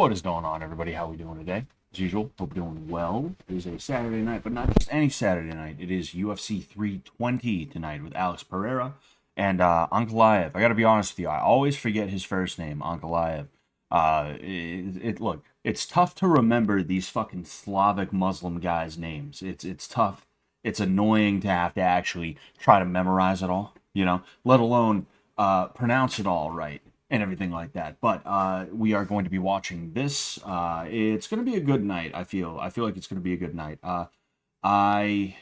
What is going on, everybody? How we doing today? As usual, hope you're doing well. It is a Saturday night, but not just any Saturday night. It is UFC 320 tonight with Alex Pereira and Ankalaev. I got to be honest with you, I always forget his first name, Ankalaev. Look, it's tough to remember these fucking Slavic Muslim guys' names. It's tough. It's annoying to have to actually try to memorize it all, let alone pronounce it all right and everything like that. But we are going to be watching this. It's going to be a good night. I feel like it's going to be a good night. I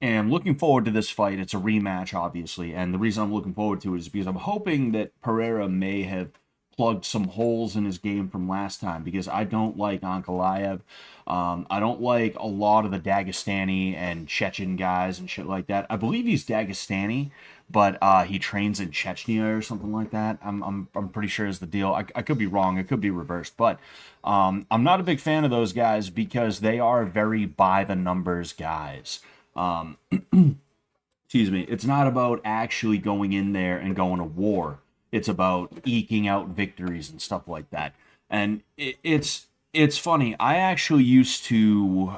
am looking forward to this fight. It's a rematch, obviously, and the reason I'm looking forward to it is because I'm hoping that Pereira may have plugged some holes in his game from last time, because I don't like Ankalaev. I don't like a lot of the Dagestani and Chechen guys and shit like that. I believe he's Dagestani, but he trains in Chechnya or something like that. I'm pretty sure is the deal. I could be wrong. It could be reversed, but I'm not a big fan of those guys because they are very by the numbers guys. Excuse me. It's not about actually going in there and going to war. It's about eking out victories and stuff like that. And it's funny. I actually used to,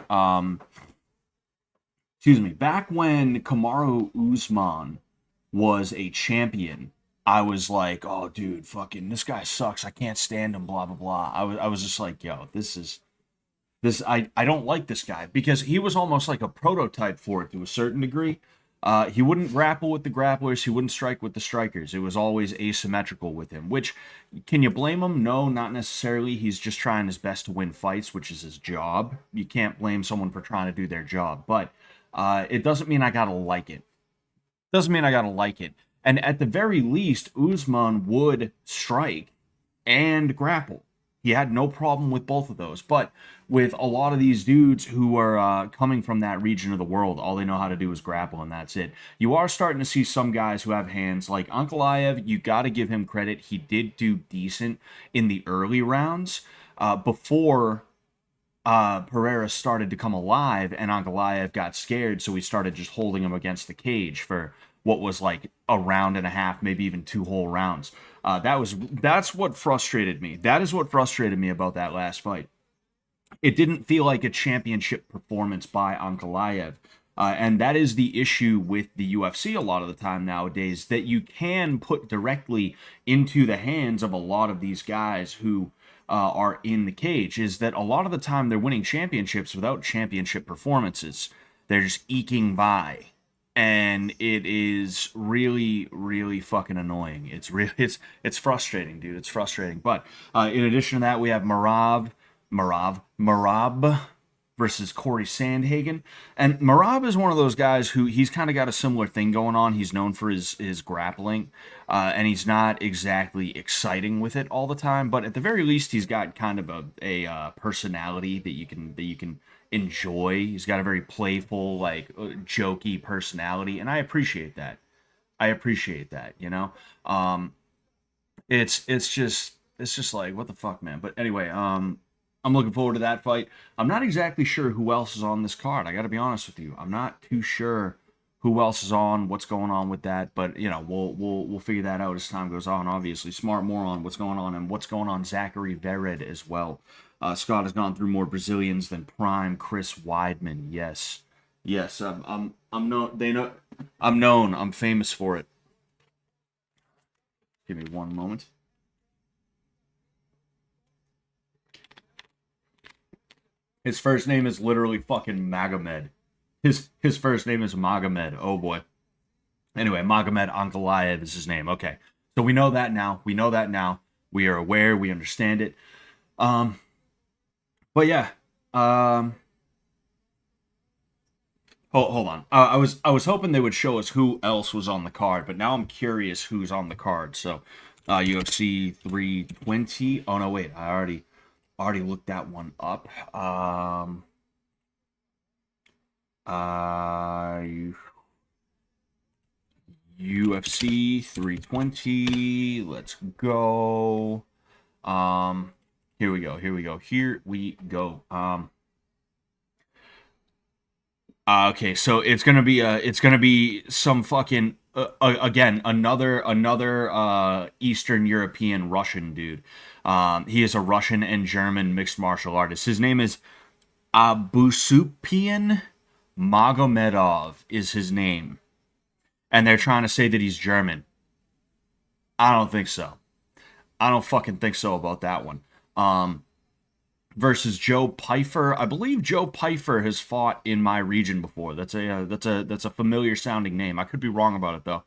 excuse me, back when Kamaru Usman was a champion, I was like, oh, dude, fucking, this guy sucks. I can't stand him, blah, blah, blah. I was just like, yo, I don't like this guy, because he was almost like a prototype for it to a certain degree. He wouldn't grapple with the grapplers. He wouldn't strike with the strikers. It was always asymmetrical with him, which, can you blame him? No, not necessarily. He's just trying his best to win fights, which is his job. You can't blame someone for trying to do their job, but it doesn't mean I gotta like it. Doesn't mean I gotta like it. And at the very least, Usman would strike and grapple. He had no problem with both of those. But with a lot of these dudes who are coming from that region of the world, all they know how to do is grapple, and that's it. You are starting to see some guys who have hands. Like Ankalaev, you got to give him credit. He did do decent in the early rounds before Pereira started to come alive, and Ankalaev got scared, so he started just holding him against the cage for what was like a round and a half, maybe even 2 whole rounds. That's what frustrated me. That is what frustrated me about that last fight. It didn't feel like a championship performance by Ankalaev. And that is the issue with the UFC a lot of the time nowadays, that you can put directly into the hands of a lot of these guys who are in the cage, is that a lot of the time they're winning championships without championship performances. They're just eking by. And it is really, really fucking annoying. It's frustrating, dude. It's frustrating. But in addition to that, we have Merab versus Corey Sandhagen. And Merab is one of those guys who, he's kind of got a similar thing going on. He's known for his grappling, and he's not exactly exciting with it all the time. But at the very least, he's got kind of a personality that you can enjoy. He's got a very playful, like, jokey personality, and I appreciate that. It's just like, what the fuck, man. But anyway, I'm looking forward to that fight. I'm not exactly sure who else is on this card. I got to be honest with you. I'm not too sure who else is on, what's going on with that, but we'll figure that out as time goes on. Obviously, Smart more on what's going on, and what's going on Zachary Vered as well. Scott has gone through more Brazilians than Prime Chris Weidman. Yes. I'm known. I'm famous for it. Give me one moment. His first name is literally fucking Magomed. His first name is Magomed. Oh boy. Anyway, Magomed Ankalaev is his name. Okay, so we know that now. We are aware. We understand it. But yeah, hold on. I was hoping they would show us who else was on the card, but now I'm curious who's on the card. So, UFC 320. Oh no, wait, I already looked that one up. UFC 320. Let's go. Here we go. Okay, so it's gonna be some fucking again, another Eastern European Russian dude. He is a Russian and German mixed martial artist. His name is Abusupian Magomedov is his name, and they're trying to say that he's German. I don't think so. I don't fucking think so about that one. Versus Joe Pfeiffer. I believe Joe Pfeiffer has fought in my region before. That's a familiar sounding name. I could be wrong about it though.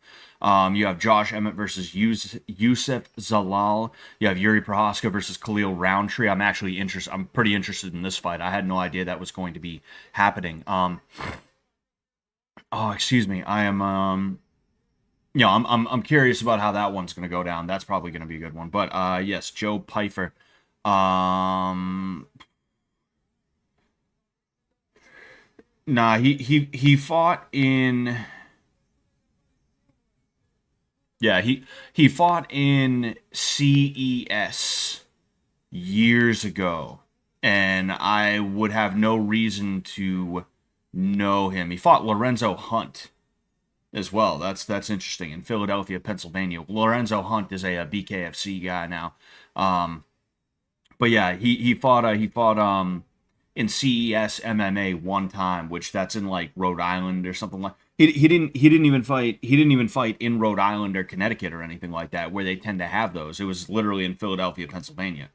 You have Josh Emmett versus Yusuf Zalal. You have Yuri Prohaska versus Khalil Roundtree. I'm pretty interested in this fight. I had no idea that was going to be happening. Oh, excuse me. I am I'm curious about how that one's going to go down. That's probably going to be a good one. But yes, Joe Pfeiffer. Nah, he fought in. Yeah, he fought in CES years ago, and I would have no reason to know him. He fought Lorenzo Hunt as well. That's interesting, in Philadelphia, Pennsylvania. Lorenzo Hunt is a BKFC guy now. But yeah, he fought in CES MMA one time, which that's in like Rhode Island or something like. He didn't even fight in Rhode Island or Connecticut or anything like that, where they tend to have those. It was literally in Philadelphia, Pennsylvania,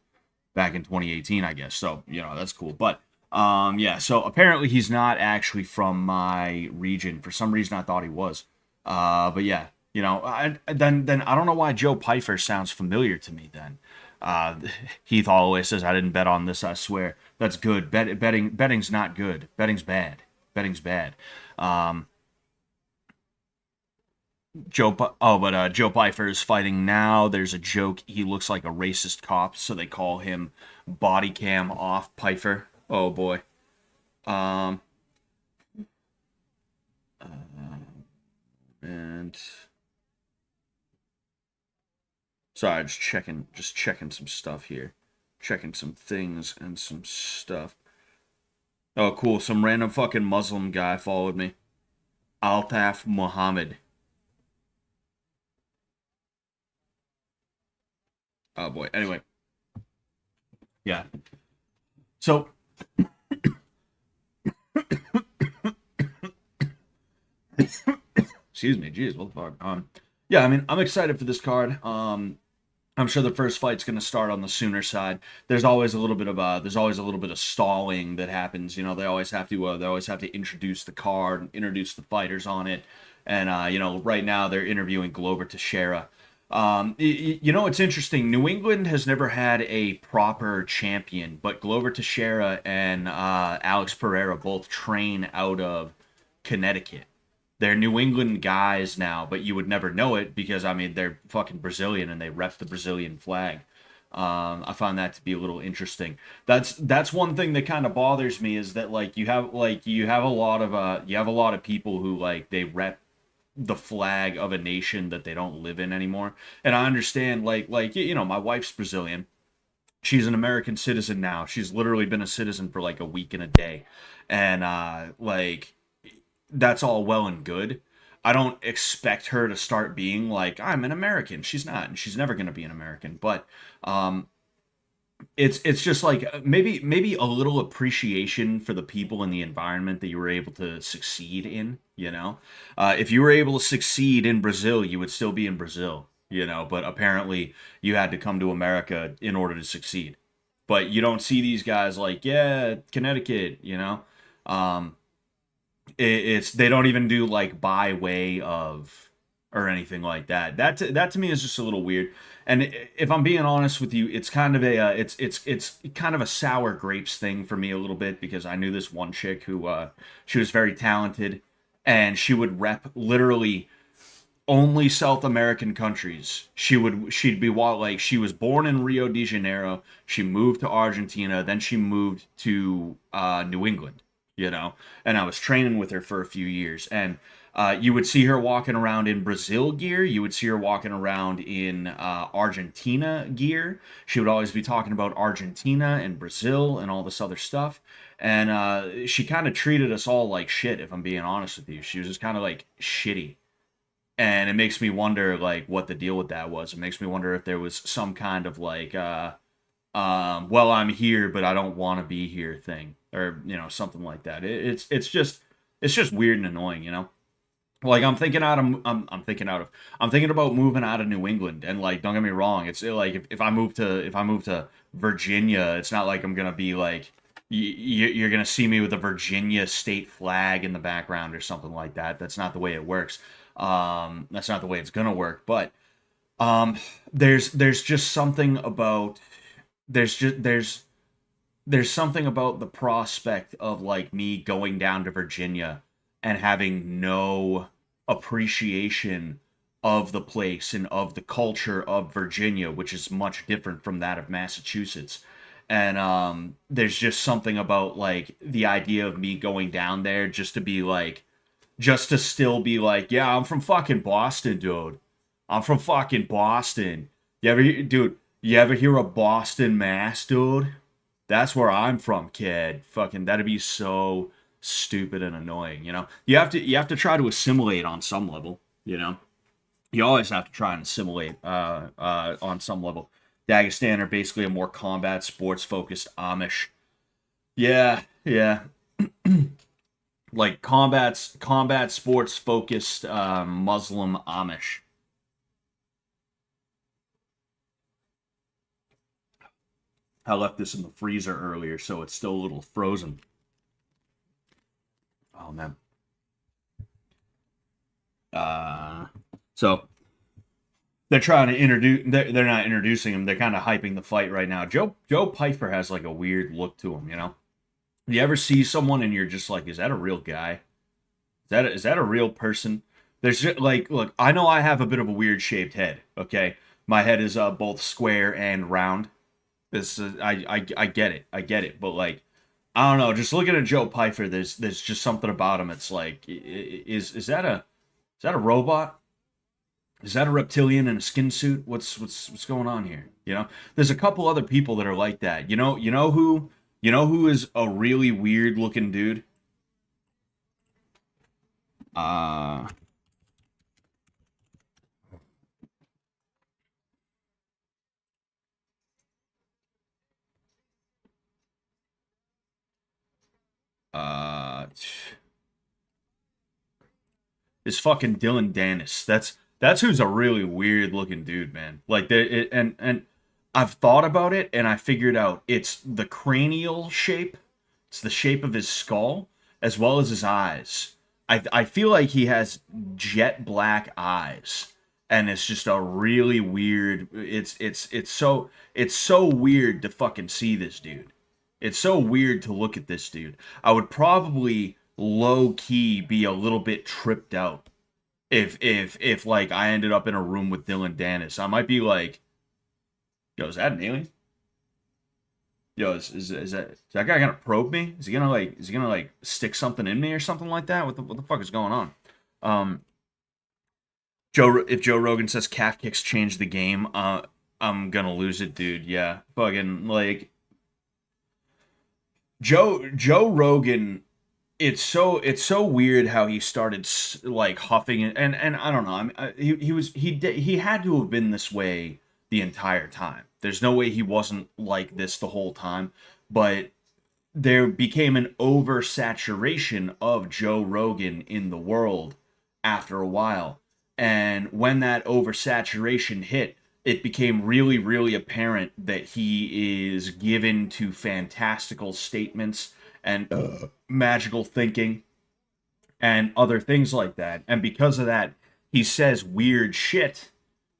back in 2018, I guess. So that's cool. But yeah. So apparently he's not actually from my region. For some reason, I thought he was. But yeah, then I don't know why Joe Pfeiffer sounds familiar to me. Then Heath Holloway says, I didn't bet on this, I swear. That's good. Betting's not good. Betting's bad. Betting's bad. Joe Pfeiffer is fighting now. There's a joke. He looks like a racist cop, so they call him Body Cam Off Pfeiffer. Oh boy. Um, and sorry, just checking some stuff here, checking some things and some stuff. Oh, cool. Some random fucking Muslim guy followed me. Altaf Muhammad. Oh boy. Anyway, yeah. So, excuse me. Jeez, what the fuck? Yeah. I mean, I'm excited for this card. I'm sure the first fight's going to start on the sooner side. There's always a little bit of stalling that happens. They always have to introduce the card, introduce the fighters on it, and right now they're interviewing Glover Teixeira. It's interesting. New England has never had a proper champion, but Glover Teixeira and Alex Pereira both train out of Connecticut. They're New England guys now, but you would never know it because I mean they're fucking Brazilian and they rep the Brazilian flag. I find that to be a little interesting. That's one thing that kind of bothers me is that you have a lot of people who like they rep the flag of a nation that they don't live in anymore. And I understand my wife's Brazilian. She's an American citizen now. She's literally been a citizen for like a week and a day. And that's all well and good. I don't expect her to start being like, I'm an American. She's not, and she's never going to be an American. But um, it's just like maybe a little appreciation for the people and the environment that you were able to succeed in. If you were able to succeed in Brazil, you would still be in Brazil. But apparently you had to come to America in order to succeed. But you don't see these guys like, yeah, Connecticut. Um, it's they don't even do like by way of or anything like that. That to me is just a little weird. And if I'm being honest with you, it's kind of it's kind of a sour grapes thing for me a little bit because I knew this one chick who she was very talented and she would rep literally only South American countries. She'd be like she was born in Rio de Janeiro. She moved to Argentina, then she moved to New England. And I was training with her for a few years, and you would see her walking around in Brazil gear. You would see her walking around in Argentina gear. She would always be talking about Argentina and Brazil and all this other stuff. And she kind of treated us all like shit, if I'm being honest with you. She was just kind of like shitty. And it makes me wonder like what the deal with that was. It makes me wonder if there was some kind of like well, I'm here but I don't want to be here thing, or something like that. It's just weird and annoying, like I'm thinking about moving out of New England, and like don't get me wrong, it's like if I move to Virginia, it's not like I'm gonna be like you're gonna see me with a Virginia state flag in the background or something like that. That's not the way it works. That's not the way it's gonna work. But um, there's just something about there's just there's something about the prospect of like me going down to Virginia and having no appreciation of the place and of the culture of Virginia, which is much different from that of Massachusetts. And there's just something about like the idea of me going down there just to be like, just to still be like, yeah, I'm from fucking Boston, dude. I'm from fucking Boston. Dude, you ever hear of Boston, Mass, dude? That's where I'm from, kid. Fucking that'd be so stupid and annoying, You have to try to assimilate on some level, you know. You always have to try and assimilate on some level. Dagestan are basically a more combat sports focused Amish. Yeah, yeah. Like combat sports focused Muslim Amish. I left this in the freezer earlier, so it's still a little frozen. Oh man. Uh, so they're trying to introduce. They're not introducing him. They're kind of hyping the fight right now. Joe Piper has like a weird look to him. You ever see someone and you're just like, is that a real guy? Is that a real person? There's just, like, look, I know I have a bit of a weird shaped head. Okay, my head is both square and round. This I get it. I get it. But like, I don't know. Just looking at Joe Piper, there's just something about him. It's like, is that a robot? Is that a reptilian in a skin suit? What's going on here? There's a couple other people that are like that. You know who is a really weird looking dude? Uh uh is fucking Dylan Dennis. That's who's a really weird looking dude, man. Like and I've thought about it and I figured out it's the cranial shape, it's the shape of his skull as well as his eyes. I feel like he has jet black eyes. And it's just a really weird. It's so weird to fucking see this dude. It's so weird to look at this dude. I would probably low key be a little bit tripped out if like I ended up in a room with Dylan Dennis. I might be like, yo, is that an alien? Yo, is that guy gonna probe me? Is he gonna like stick something in me or something like that? What the fuck is going on? Um, if Joe Rogan says calf kicks change the game, I'm gonna lose it, dude. Yeah, fucking like Joe Rogan. It's so weird how he started like huffing and I don't know. I mean, he had to have been this way the entire time. There's no way he wasn't like this the whole time, but there became an oversaturation of Joe Rogan in the world after a while. And when that oversaturation hit, it became really, really apparent that he is given to fantastical statements and magical thinking and other things like that. And because of that, he says weird shit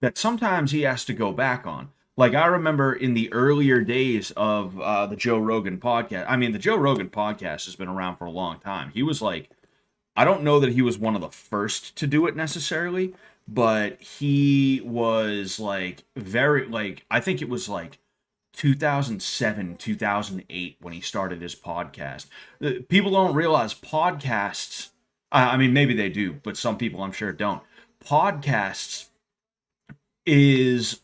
that sometimes he has to go back on. Like I remember in the earlier days of the Joe Rogan podcast. I mean, the Joe Rogan podcast has been around for a long time. He was like, I don't know that he was one of the first to do it necessarily, but he was like very like I think it was like 2007, 2008 when he started his podcast. People don't realize podcasts. I mean, maybe they do, but some people I'm sure don't. Podcasts is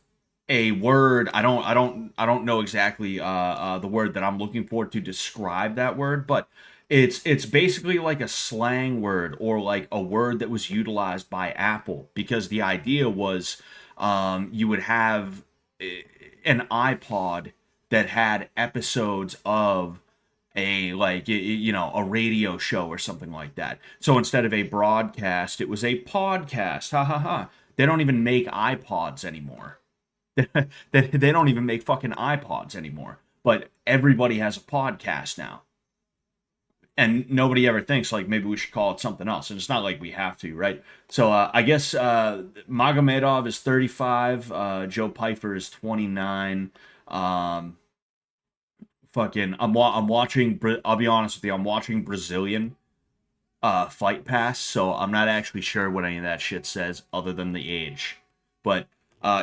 a word. I don't know exactly the word that I'm looking for to describe that word, but It's basically like a slang word or like a word that was utilized by Apple because the idea was you would have an iPod that had episodes of a a radio show or something like that. So instead of a broadcast, it was a podcast. Ha ha ha. They don't even make iPods anymore. They don't even make fucking iPods anymore. But everybody has a podcast now. And nobody ever thinks like maybe we should call it something else. And it's not like we have to, right? So I guess Magomedov is 35. Joe Pyfer is 29. Um, I'm watching. I'll be honest with you. I'm watching Brazilian Fight Pass, so I'm not actually sure what any of that shit says other than the age. But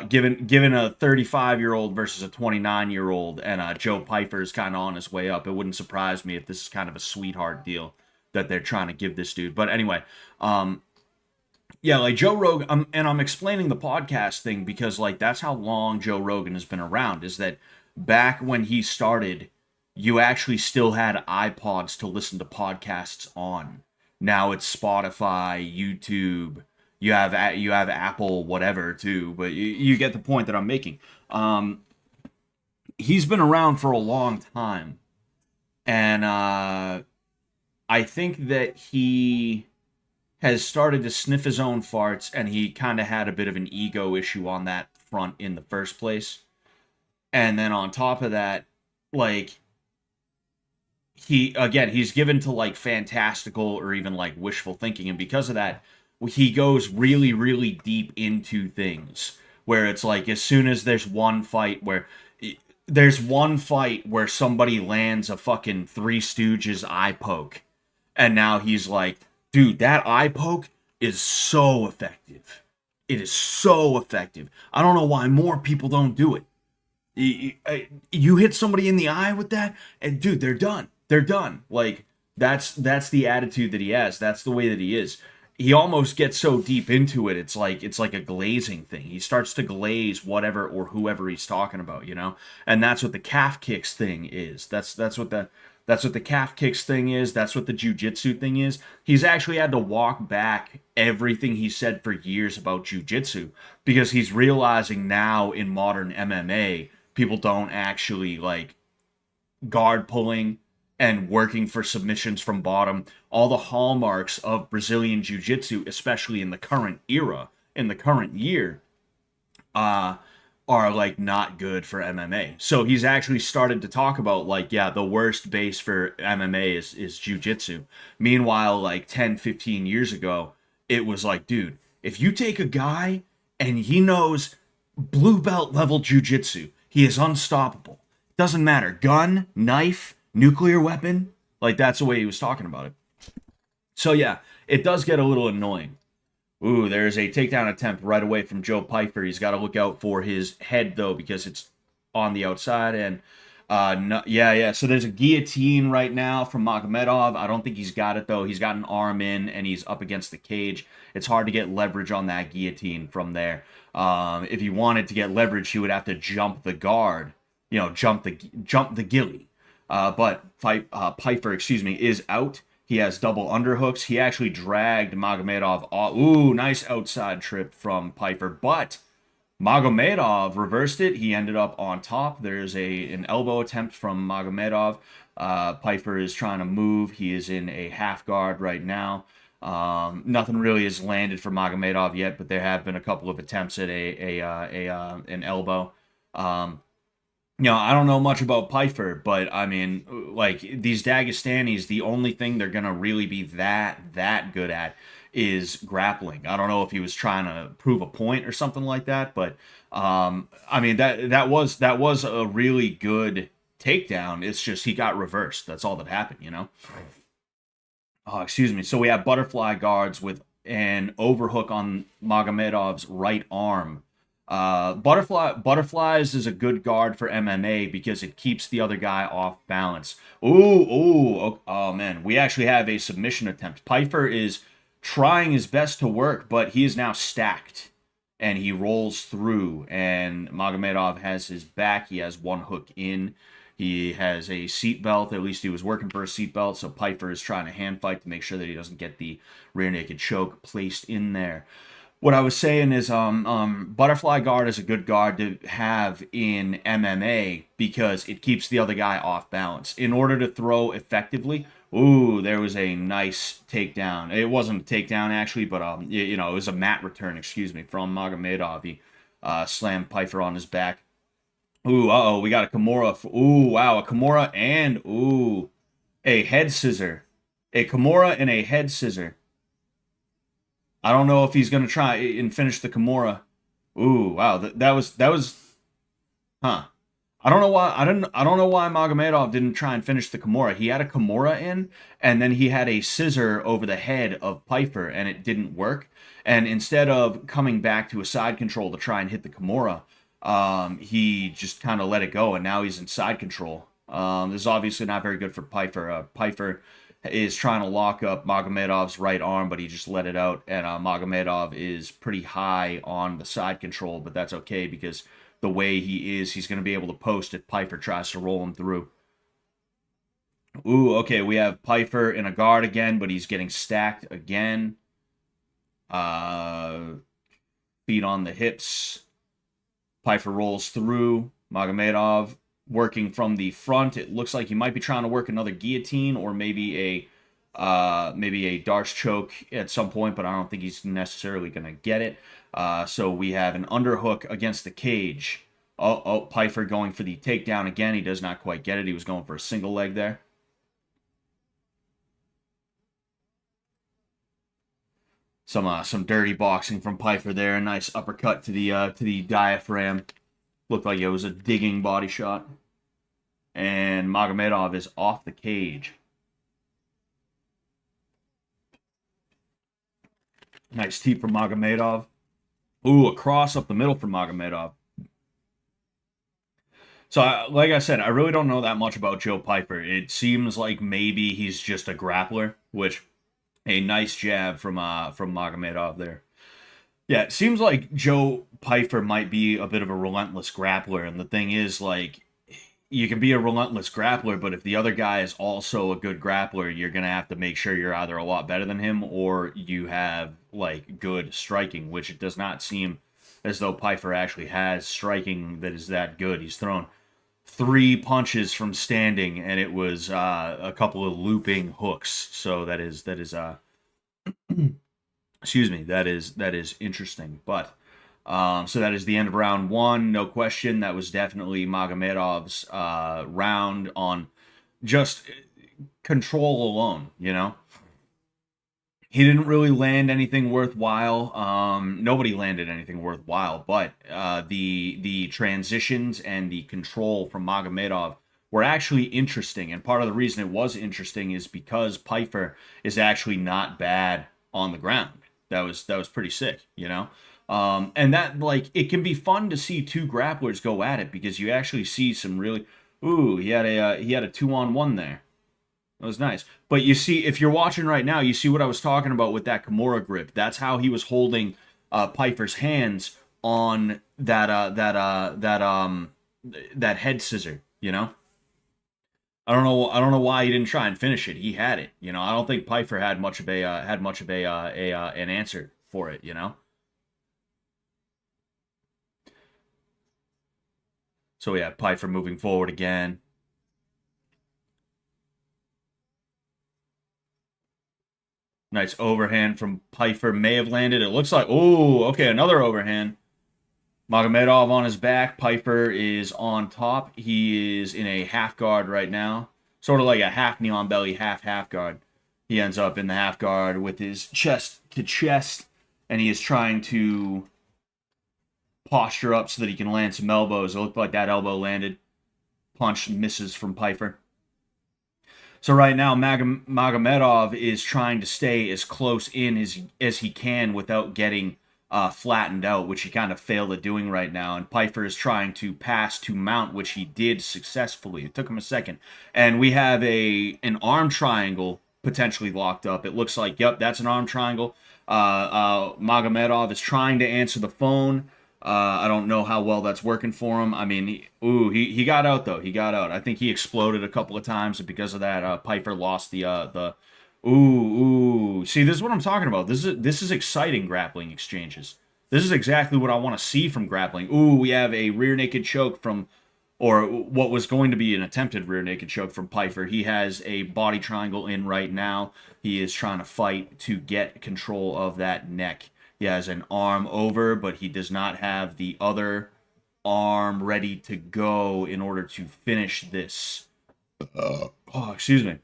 given a 35-year-old versus a 29-year-old, and Joe Pyfer is kind of on his way up, it wouldn't surprise me if this is kind of a sweetheart deal that they're trying to give this dude. But anyway, yeah, like Joe Rogan, and I'm explaining the podcast thing because like that's how long Joe Rogan has been around. Is that back when he started, you actually still had iPods to listen to podcasts on. Now it's Spotify, YouTube. You have Apple, whatever too. But you get the point that I'm making. He's been around for a long time, and I think that he has started to sniff his own farts, and he kind of had a bit of an ego issue on that front in the first place. And then on top of that, like he's given to like fantastical or even like wishful thinking, and because of that, he goes really really deep into things where it's like as soon as there's one fight where somebody lands a fucking Three Stooges eye poke, and now he's like, dude, that eye poke is so effective. It is so effective. I don't know why more people don't do it. You hit somebody in the eye with that, and dude, they're done. They're done. Like that's the attitude that he has. That's the way that he is. He almost gets so deep into it. It's like a glazing thing. He starts to glaze whatever or whoever he's talking about, you know. And that's what the calf kicks thing is. That's what the calf kicks thing is. That's what the jujitsu thing is. He's actually had to walk back everything he said for years about jujitsu because he's realizing now in modern MMA, people don't actually like guard pulling and working for submissions from bottom. All the hallmarks of Brazilian jiu-jitsu, especially in the current era, in the current year, are like not good for MMA. So he's actually started to talk about like, yeah, the worst base for MMA is jiu-jitsu. Meanwhile, like 10, 15 years ago, it was like, dude, if you take a guy and he knows blue belt level jiu-jitsu, he is unstoppable. Doesn't matter. Gun, knife, nuclear weapon. Like that's the way he was talking about it. So yeah, it does get a little annoying. Ooh, there's a takedown attempt right away from Joe Pyfer. He's got to look out for his head, though, because it's on the outside. And, no, yeah. So there's a guillotine right now from Magomedov. I don't think he's got it, though. He's got an arm in, and he's up against the cage. It's hard to get leverage on that guillotine from there. If he wanted to get leverage, he would have to jump the guard, jump the gilly. But Pyfer, is out. He has double underhooks. He actually dragged Magomedov off. Ooh, nice outside trip from Pyfer. But Magomedov reversed it. He ended up on top. There's an elbow attempt from Magomedov. Pyfer is trying to move. He is in a half guard right now. Nothing really has landed for Magomedov yet, but there have been a couple of attempts at an elbow. I don't know much about Pyfer, but I mean, like these Dagestanis, the only thing they're gonna really be that good at is grappling. I don't know if he was trying to prove a point or something like that, but I mean that was a really good takedown. It's just he got reversed. That's all that happened, you know. Oh, excuse me. So we have butterfly guards with an overhook on Magomedov's right arm. Butterflies is a good guard for MMA because it keeps the other guy off balance. Oh man, we actually have a submission attempt. Pyfer is trying his best to work, but he is now stacked, and he rolls through. And Magomedov has his back. He has one hook in. He has a seatbelt. At least he was working for a seatbelt. So Piper is trying to hand fight to make sure that he doesn't get the rear naked choke placed in there. What I was saying is, butterfly guard is a good guard to have in MMA because it keeps the other guy off balance. In order to throw effectively, ooh, there was a nice takedown. It wasn't a takedown actually, but it was a mat return, excuse me, from Magomedov. He slammed Piper on his back. Ooh, uh-oh, we got a Kimura. Ooh, wow, a Kimura and, ooh, a head scissor. A Kimura and a head scissor. I don't know if he's going to try and finish the Kimura. Ooh, wow, that was, huh. I don't know why Magomedov didn't try and finish the Kimura. He had a Kimura in, and then he had a scissor over the head of Piper, and it didn't work. And instead of coming back to a side control to try and hit the Kimura, he just kind of let it go, and now he's in side control. This is obviously not very good for Piper. Piper is trying to lock up Magomedov's right arm, but he just let it out, and Magomedov is pretty high on the side control, but that's okay because the way he is, he's going to be able to post if Piper tries to roll him through. Ooh, okay, we have Piper in a guard again, but he's getting stacked again. Feet on the hips. Piper rolls through. Magomedov working from the front. It looks like he might be trying to work another guillotine or maybe a Darce choke at some point, but I don't think he's necessarily going to get it. So we have an underhook against the cage. Oh, Piper going for the takedown again. He does not quite get it. He was going for a single leg there. Some dirty boxing from Piper there. A nice uppercut to the diaphragm. Looked like it was a digging body shot. And Magomedov is off the cage. Nice teep from Magomedov. Ooh, a cross up the middle from Magomedov. So, like I said, I really don't know that much about Joe Piper. It seems like maybe he's just a grappler, which a nice jab from Magomedov there. Yeah, it seems like Joe Piper might be a bit of a relentless grappler, and the thing is, like, you can be a relentless grappler, but if the other guy is also a good grappler, you're going to have to make sure you're either a lot better than him or you have, like, good striking, which it does not seem as though Piper actually has striking that is that good. He's thrown 3 punches from standing, and it was a couple of looping hooks. So that is excuse me, that is interesting. But so that is the end of round 1, no question. That was definitely Magomedov's round on just control alone, you know? He didn't really land anything worthwhile. Nobody landed anything worthwhile, but the transitions and the control from Magomedov were actually interesting. And part of the reason it was interesting is because Piper is actually not bad on the ground. That was pretty sick, you know? And that, like, it can be fun to see 2 grapplers go at it because you actually see some really... Ooh, he had a 2-on-1 there. That was nice. But you see, if you're watching right now, you see what I was talking about with that Kimura grip. That's how he was holding Piper's hands on that head scissor, you know? I don't know why he didn't try and finish it. He had it, you know. I don't think Piper had much of an answer for it, you know. So we have Piper moving forward again. Nice overhand from Piper. May have landed. It looks like... Oh, okay, another overhand. Magomedov on his back. Piper is on top. He is in a half guard right now. Sort of like a half knee on belly, half guard. He ends up in the half guard with his chest to chest. And he is trying to posture up so that he can land some elbows. It looked like that elbow landed. Punch misses from Piper. So right now, Magomedov is trying to stay as close in as he can without getting flattened out, which he kind of failed at doing right now. And Piper is trying to pass to mount, which he did successfully. It took him a second. And we have an arm triangle potentially locked up. It looks like, yep, that's an arm triangle. Magomedov is trying to answer the phone. I don't know how well that's working for him. I mean, he got out though. He got out. I think he exploded a couple of times, and because of that, Piper lost the. See, this is what I'm talking about. This is exciting grappling exchanges. This is exactly what I want to see from grappling. We have a rear naked choke from, or what was going to be an attempted rear naked choke from Piper. He has a body triangle in right now. He is trying to fight to get control of that neck. He has an arm over, but he does not have the other arm ready to go in order to finish this. Oh, excuse me.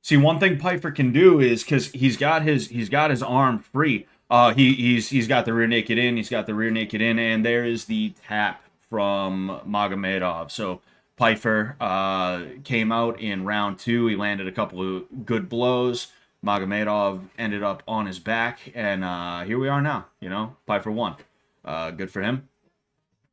See, one thing Piper can do is because he's got his arm free. He's got the rear naked in. He's got the rear naked in, and there is the tap from Magomedov. So Piper came out in round two. He landed a couple of good blows. Magomedov ended up on his back, and here we are now. Piper won. Good for him.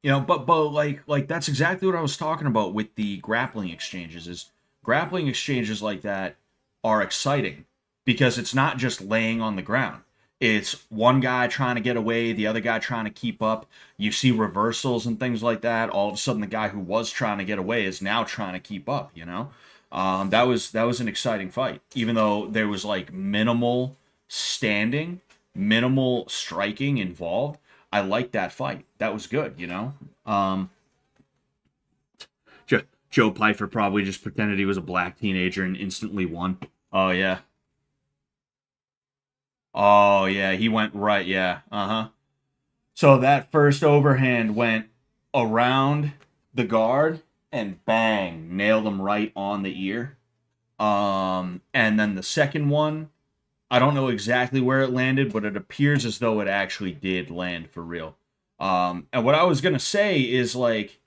But like that's exactly what I was talking about with the grappling exchanges. Is grappling exchanges like that are exciting because it's not just laying on the ground. It's one guy trying to get away, the other guy trying to keep up. You see reversals and things like that. All of a sudden, the guy who was trying to get away is now trying to keep up. That was an exciting fight, even though there was like minimal standing, minimal striking involved. I liked that fight. That was good. Joe Pyfer probably just pretended he was a black teenager and instantly won. Oh yeah. Oh yeah, he went right. Yeah. Uh-huh. So that first overhand went around the guard and bang, nailed him right on the ear. And then the second one, I don't know exactly where it landed, but it appears as though it actually did land for real. And what I was gonna say is like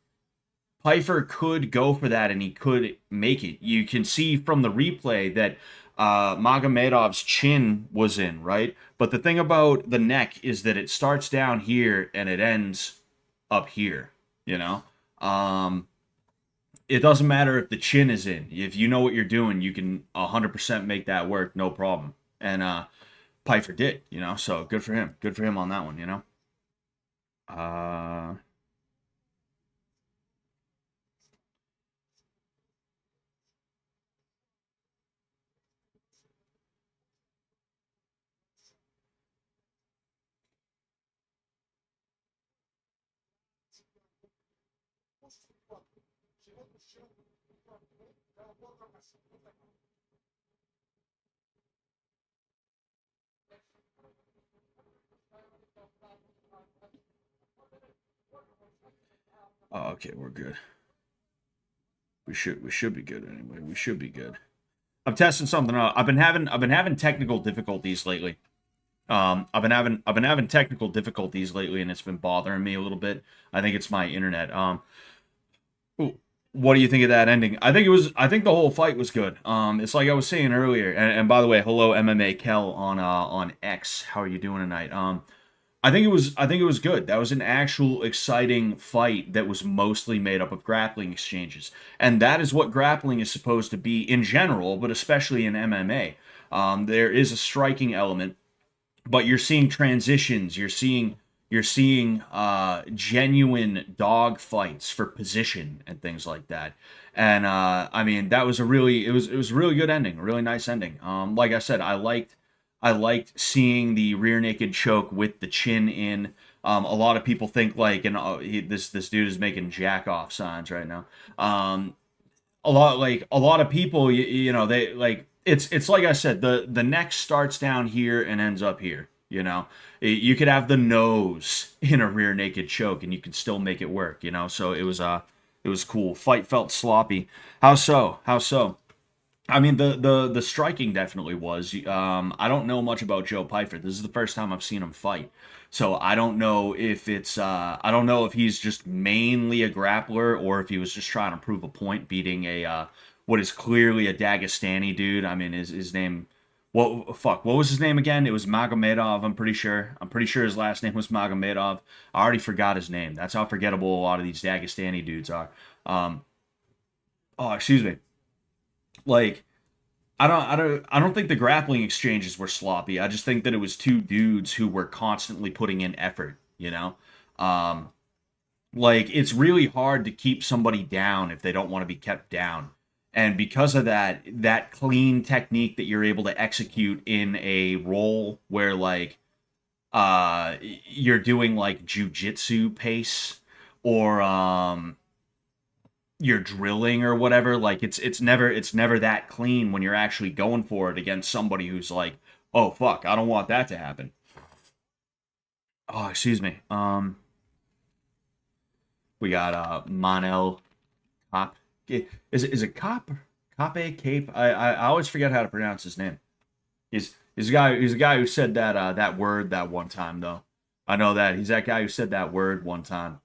Pfeiffer could go for that and he could make it. You can see from the replay that Magomedov's chin was in, right? But the thing about the neck is that it starts down here and it ends up here, you know? It doesn't matter if the chin is in. If you know what you're doing, you can 100% make that work, no problem. And Pfeiffer did. So good for him. Good for him on that one. Uh, okay, we're good. We should be good anyway. We should be good. I'm testing something out. I've been having technical difficulties lately. I've been having technical difficulties lately, and it's been bothering me a little bit. I think it's my internet. What do you think of that ending? I think the whole fight was good. It's like I was saying earlier. And by the way, hello MMA Kel on X. How are you doing tonight? I think it was good. That was an actual exciting fight that was mostly made up of grappling exchanges. And that is what grappling is supposed to be in general, but especially in MMA. There is a striking element, but you're seeing transitions. You're seeing genuine dog fights for position and things like that. And I mean, that was a really good ending, a really nice ending. Like I said, I liked seeing the rear naked choke with the chin in. A lot of people think like, and this dude is making jack off signs right now. A lot of people, they like it's like I said, the neck starts down here and ends up here. You could have the nose in a rear naked choke and you could still make it work. So it was cool. Fight felt sloppy. How so? How so? I mean, the striking definitely was. I don't know much about Joe Pyfer. This is the first time I've seen him fight, so I don't know if it's. I don't know if he's just mainly a grappler or if he was just trying to prove a point, beating what is clearly a Dagestani dude. I mean, his name. What was his name again? It was Magomedov. I'm pretty sure. I'm pretty sure his last name was Magomedov. I already forgot his name. That's how forgettable a lot of these Dagestani dudes are. Um, oh, excuse me. Like I don't think the grappling exchanges were sloppy. I just think that it was two dudes who were constantly putting in effort. Um, like it's really hard to keep somebody down if they don't want to be kept down. And because of that, that clean technique that you're able to execute in a role where like you're doing like jujitsu pace or you're drilling or whatever, like it's never that clean when you're actually going for it against somebody who's like, oh fuck, I don't want that to happen. Oh, excuse me. We got Monel Cop. Is it Cop? Cape Cape? I always forget how to pronounce his name. He's a guy who said that word that one time though. I know that he's that guy who said that word one time.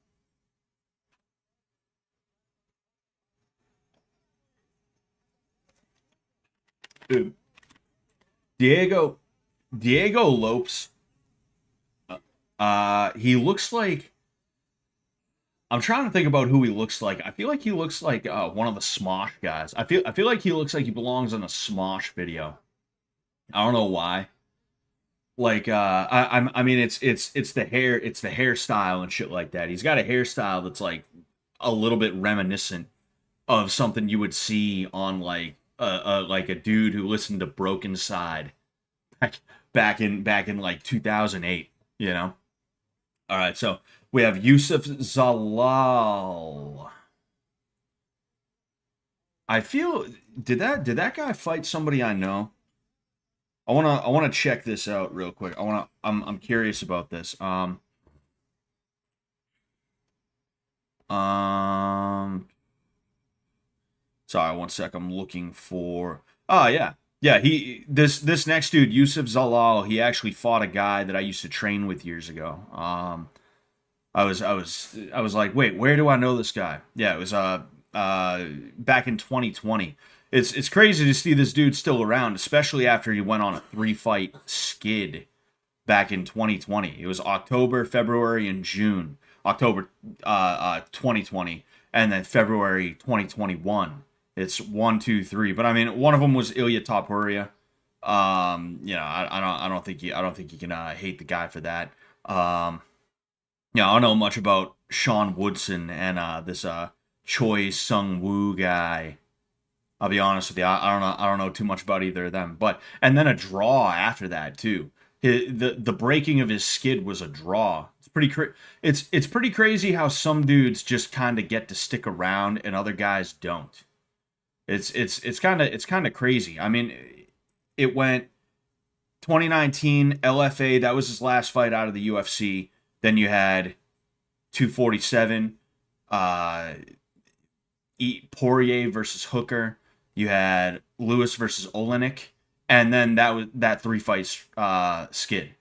Dude, Diego Diego Lopes. He looks like I'm trying to think about who he looks like. I feel like he looks like one of the Smosh guys. I feel like he looks like he belongs in a Smosh video. I don't know why. Like I mean it's the hair, it's the hairstyle and shit like that. He's got a hairstyle that's like a little bit reminiscent of something you would see on like a dude who listened to Broken Side back back in like 2008, you know. All right, so we have Yusuf Zalal. I feel did that guy fight somebody I know? I wanna check this out real quick. I'm curious about this. Um Sorry, one sec. I'm looking for. Oh yeah, yeah. This next dude, Yusuf Zalal. He actually fought a guy that I used to train with years ago. I was like, wait, where do I know this guy? Yeah, it was back in 2020. It's crazy to see this dude still around, especially after he went on a 3 fight skid back in 2020. It was October, February, and June. October 2020, and then February 2021. It's 1, 2, 3. But I mean, one of them was Ilya Topuria. I don't think you can hate the guy for that. I don't know much about Sean Woodson and this Choi Sung Woo guy. I'll be honest with you. I don't know too much about either of them. But and then a draw after that too. The breaking of his skid was a draw. It's pretty crazy how some dudes just kind of get to stick around and other guys don't. It's kind of crazy. I mean, it went 2019 LFA. That was his last fight out of the UFC. Then you had 247, Poirier versus Hooker. You had Lewis versus Olenek, and then that 3 fight skid.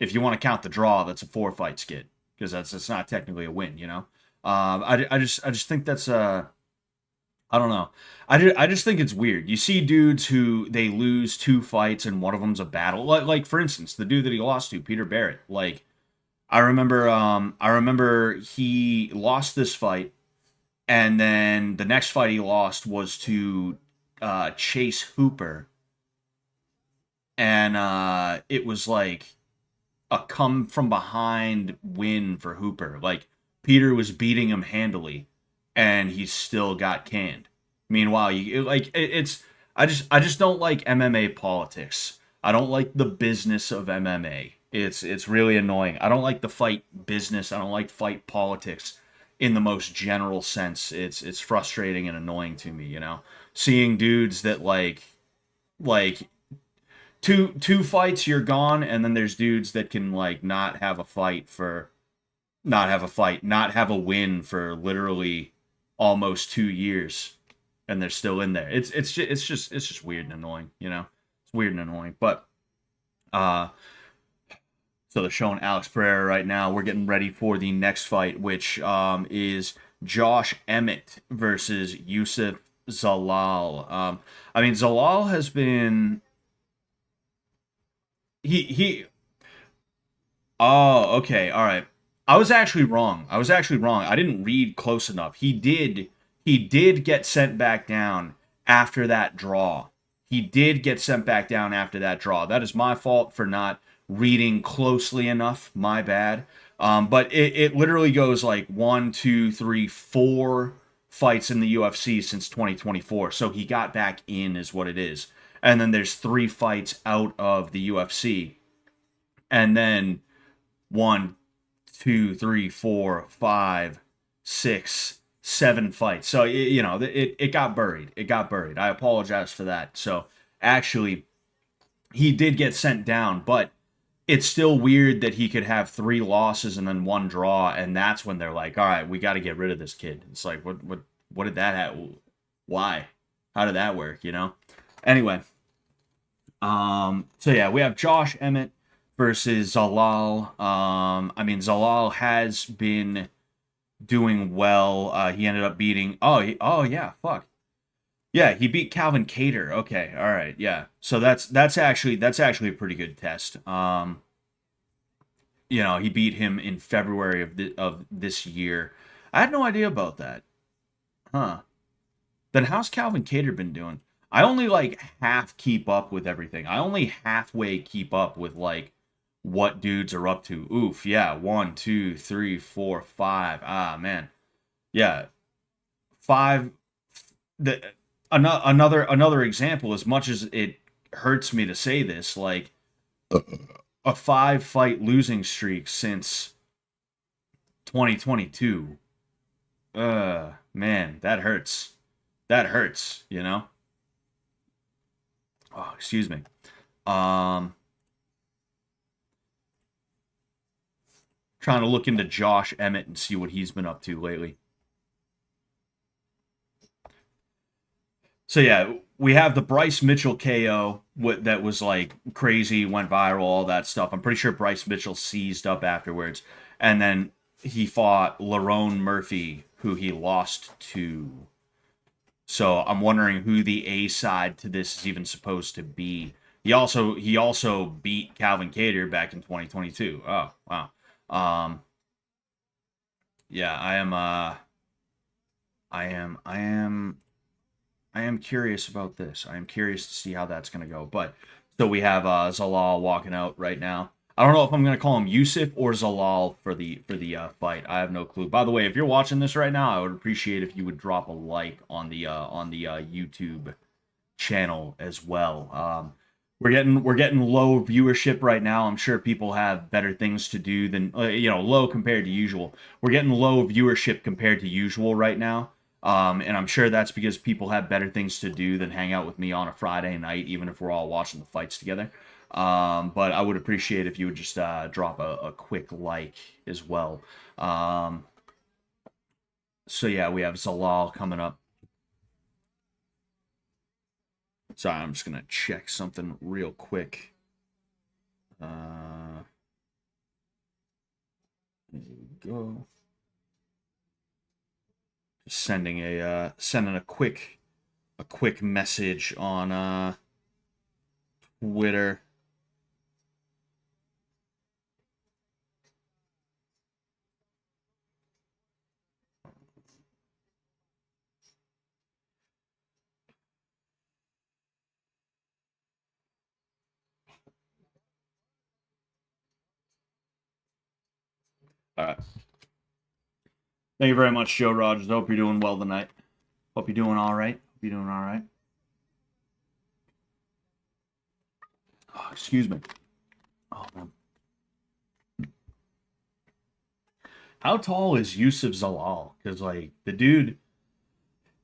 If you want to count the draw, that's a 4 fight skid because that's not technically a win, you know. I just think that's I don't know. I just think it's weird. You see dudes who they lose 2 fights and one of them's a battle. Like for instance, the dude that he lost to, Peter Barrett. Like I remember he lost this fight, and then the next fight he lost was to Chase Hooper, and it was like a come from behind win for Hooper. Like Peter was beating him handily, and he still got canned. Meanwhile, it's I just don't like MMA politics. I don't like the business of MMA. It's really annoying. I don't like the fight business. I don't like fight politics in the most general sense. It's frustrating and annoying to me, you know. Seeing dudes that like two fights you're gone, and then there's dudes that can like not have a win for literally almost 2 years, and they're still in there. It's just weird and annoying, you know. It's weird and annoying, but uh, so they're showing Alex Pereira right now. We're getting ready for the next fight, which is Josh Emmett versus Yusuf Zalal. I mean, Zalal has been he. Oh, okay, all right. I was actually wrong. I didn't read close enough. He did get sent back down after that draw. He did get sent back down after that draw. That is my fault for not reading closely enough. My bad. But it literally goes like one, two, three, four fights in the UFC since 2024. So he got back in, is what it is. And then there's 3 fights out of the UFC. And then one, two, three, four, five, six, 7 fights. So, it got buried. It got buried. I apologize for that. So, actually, he did get sent down, but it's still weird that he could have 3 losses and then 1 draw, and that's when they're like, all right, we got to get rid of this kid. It's like, what did that happen? Why? How did that work, Anyway, so yeah, we have Josh Emmett versus Zalal. Zalal has been doing well. He ended up beating. Oh yeah, fuck. Yeah, he beat Calvin Kattar. Okay, all right, yeah. So that's actually a pretty good test. He beat him in February of this year. I had no idea about that. Huh. Then how's Calvin Kattar been doing? I only like half keep up with everything. I only halfway keep up with like what dudes are up to. Oof, yeah. 1, 2, 3, 4, 5. Ah, man. Yeah. 5. Another example, as much as it hurts me to say this, like a 5-fight losing streak since 2022. Man, that hurts. That hurts. Oh, excuse me. Trying to look into Josh Emmett and see what he's been up to lately. So yeah, we have the Bryce Mitchell KO that was like crazy, went viral, all that stuff. I'm pretty sure Bryce Mitchell seized up afterwards, and then he fought Lerone Murphy, who he lost to. So I'm wondering who the A side to this is even supposed to be. He also beat Calvin Kattar back in 2022. Oh wow. Um, yeah, I am curious about this. I am curious to see how that's going to go. But so we have Zalal walking out right now. I don't know if I'm going to call him Yusuf or Zalal for the fight. I have no clue. By the way, if you're watching this right now, I would appreciate if you would drop a like on the YouTube channel as well. We're getting low viewership right now. I'm sure people have better things to do than low compared to usual. We're getting low viewership compared to usual right now. And I'm sure that's because people have better things to do than hang out with me on a Friday night, even if we're all watching the fights together. But I would appreciate if you would just drop a quick like as well. So yeah, we have Zalal coming up. Sorry, I'm just gonna check something real quick. There we go. Just sending a quick message on Twitter. All right. Thank you very much, Joe Rogers. Hope you're doing well tonight. Hope you're doing all right. Hope you're doing all right. Oh, excuse me. Oh man. How tall is Yusuf Zalal? Because like the dude,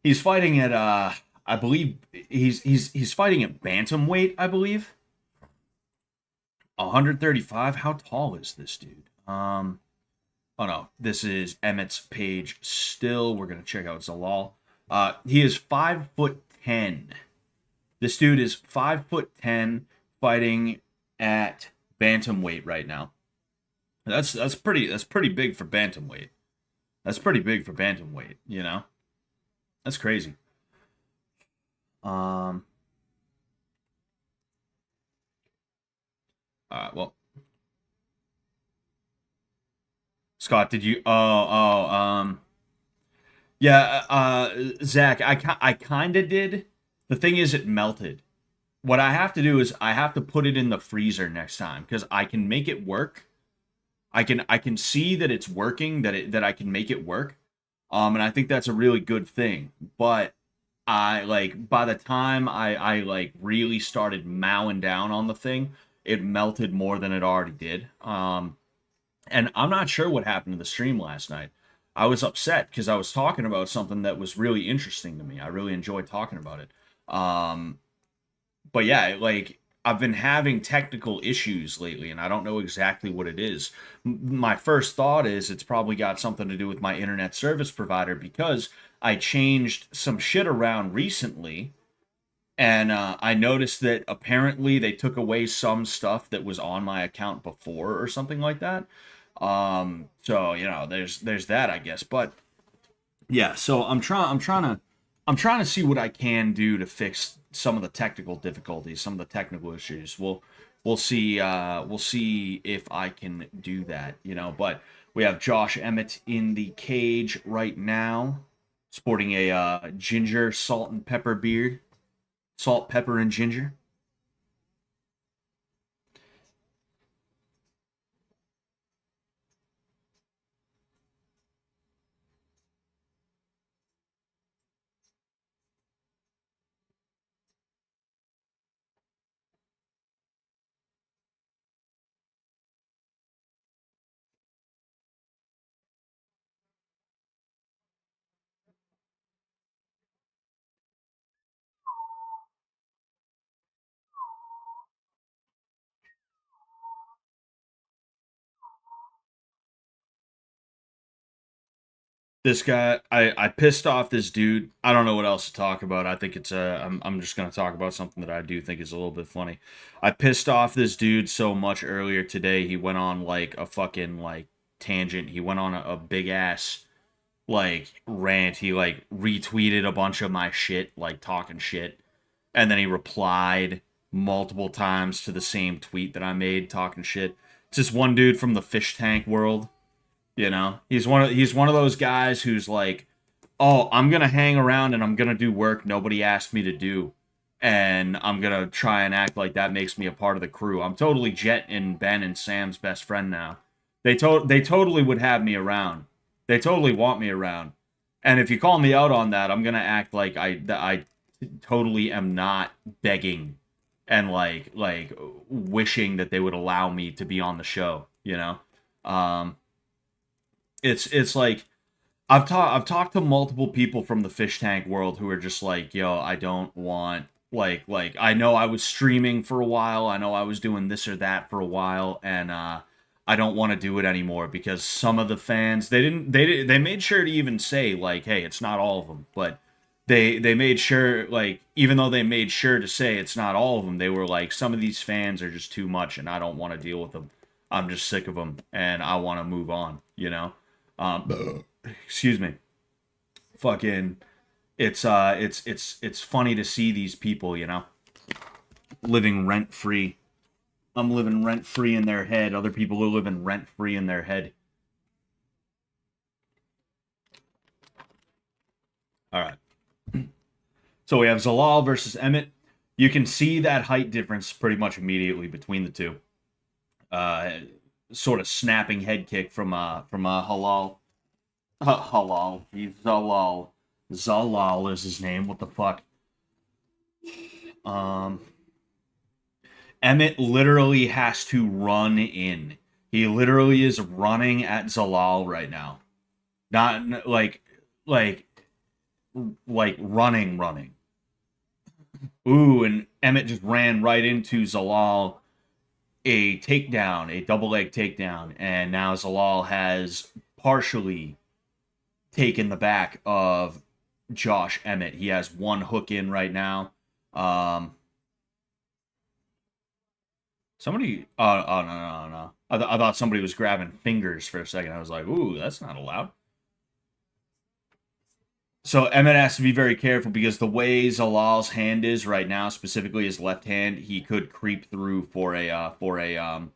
he's fighting at I believe he's fighting at bantamweight. I believe 135. How tall is this dude? Oh no, this is Emmett's page still. We're gonna check out Zalal. He is 5'10". This dude is 5'10", fighting at bantamweight right now. That's pretty big for bantamweight. That's pretty big for bantamweight. That's crazy. Well, Scott, did you? Yeah, Zach, I kind of did. The thing is, it melted. What I have to do is I have to put it in the freezer next time because I can make it work, I can see that it's working, that I can make it work. And I think that's a really good thing. But I like by the time I like really started mowing down on the thing, it melted more than it already did. And I'm not sure what happened to the stream last night. I was upset because I was talking about something that was really interesting to me. I really enjoyed talking about it. Um, but yeah, like I've been having technical issues lately, and I don't know exactly what it is. My first thought is it's probably got something to do with my internet service provider because I changed some shit around recently, and I noticed that apparently they took away some stuff that was on my account before or something like that. So there's that, I guess. But yeah, so I'm trying to see what I can do to fix some of the technical difficulties, some of the technical issues. We'll see if I can do that, but we have Josh Emmett in the cage right now, sporting a ginger salt and pepper beard. Salt, pepper, and ginger. This guy, I pissed off this dude. I don't know what else to talk about. I think I'm just gonna talk about something that I do think is a little bit funny. I pissed off this dude so much earlier today. He went on like a fucking like tangent. He went on a big ass like rant. He like retweeted a bunch of my shit, like talking shit, and then he replied multiple times to the same tweet that I made talking shit. It's just one dude from the fish tank world. He's one of those guys who's like, "Oh, I'm gonna hang around and I'm gonna do work nobody asked me to do, and I'm gonna try and act like that makes me a part of the crew." I'm totally Jet and Ben and Sam's best friend now. They totally would have me around. They totally want me around. And if you call me out on that, I'm gonna act like I totally am not begging and like wishing that they would allow me to be on the show. Um, it's like I've talked to multiple people from the fish tank world who are just like, yo, I don't want like I know I was streaming for a while, I know I was doing this or that for a while, and I don't want to do it anymore because some of the fans they made sure to even say like, hey, it's not all of them, but they made sure, like, even though they made sure to say it's not all of them, they were like, some of these fans are just too much and I don't want to deal with them. I'm just sick of them and I want to move on. Excuse me. Fucking, it's funny to see these people, living rent free. I'm living rent free in their head. Other people are living rent free in their head. All right. So we have Zalal versus Emmett. You can see that height difference pretty much immediately between the two. Uh, Sort of snapping head kick from Halal. Halal. He's Zalal. Zalal is his name. What the fuck? Um, Emmett literally has to run in. He literally is running at Zalal right now. Not like like running. Ooh, and Emmett just ran right into Zalal, a takedown, a double leg takedown, and now Zalal has partially taken the back of Josh Emmett. He has one hook in right now. Um, Somebody. Oh, no. I thought somebody was grabbing fingers for a second. I was like, ooh, that's not allowed. So Emmett has to be very careful because the way Zalal's hand is right now, specifically his left hand, he could creep through for an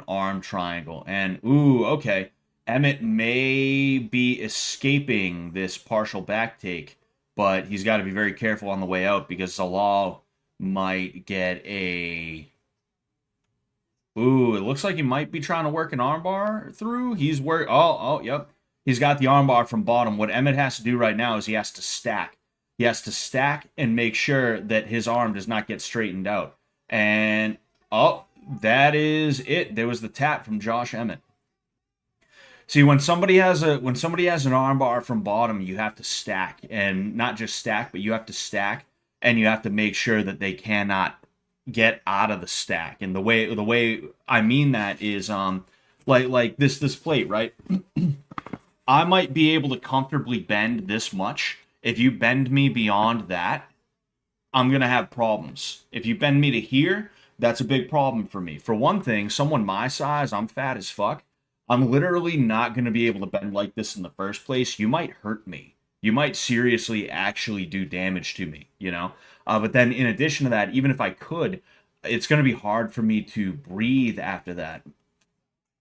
arm triangle. And ooh, okay, Emmett may be escaping this partial back take, but he's got to be very careful on the way out because Zalal might get a. Ooh, it looks like he might be trying to work an armbar through. He's work. Oh, yep. He's got the armbar from bottom. What Emmett has to do right now is he has to stack. He has to stack and make sure that his arm does not get straightened out. And oh, that is it. There was the tap from Josh Emmett. See, when somebody has an armbar from bottom, you have to stack, and not just stack, but you have to stack, and you have to make sure that they cannot get out of the stack. And the way I mean that is like this plate, right? I might be able to comfortably bend this much. If you bend me beyond that, I'm going to have problems. If you bend me to here, that's a big problem for me. For one thing, someone my size, I'm fat as fuck. I'm literally not going to be able to bend like this in the first place. You might hurt me. You might seriously actually do damage to me, you know? But then in addition to that, even if I could, it's going to be hard for me to breathe after that.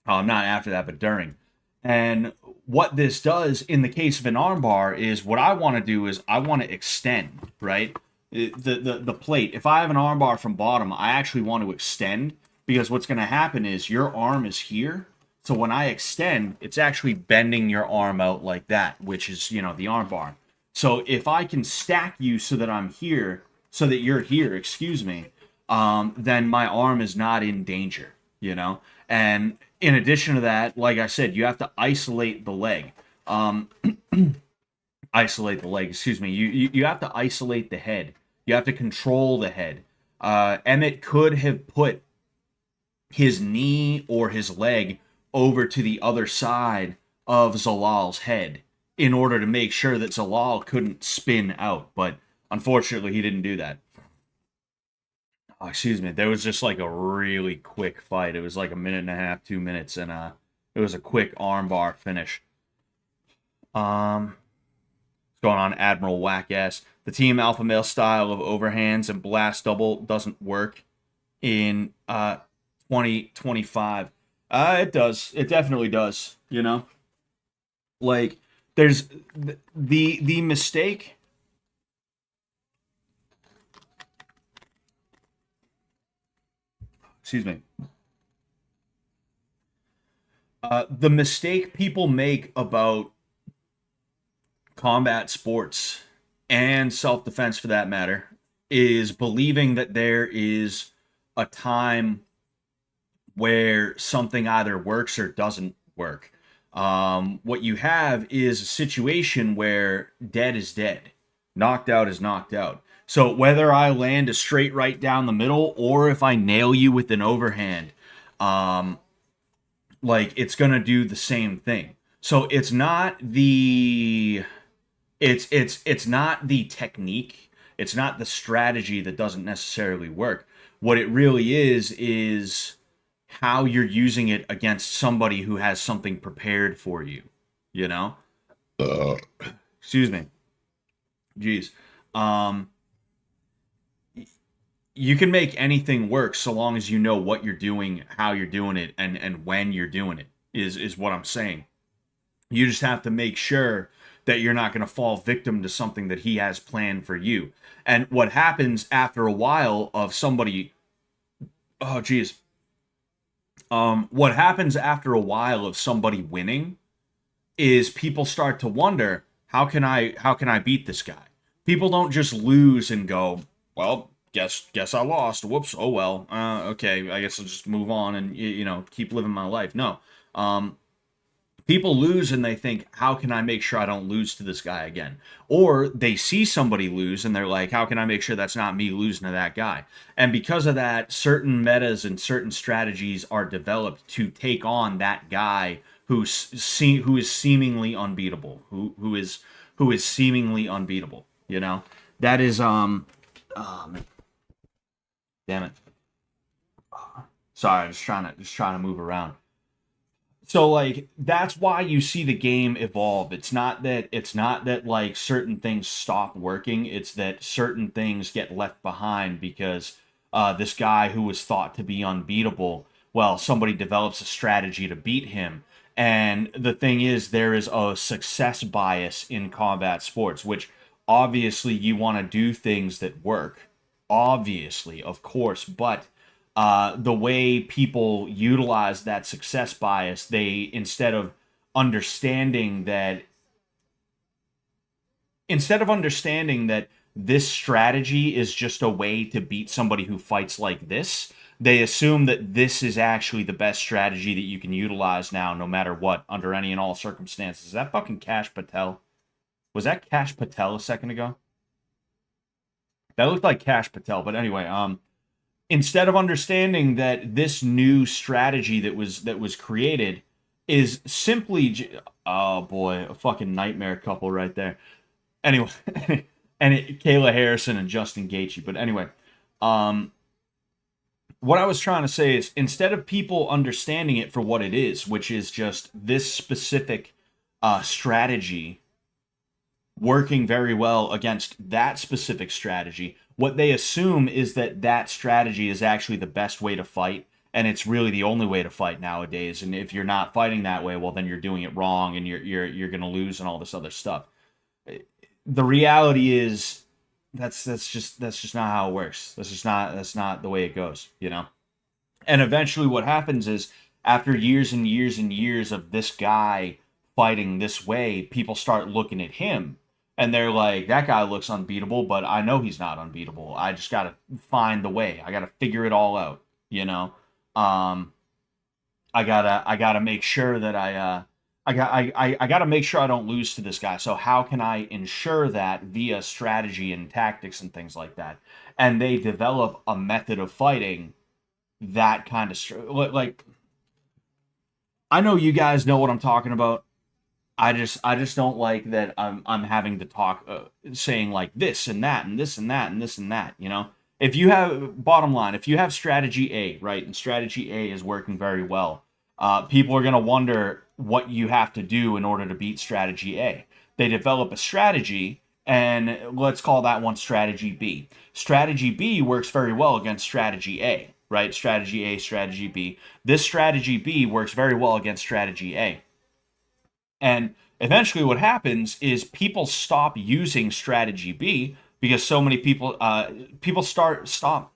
Not after that, but during. And what this does in the case of an armbar is what I want to do is I want to extend, right? The plate. If I have an armbar from bottom, I actually want to extend, because what's going to happen is your arm is here. So when I extend, it's actually bending your arm out like that, which is, you know, the armbar. So if I can stack you so that I'm here, so that you're here, excuse me, then my arm is not in danger, you know? And in addition to that, like I said, you have to isolate the leg. Isolate the leg, excuse me. You have to isolate the head. You have to control the head. Emmett could have put his knee or his leg over to the other side of Zalal's head in order to make sure that Zalal couldn't spin out, but unfortunately he didn't do that. Oh, excuse me. There was just like a really quick fight. It was like a minute and a half, 2 minutes, and it was a quick armbar finish. What's going on, Admiral Wackass? The team alpha male style of overhands and blast double doesn't work in 2025. It does. It definitely does. You know, like there's the mistake. Excuse me. The mistake people make about combat sports and self-defense, for that matter, is believing that there is a time where something either works or doesn't work. What you have is a situation where dead is dead, knocked out is knocked out. So whether I land a straight right down the middle or if I nail you with an overhand, like it's gonna do the same thing. So it's not the it's not the technique, it's not the strategy that doesn't necessarily work. What it really is how you're using it against somebody who has something prepared for you, you know? Excuse me. Jeez. You can make anything work so long as you know what you're doing, how you're doing it, and when you're doing it, is what I'm saying. You just have to make sure that you're not going to fall victim to something that he has planned for you. And what happens after a while of somebody... Oh, geez. What happens after a while of somebody winning is people start to wonder, how can I beat this guy? People don't just lose and go, well, guess I lost. Whoops. Oh well. Okay. I guess I'll just move on and keep living my life. No. People lose and they think, how can I make sure I don't lose to this guy again? Or they see somebody lose and they're like, how can I make sure that's not me losing to that guy? And because of that, certain metas and certain strategies are developed to take on that guy who is seemingly unbeatable, who is seemingly unbeatable. You know, that is oh, man. Damn it. Sorry, I'm just trying to move around. So like that's why you see the game evolve. It's not that like certain things stop working. It's that certain things get left behind because this guy who was thought to be unbeatable, well, somebody develops a strategy to beat him. And the thing is, there is a success bias in combat sports, which obviously you want to do things that work. Obviously, of course, but the way people utilize that success bias, they understanding that instead of understanding that this strategy is just a way to beat somebody who fights like this, they assume that this is actually the best strategy that you can utilize now, no matter what, under any and all circumstances. Is that fucking Cash Patel? Was that Cash Patel a second ago? That looked like Cash Patel, but anyway, instead of understanding that this new strategy that was created is simply, oh boy, a fucking nightmare couple right there. Anyway, Kayla Harrison and Justin Gaethje. But anyway, what I was trying to say is instead of people understanding it for what it is, which is just this specific strategy working very well against that specific strategy, what they assume is that that strategy is actually the best way to fight, and it's really the only way to fight nowadays. And if you're not fighting that way, well, then you're doing it wrong, and you're going to lose and all this other stuff. The reality is that's just not how it works. That's not the way it goes, you know. And eventually, what happens is after years and years and years of this guy fighting this way, people start looking at him and they're like, that guy looks unbeatable, but I know he's not unbeatable. I just got to find the way. I got to figure it all out, you know? I gotta make sure that I gotta make sure I don't lose to this guy. So how can I ensure that via strategy and tactics and things like that? And they develop a method of fighting that kind of like, I know you guys know what I'm talking about. I just don't like that I'm having to talk saying like this and that and this and that and this and that, you know. If you have, bottom line, if you have strategy A, right, and strategy A is working very well, people are going to wonder what you have to do in order to beat strategy A. They develop a strategy, and let's call that one strategy B. Strategy B works very well against strategy A, right? Strategy A, strategy B. This strategy B works very well against strategy A. And eventually what happens is people stop using strategy B because so many people stop.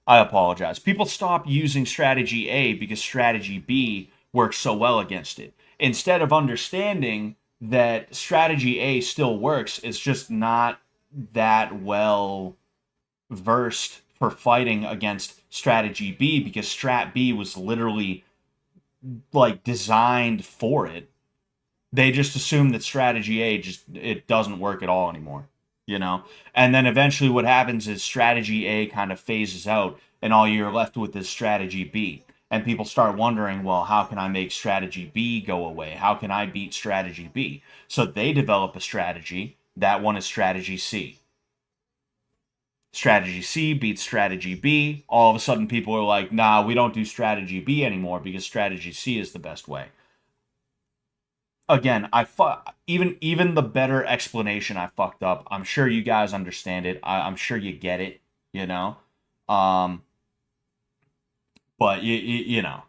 I apologize. People stop using strategy A because strategy B works so well against it. Instead of understanding that strategy A still works, it's just not that well versed for fighting against strategy B because strat B was literally like designed for it. They just assume that strategy A it doesn't work at all anymore, you know? And then eventually what happens is strategy A kind of phases out and all you're left with is strategy B. And people start wondering, well, how can I make strategy B go away? How can I beat strategy B? So they develop a strategy. That one is strategy C. Strategy C beats strategy B. All of a sudden people are like, nah, we don't do strategy B anymore because strategy C is the best way. Again, even the better explanation I fucked up. I'm sure you guys understand it. I'm sure you get it, you know. But you know.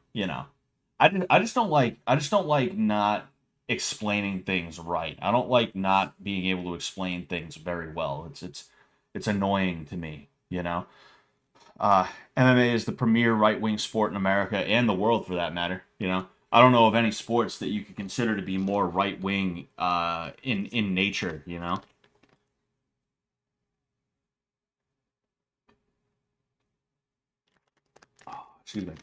I just don't like not explaining things right. I don't like not being able to explain things very well. It's annoying to me, you know. MMA is the premier right-wing sport in America and the world for that matter, you know. I don't know of any sports that you could consider to be more right-wing in nature, you know. Oh, excuse me.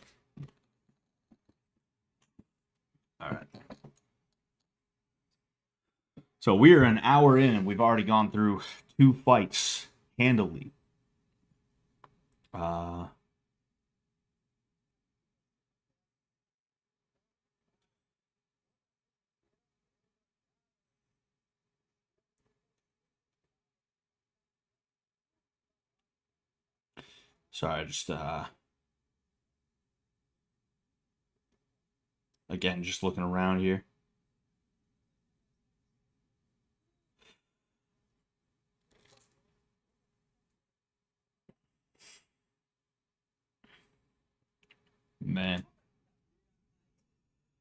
All right. So we are an hour in and we've already gone through 2 fights handily. Sorry, just again, just looking around here. Man.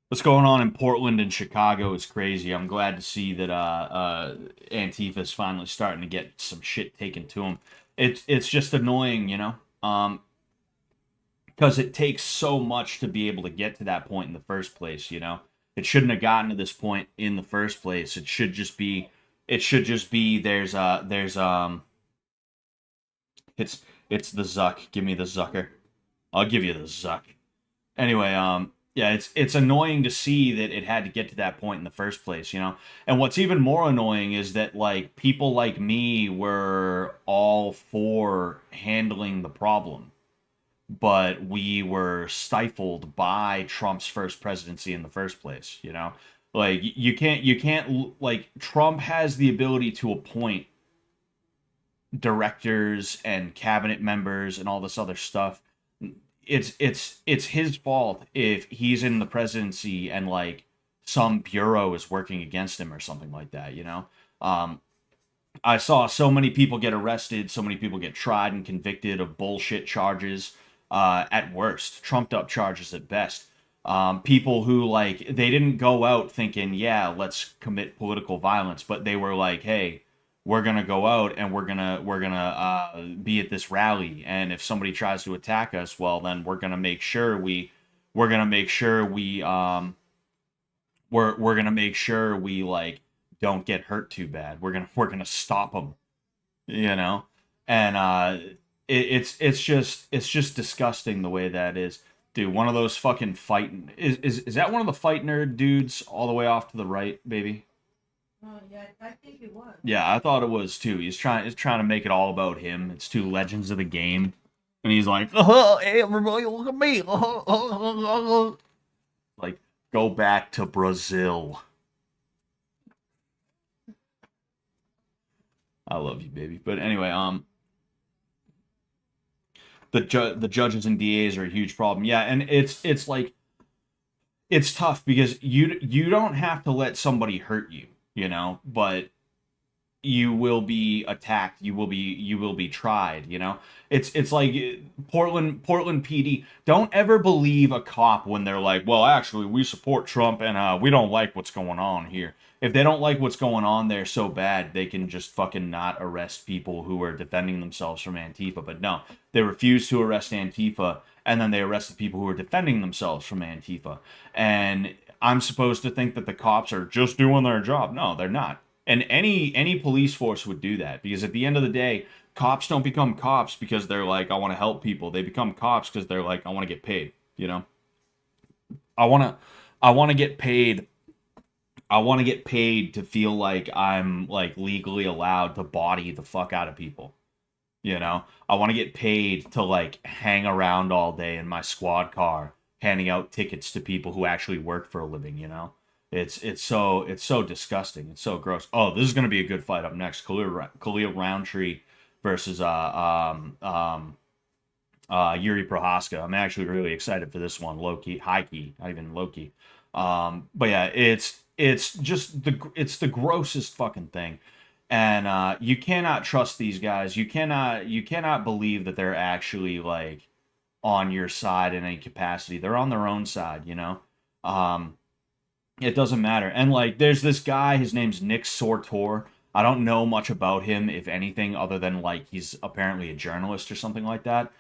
What's going on in Portland and Chicago is crazy. I'm glad to see that Antifa's finally starting to get some shit taken to him. It's just annoying, you know. because it takes so much to be able to get to that point in the first place, you know. It shouldn't have gotten to this point in the first place. It should just be it's it's the Zuck. Give me the Zucker. I'll give you the Zuck. Anyway, yeah, it's annoying to see that it had to get to that point in the first place, you know. And what's even more annoying is that like people like me were all for handling the problem, but we were stifled by Trump's first presidency in the first place, you know? Like you can't like Trump has the ability to appoint directors and cabinet members and all this other stuff. It's his fault if he's in the presidency and like some bureau is working against him or something like that, you know? Um I saw so many people get arrested, so many people get tried and convicted of bullshit charges, at worst, trumped up charges at best. People who like they didn't go out thinking, yeah, let's commit political violence, but they were like, hey, we're gonna go out and we're gonna be at this rally, and if somebody tries to attack us, well, then we're gonna make sure we like don't get hurt too bad. We're gonna stop them, you know. And it's just disgusting the way that is, dude. One of those fucking fighting is that one of the fight nerd dudes all the way off to the right, baby? Oh yeah, I think it was. Yeah, I thought it was too. He's trying to make it all about him. It's two legends of the game, and he's like, oh, hey, everybody, look at me. Like, go back to Brazil. I love you, baby. But anyway, the judges and DAs are a huge problem. Yeah, and it's like it's tough because you don't have to let somebody hurt you, you know, but you will be attacked, you will be tried, you know. It's like Portland PD. Don't ever believe a cop when they're like, well, actually we support Trump and we don't like what's going on here. If they don't like what's going on there so bad, they can just fucking not arrest people who are defending themselves from Antifa. But no, they refuse to arrest Antifa, and then they arrest the people who are defending themselves from Antifa. And I'm supposed to think that the cops are just doing their job. No, they're not. And any police force would do that, because at the end of the day, cops don't become cops because they're like, I want to help people. They become cops because they're like, I want to get paid, you know. I want to I want to get paid. I want to get paid to feel like I'm like legally allowed to body the fuck out of people, you know. I want to get paid to like hang around all day in my squad car handing out tickets to people who actually work for a living, you know. It's so disgusting. It's so gross. Oh, this is gonna be a good fight up next. Khalil Roundtree versus Yuri Prohaska. I'm actually really excited for this one. Low key, high key, not even low key. But yeah, it's the grossest fucking thing, and you cannot trust these guys. You cannot believe that they're actually like on your side in any capacity. They're on their own side, you know. Um, it doesn't matter. And like, there's this guy. His name's Nick Sortor. I don't know much about him, if anything, other than like he's apparently a journalist or something like that.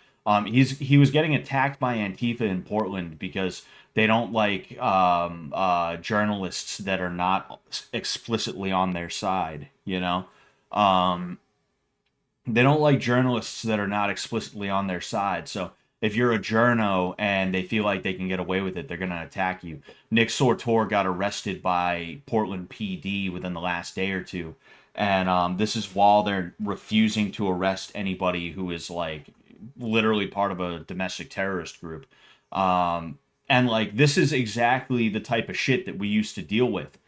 He was getting attacked by Antifa in Portland because they don't like journalists that are not explicitly on their side. You know, um, they don't like journalists that are not explicitly on their side. So if you're a journo and they feel like they can get away with it, they're gonna attack you. Nick Sortor got arrested by Portland PD within the last day or two, and this is while they're refusing to arrest anybody who is like literally part of a domestic terrorist group. And like, this is exactly the type of shit that we used to deal with,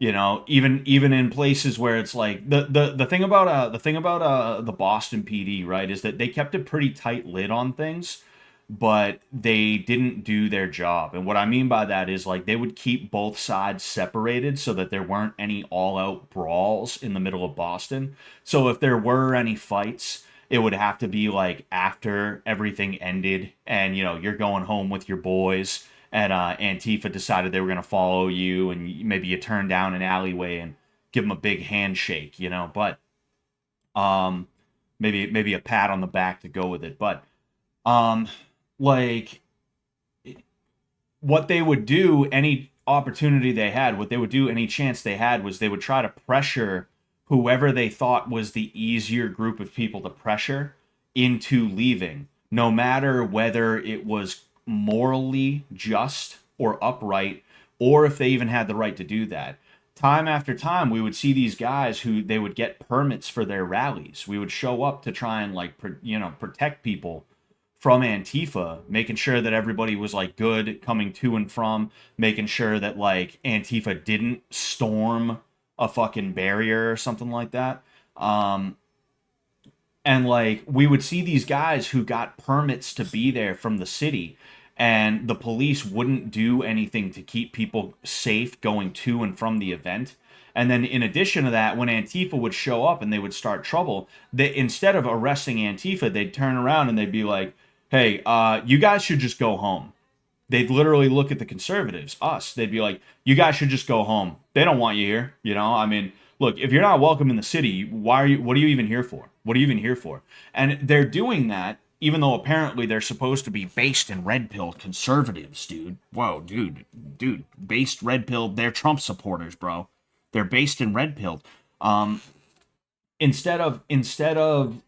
you know. Even in places where it's like the thing about the Boston PD, right, is that they kept a pretty tight lid on things, but they didn't do their job. And what I mean by that is like they would keep both sides separated so that there weren't any all-out brawls in the middle of Boston. So if there were any fights, it would have to be like after everything ended and you know you're going home with your boys, and Antifa decided they were going to follow you, and maybe you turn down an alleyway and give them a big handshake, you know. But um maybe a pat on the back to go with it. But um like what they would do any opportunity they had, what they would do any chance they had was they would try to pressure whoever they thought was the easier group of people to pressure into leaving, no matter whether it was morally just or upright, or if they even had the right to do that. Time after time, we would see these guys who they would get permits for their rallies. We would show up to try and like protect people from Antifa, making sure that everybody was like good coming to and from, making sure that like Antifa didn't storm a fucking barrier or something like that. And like we would see these guys who got permits to be there from the city, and the police wouldn't do anything to keep people safe going to and from the event. And then in addition to that, when Antifa would show up and they would start trouble, they, instead of arresting Antifa, they'd turn around and they'd be like, hey, you guys should just go home. They'd literally look at the conservatives, us. They'd be like, you guys should just go home. They don't want you here. You know, I mean, look, if you're not welcome in the city, why are you, what are you even here for? What are you even here for? And they're doing that, even though apparently they're supposed to be based in red pill conservatives, dude. Whoa, dude, based red pill, they're Trump supporters, bro. They're based in red pill. Instead of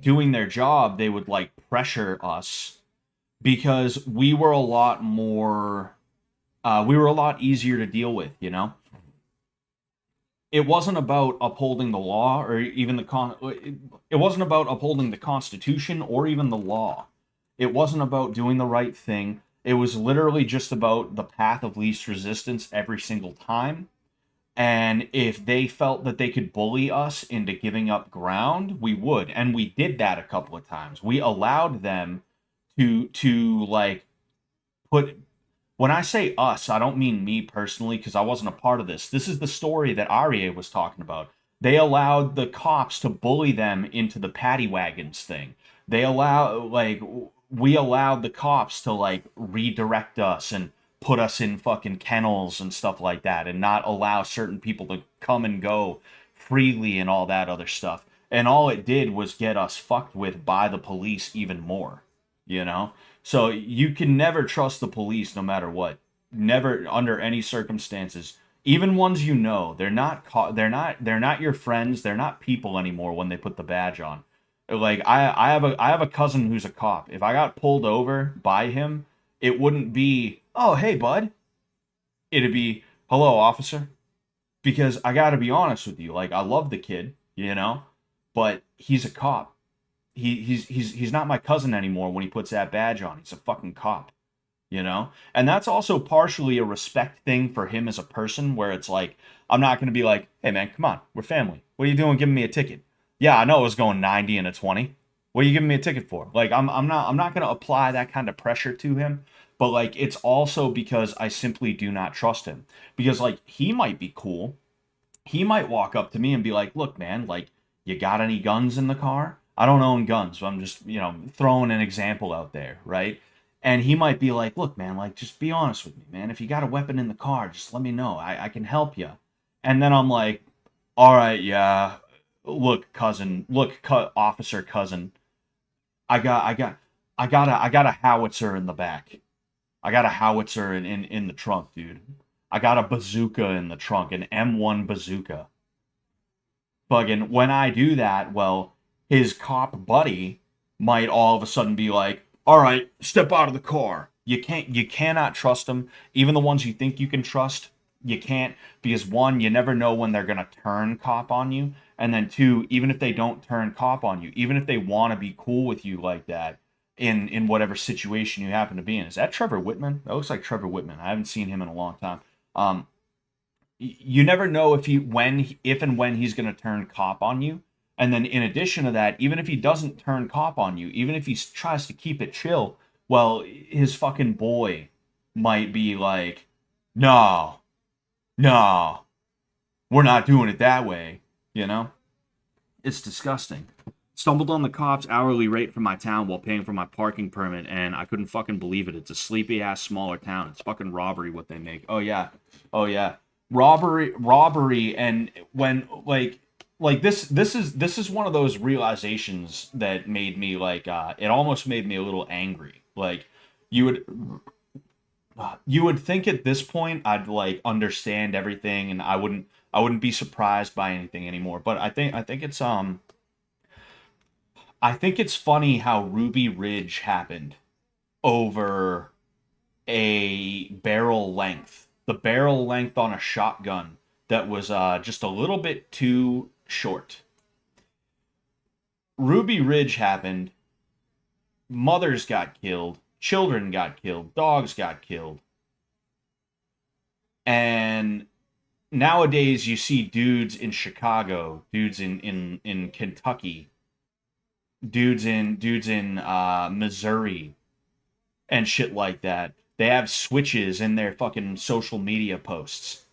doing their job, they would like pressure us because we were a lot more, we were a lot easier to deal with, you know? It wasn't about upholding the law or even it wasn't about upholding the Constitution or even the law. It wasn't about doing the right thing. It was literally just about the path of least resistance every single time. And if they felt that they could bully us into giving up ground, we would. And we did that a couple of times. We allowed them to like put, when I say us, I don't mean me personally because I wasn't a part of this. This is the story that Aria was talking about. They allowed the cops to bully them into the paddy wagons thing. They allow like we allowed the cops to like redirect us and put us in fucking kennels and stuff like that and not allow certain people to come and go freely and all that other stuff. And all it did was get us fucked with by the police even more, you know? So you can never trust the police no matter what. Never under any circumstances. Even ones you know, they're not your friends, they're not people anymore when they put the badge on. Like I have a cousin who's a cop. If I got pulled over by him, it wouldn't be, "Oh, hey, bud." It'd be, "Hello, officer." Because I got to be honest with you, like I love the kid, you know, but he's a cop. He's not my cousin anymore when he puts that badge on. He's a fucking cop, you know? And that's also partially a respect thing for him as a person where it's like I'm not going to be like, "Hey man, come on. We're family. What are you doing giving me a ticket?" "Yeah, I know it was going 90 and a 20. What are you giving me a ticket for?" Like I'm not going to apply that kind of pressure to him, but like it's also because I simply do not trust him. Because like he might be cool. He might walk up to me and be like, "Look, man, like you got any guns in the car?" I don't own guns, so I'm just, throwing an example out there, right? And he might be like, "Look, man, like, just be honest with me, man. If you got a weapon in the car, just let me know. I can help you." And then I'm like, "All right, yeah. Look, cousin. Look, officer cousin. I got, I got, I got a howitzer in the back. I got a howitzer in the trunk, dude. I got a bazooka in the trunk, an M1 bazooka." Fucking when I do that, well, his cop buddy might all of a sudden be like, "All right, step out of the car." You cannot trust them. Even the ones you think you can trust, you can't, because one, you never know when they're gonna turn cop on you, and then two, even if they don't turn cop on you, even if they want to be cool with you like that, in whatever situation you happen to be in. Is that Trevor Whitman? That looks like Trevor Whitman. I haven't seen him in a long time. You never know if and when he's going to turn cop on you. And then in addition to that, even if he doesn't turn cop on you, even if he tries to keep it chill, well, his fucking boy might be like, "No, no, we're not doing it that way," you know? It's disgusting. Stumbled on the cops' hourly rate for my town while paying for my parking permit, and I couldn't fucking believe it. It's a sleepy ass smaller town. It's fucking robbery what they make. Oh yeah. Oh yeah. Robbery, and when like this is one of those realizations that made me like it almost made me a little angry, Like, you would think at this point I'd like understand everything, and I wouldn't be surprised by anything anymore. But I think it's funny how Ruby Ridge happened over a barrel length. The barrel length on a shotgun that was just a little bit too short. Ruby Ridge happened. Mothers got killed. Children got killed. Dogs got killed. And nowadays you see dudes in Chicago, dudes in Kentucky, dudes in Missouri and shit like that. They have switches in their fucking social media posts.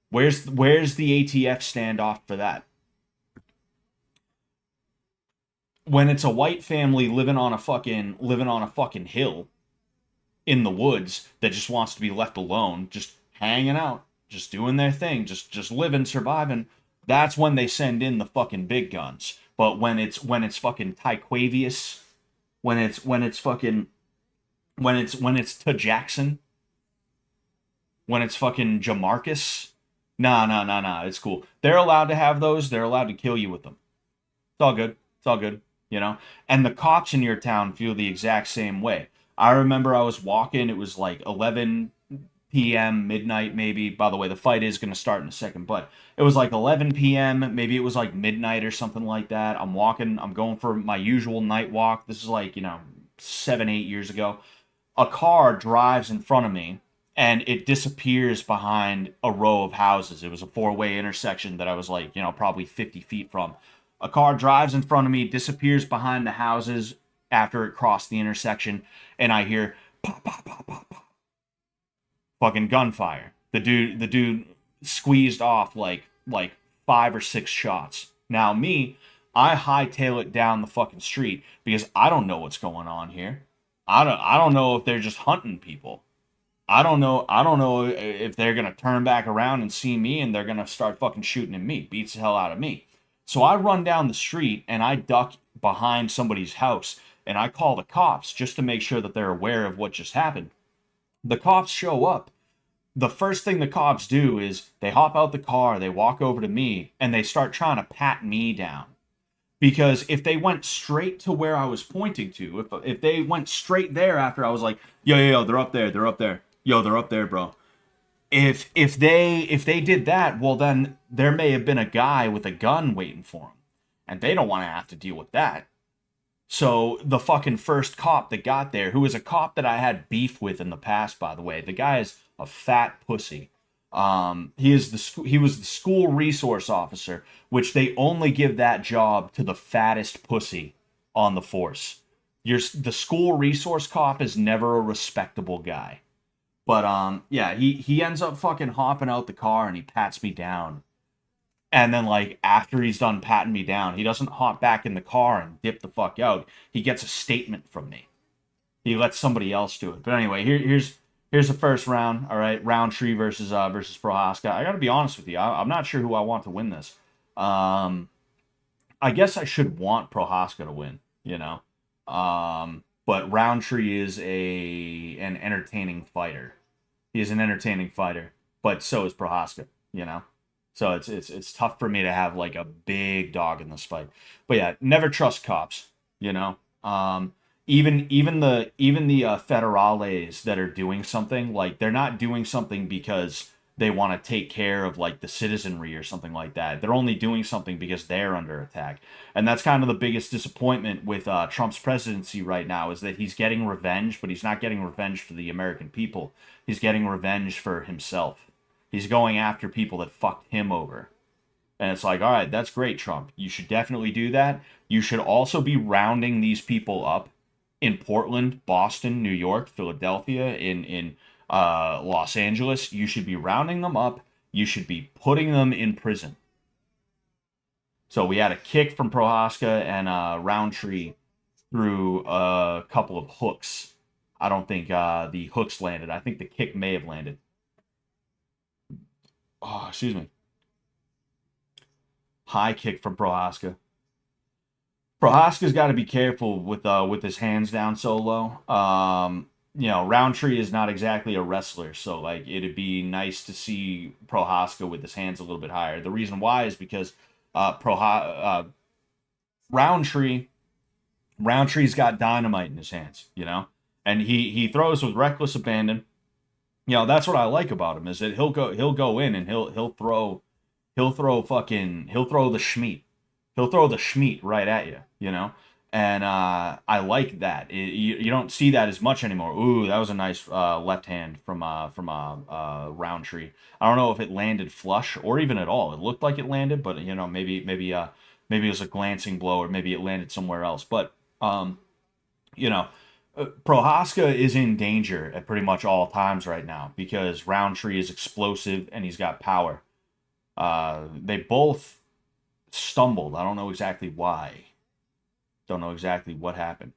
Where's the ATF standoff for that? When it's a white family living on a fucking hill in the woods that just wants to be left alone, just hanging out, just doing their thing, just living, surviving, that's when they send in the fucking big guns. But when it's fucking Tyquavius, when it's to Jackson, when it's fucking Jamarcus, nah, it's cool. They're allowed to have those. They're allowed to kill you with them. It's all good. It's all good, you know? And the cops in your town feel the exact same way. I remember I was walking, it was like 11 p.m., midnight maybe. By the way, the fight is going to start in a second, but it was like 11 p.m., maybe it was like midnight or something like that. I'm walking, I'm going for my usual night walk. This is like, 7, 8 years ago. A car drives in front of me and it disappears behind a row of houses. It was a four-way intersection that I was like, probably 50 feet from. A car drives in front of me, disappears behind the houses after it crossed the intersection, and I hear pop, pop, pop, pop, pop. Fucking gunfire. The dude squeezed off like 5 or 6 shots. Now me, I hightail it down the fucking street because I don't know what's going on here. I don't know if they're just hunting people. I don't know if they're gonna turn back around and see me and they're gonna start fucking shooting at me. Beats the hell out of me. So I run down the street and I duck behind somebody's house and I call the cops just to make sure that they're aware of what just happened. The cops show up. The first thing the cops do is they hop out the car, they walk over to me, and they start trying to pat me down. Because if they went straight to where I was pointing to, if they went straight there after I was like, yo, they're up there, yo, they're up there, bro. If they did that, well then there may have been a guy with a gun waiting for them, and they don't want to have to deal with that. So the fucking first cop that got there, who was a cop that I had beef with in the past, by the way, the guy is a fat pussy. He was the school resource officer, which they only give that job to the fattest pussy on the force. The school resource cop is never a respectable guy. But yeah, he ends up fucking hopping out the car and he pats me down. And then, like, after he's done patting me down, he doesn't hop back in the car and dip the fuck out. He gets a statement from me. He lets somebody else do it. But anyway, here's the first round. All right, Roundtree versus Prohaska. I got to be honest with you. I'm not sure who I want to win this. I guess I should want Prohaska to win. But Roundtree is an entertaining fighter. He is an entertaining fighter, but so is Prohaska. So it's tough for me to have like a big dog in this fight. But yeah, never trust cops. Even the federales that are doing something, like they're not doing something because they want to take care of like the citizenry or something like that. They're only doing something because they're under attack. And that's kind of the biggest disappointment with Trump's presidency right now, is that he's getting revenge, but he's not getting revenge for the American people. He's getting revenge for himself. He's going after people that fucked him over. And it's like, all right, that's great, Trump. You should definitely do that. You should also be rounding these people up in Portland, Boston, New York, Philadelphia, in Los Angeles. You should be rounding them up. You should be putting them in prison. So we had a kick from Prohaska and Roundtree through a couple of hooks. I don't think the hooks landed. I think the kick may have landed. Oh, excuse me. High kick from Prohaska. Prohaska's got to be careful with his hands down so low. Roundtree is not exactly a wrestler, so like it'd be nice to see Prohaska with his hands a little bit higher. The reason why is because Roundtree Roundtree's got dynamite in his hands, and he throws with reckless abandon. That's what I like about him is that he'll go in and he'll throw the schmeat. He'll throw the schmeat right at you. And I like that. You don't see that as much anymore. Ooh, that was a nice left hand from Roundtree. I don't know if it landed flush or even at all. It looked like it landed, but maybe it was a glancing blow or maybe it landed somewhere else. But um, you know, Prohaska is in danger at pretty much all times right now because Roundtree is explosive and he's got power. They both stumbled. I don't know exactly why. Don't know exactly what happened.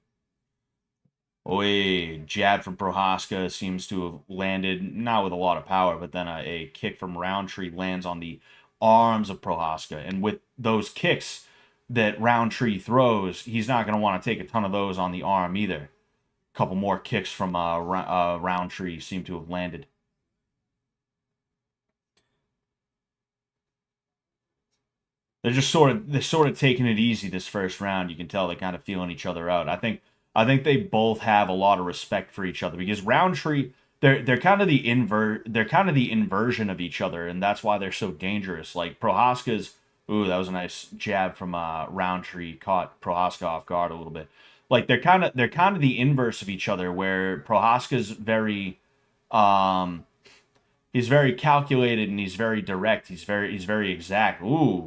Jab from Prohaska seems to have landed, not with a lot of power, but then a kick from Roundtree lands on the arms of Prohaska. And with those kicks that Roundtree throws, he's not going to want to take a ton of those on the arm either. A couple more kicks from Roundtree seem to have landed. They're sort of taking it easy this first round. You can tell they're kind of feeling each other out. I think they both have a lot of respect for each other because Roundtree they're kind of the inversion of each other, and that's why they're so dangerous. Like Prohaska's, ooh, that was a nice jab from Roundtree, caught Prohaska off guard a little bit. Like they're kind of the inverse of each other, where Prohaska's um he's very calculated and he's very direct. He's very exact. Okay,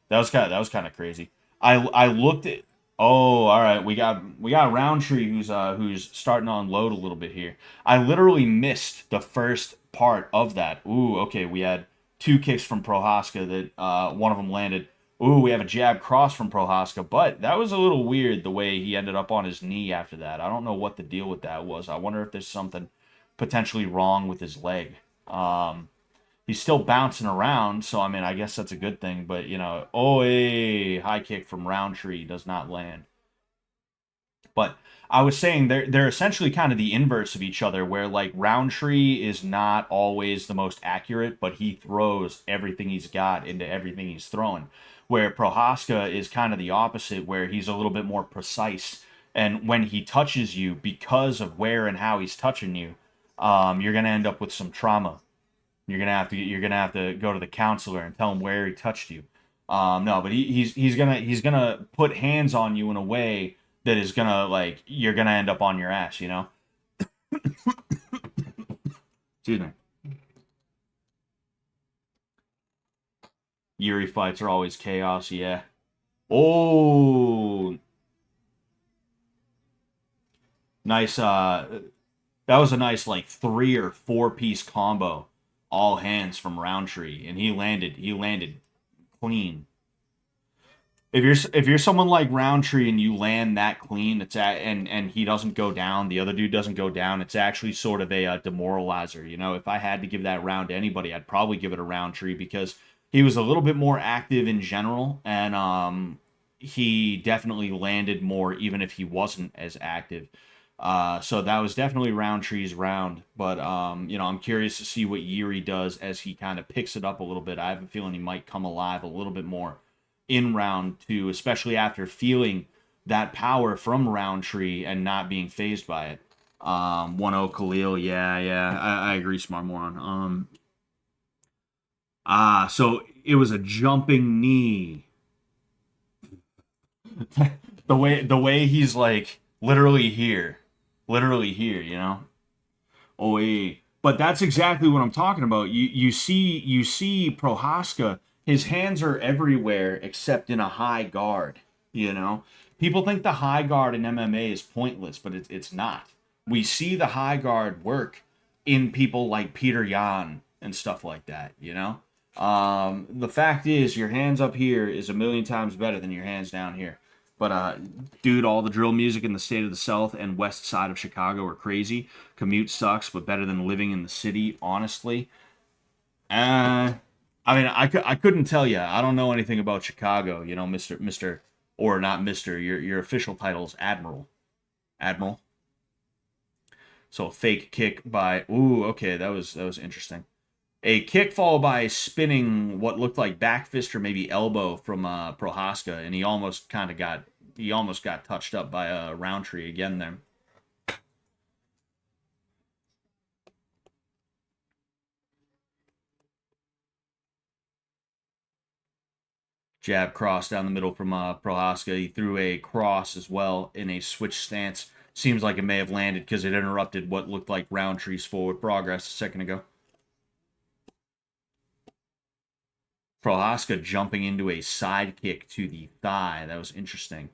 that was kind of crazy. I looked at. Oh, all right. We got Roundtree who's starting to unload a little bit here. I literally missed the first part of that. Ooh, okay. We had two kicks from Prohaska that one of them landed. Ooh, we have a jab cross from Prohaska, but that was a little weird the way he ended up on his knee after that. I don't know what the deal with that was. I wonder if there's something potentially wrong with his leg. He's still bouncing around, so I mean, I guess that's a good thing. But a high kick from Roundtree does not land. But I was saying they're essentially kind of the inverse of each other, where like Roundtree is not always the most accurate, but he throws everything he's got into everything he's throwing. Where Prohaska is kind of the opposite, where he's a little bit more precise, and when he touches you, because of where and how he's touching you, you're gonna end up with some trauma. You're gonna have to go to the counselor and tell him where he touched you. No, but he's gonna put hands on you in a way that is gonna like you're gonna end up on your ass. Excuse me. Yuri fights are always chaos. Yeah. Oh, nice. That was a nice like 3 or 4 piece combo, all hands from Roundtree, and he landed clean. If you're someone like Roundtree and you land that clean, and he doesn't go down, the other dude doesn't go down. It's actually sort of a demoralizer. If I had to give that round to anybody, I'd probably give it a Roundtree because he was a little bit more active in general, and he definitely landed more, even if he wasn't as active. So that was definitely Roundtree's round, but I'm curious to see what Yuri does as he kind of picks it up a little bit. I have a feeling he might come alive a little bit more in round two, especially after feeling that power from Roundtree and not being phased by it. 1-0 Khalil, yeah, I agree, Smart Moron. So it was a jumping knee. the way he's like literally here. Oh, hey. But that's exactly what I'm talking about. You see Prohaska, his hands are everywhere except in a high guard. People think the high guard in MMA is pointless, but it's not. We see the high guard work in people like Peter Yan and stuff like that. The fact is, your hands up here is a million times better than your hands down here. But dude, all the drill music in the state of the South and west side of Chicago are crazy. Commute sucks, but better than living in the city, honestly. I mean, I couldn't tell you. I don't know anything about Chicago. You know, Mister, or not Mister. Your official title is Admiral. Admiral. So a fake kick by. Ooh, okay, that was interesting. A kick followed by a spinning what looked like back fist or maybe elbow from Prohaska, and he almost got touched up by Roundtree again there. Jab cross down the middle from Prohaska. He threw a cross as well in a switch stance. Seems like it may have landed because it interrupted what looked like Roundtree's forward progress a second ago. Prohaska jumping into a side kick to the thigh. That was interesting.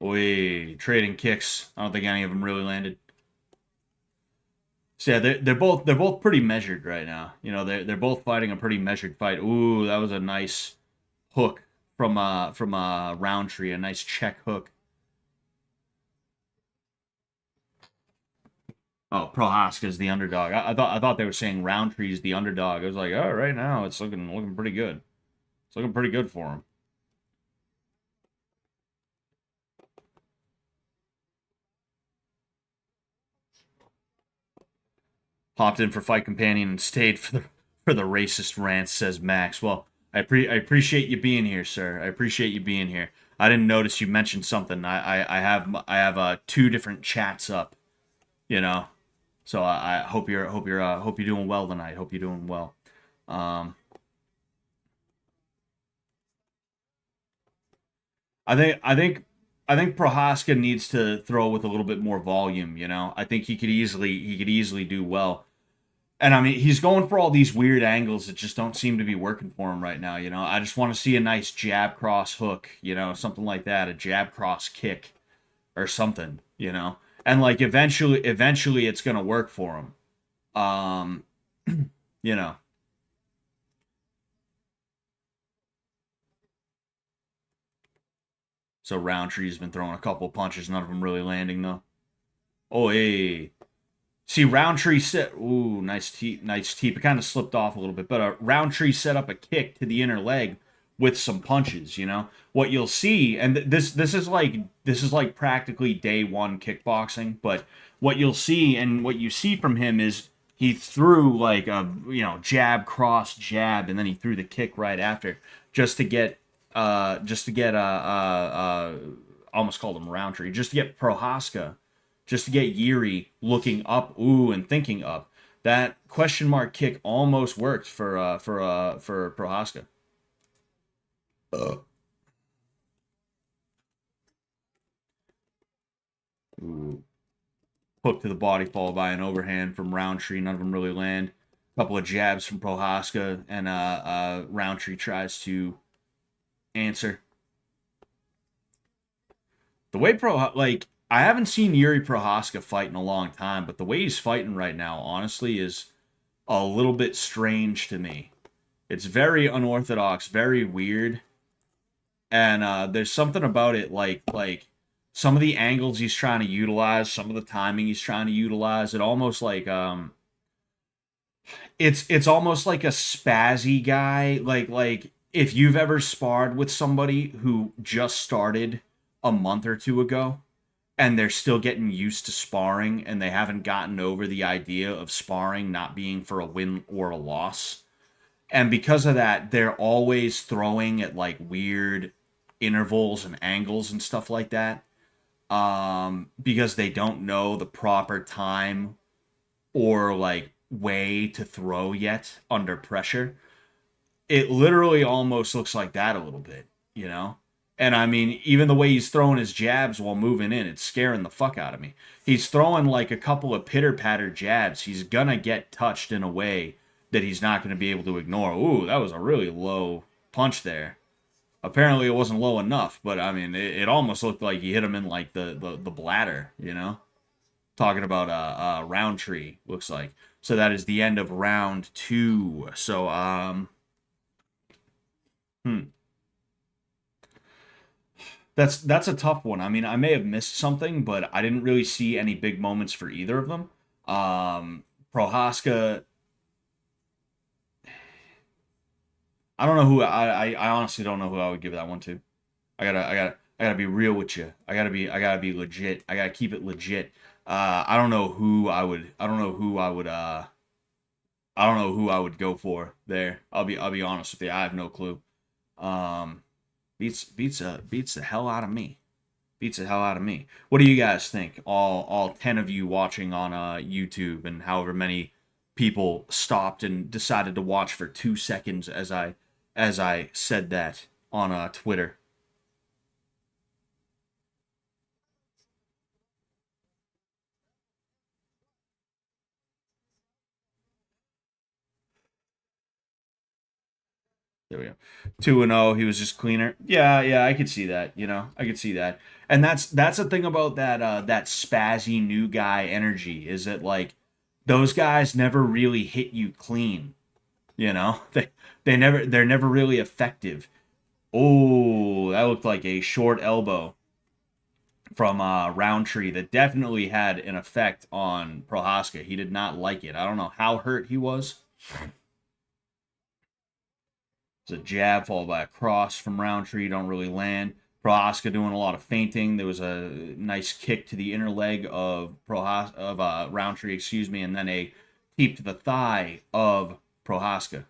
Oi, trading kicks. I don't think any of them really landed. So yeah, they're both pretty measured right now. You know, they're both fighting a pretty measured fight. Ooh, that was a nice hook from Roundtree, a nice check hook. Oh, Prohaska's the underdog. I thought they were saying Roundtree's the underdog. I was like, oh, right now it's looking pretty good. It's looking pretty good for him. Popped in for Fight Companion and stayed for the racist rant, says Max. Well, I appreciate you being here, sir. I appreciate you being here. I didn't notice you mentioned something. I have two different chats up, you know. So I hope you're doing well tonight. Hope you're doing well. Um, I think Prohaska needs to throw with a little bit more volume. You know, I think he could easily do well. And I mean, he's going for all these weird angles that just don't seem to be working for him right now. You know, I just want to see a nice jab cross hook. You know, something like that, a jab cross kick or something. You know, and like eventually, it's gonna work for him. You know. So Roundtree's been throwing a couple punches, none of them really landing though. Oh, hey. See, Roundtree set. Ooh, nice teep, nice teep. It kind of slipped off a little bit, but Roundtree set up a kick to the inner leg with some punches. You know what you'll see, and this is like practically day one kickboxing. But what you'll see and what you see from him is he threw like a jab cross jab, and then he threw the kick right after just to get almost called him Roundtree, just to get Prohaska, just to get Yuri looking up, ooh, and thinking up. That question mark kick almost worked for Prohaska. Ooh. Hook to the body followed by an overhand from Roundtree. None of them really land. A couple of jabs from Prohaska, and Roundtree tries to answer. The way I haven't seen Yuri Prohaska fight in a long time, but the way he's fighting right now, honestly, is a little bit strange to me. It's very unorthodox, very weird, and there's something about it like some of the angles he's trying to utilize, some of the timing he's trying to utilize. It almost like it's almost like a spazzy guy, like if you've ever sparred with somebody who just started a month or two ago and they're still getting used to sparring and they haven't gotten over the idea of sparring not being for a win or a loss. And because of that, they're always throwing at like weird intervals and angles and stuff like that. Because they don't know the proper time or like way to throw yet under pressure. It literally almost looks like that a little bit, you know? And I mean, even the way he's throwing his jabs while moving in, it's scaring the fuck out of me. He's throwing like a couple of pitter patter jabs. He's gonna get touched in a way that he's not gonna be able to ignore. Ooh, that was a really low punch there. Apparently, it wasn't low enough, but I mean, it almost looked like he hit him in like the bladder, you know? Talking about Roundtree, looks like. So that is the end of round two. So, Hmm. That's a tough one. I mean, I may have missed something, but I didn't really see any big moments for either of them. Prohaska, I don't know who I honestly don't know who I would give that one to. I gotta be real with you. I gotta be legit. I gotta keep it legit. I don't know who I would. I don't know who I would. I don't know who I would go for there. I'll be honest with you. I have no clue. Um, beats the hell out of me. Beats the hell out of me. What do you guys think? All 10 of you watching on YouTube, and however many people stopped and decided to watch for 2 seconds as I said that on Twitter. There we go. 2-0. He was just cleaner. Yeah, yeah, I could see that. I could see that. And that's the thing about that spazzy new guy energy, is that like those guys never really hit you clean. They're never really effective. Oh, that looked like a short elbow from Roundtree that definitely had an effect on Prohaska. He did not like it. I don't know how hurt he was. It's a jab followed by a cross from Roundtree. Don't really land. Prohaska doing a lot of feinting. There was a nice kick to the inner leg of Roundtree, excuse me, and then a teep to the thigh of Prohaska.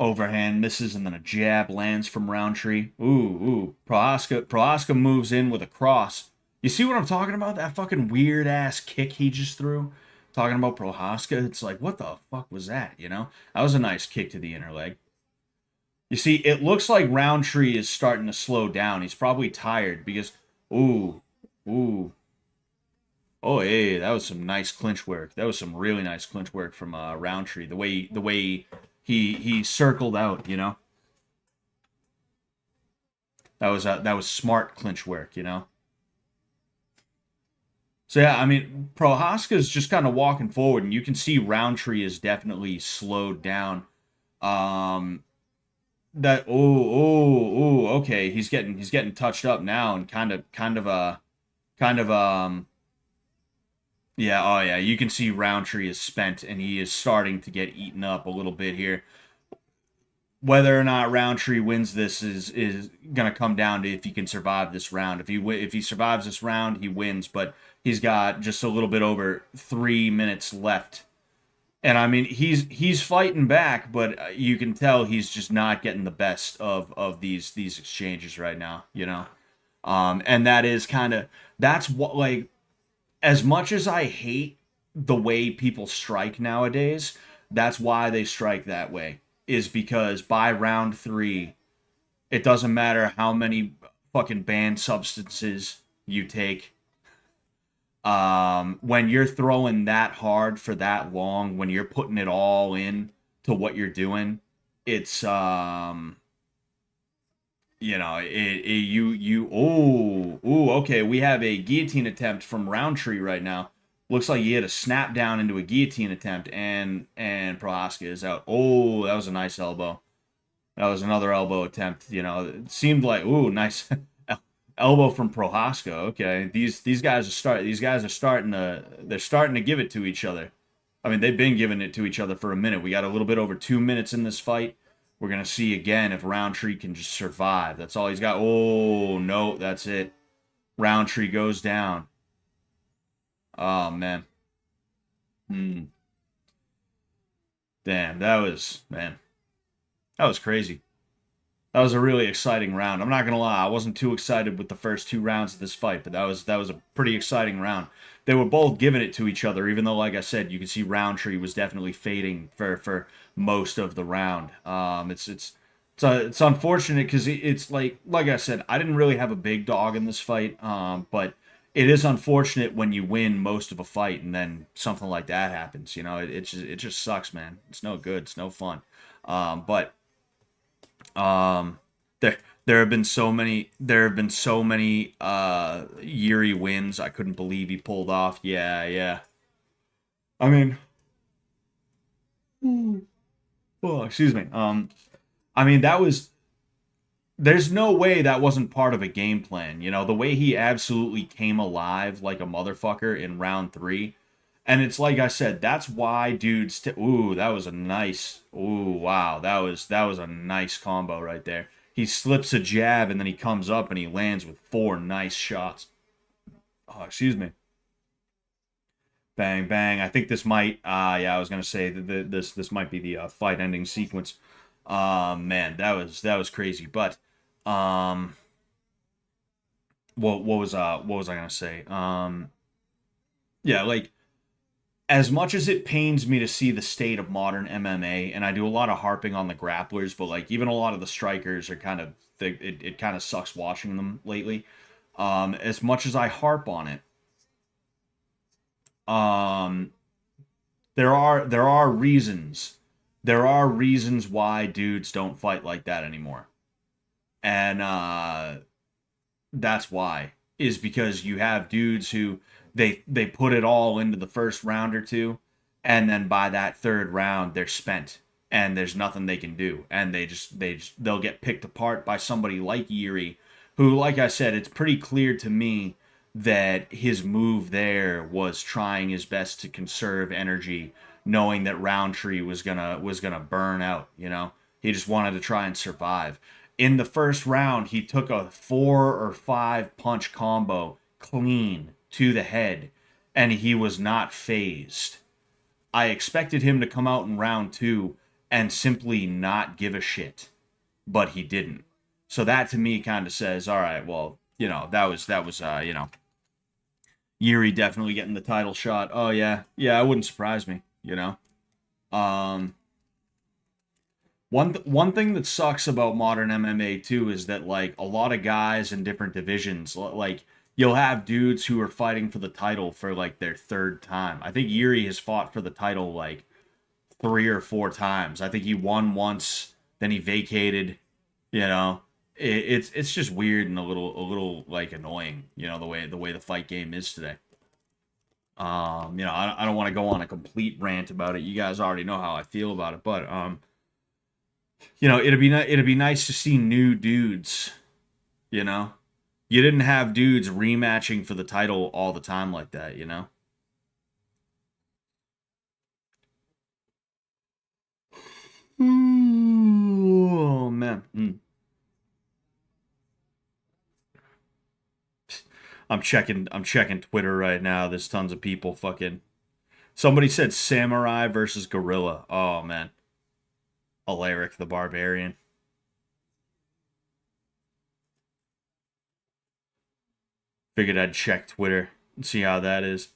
Overhand misses, and then a jab lands from Roundtree. Ooh, ooh. Prohaska moves in with a cross. You see what I'm talking about? That fucking weird ass kick he just threw. Talking about Prohaska, it's like, what the fuck was that? That was a nice kick to the inner leg. You see, it looks like Roundtree is starting to slow down. He's probably tired because, ooh, ooh. Oh, hey, that was some nice clinch work. That was some really nice clinch work from Roundtree. The way he circled out. That was smart clinch work. So yeah, I mean, Prohaska's just kind of walking forward, and you can see Roundtree is definitely slowed down. Um, that okay, he's getting touched up now, and kind of yeah, oh yeah, you can see Roundtree is spent, and he is starting to get eaten up a little bit here. Whether or not Roundtree wins this is gonna come down to if he can survive this round. If he survives this round, he wins. But he's got just a little bit over 3 minutes left, and I mean he's fighting back, but you can tell he's just not getting the best of these exchanges right now. And that is that's what, like, as much as I hate the way people strike nowadays, that's why they strike that way. Is because by round three, it doesn't matter how many fucking banned substances you take. When you're throwing that hard for that long, when you're putting it all in to what you're doing, it's okay, we have a guillotine attempt from Roundtree right now. Looks like he had a snap down into a guillotine attempt, and Prohaska is out. Oh, that was a nice elbow. That was another elbow attempt. It seemed like, nice elbow from Prohaska. Okay, these guys are starting to give it to each other. I mean, they've been giving it to each other for a minute. We got a little bit over 2 minutes in this fight. We're gonna see again if Roundtree can just survive. That's all he's got. Oh no, that's it. Roundtree goes down. Oh man. Hmm. Damn, that was crazy. That was a really exciting round. I'm not gonna lie, I wasn't too excited with the first 2 rounds of this fight, but that was a pretty exciting round. They were both giving it to each other, even though, like I said, you could see Roundtree was definitely fading for most of the round. It's unfortunate because it's like I said, I didn't really have a big dog in this fight, but it is unfortunate when you win most of a fight and then something like that happens. It just sucks, man. It's no good. It's no fun. But um, there There have been so many Yuri wins I couldn't believe he pulled off. Yeah, yeah. I mean, oh, excuse me. I mean that was there's no way that wasn't part of a game plan. You know, the way he absolutely came alive like a motherfucker in round 3. And it's like I said, that's why dudes ooh, that was a nice. Ooh, wow. That was a nice combo right there. He slips a jab and then he comes up and he lands with 4 nice shots. Oh, excuse me. Bang bang. I think this might yeah, I was going to say that this might be the fight ending sequence. Man, that was crazy. But um what was I going to say? Yeah, like as much as it pains me to see the state of modern MMA, and I do a lot of harping on the grapplers, but like even a lot of the strikers are kind of it kind of sucks watching them lately. As much as I harp on it, um, there are reasons why dudes don't fight like that anymore, and that's why is because you have dudes who they put it all into the first round or two, and then by that third round they're spent and there's nothing they can do, and they'll get picked apart by somebody like Yuri, who, like I said, it's pretty clear to me that his move there was trying his best to conserve energy, knowing that Roundtree was gonna burn out. You know, he just wanted to try and survive. In the first round, he took a 4 or 5 punch combo clean to the head, and he was not phased. I expected him to come out in round 2 and simply not give a shit, but he didn't. So that to me kind of says, all right, well, that was Yuri definitely getting the title shot. Oh yeah, yeah, it wouldn't surprise me. Um, one thing that sucks about modern MMA too is that like a lot of guys in different divisions, like you'll have dudes who are fighting for the title for like their third time. I think Yuri has fought for the title like 3 or 4 times. I think he won once, then he vacated. You know, it's just weird and a little like annoying. The way the fight game is today. I don't want to go on a complete rant about it. You guys already know how I feel about it, but it'd be nice to see new dudes. You know, you didn't have dudes rematching for the title all the time like that. Oh man. I'm checking Twitter right now. There's tons of people fucking. Somebody said samurai versus gorilla. Oh man. Alaric the barbarian. Figured I'd check Twitter and see how that is.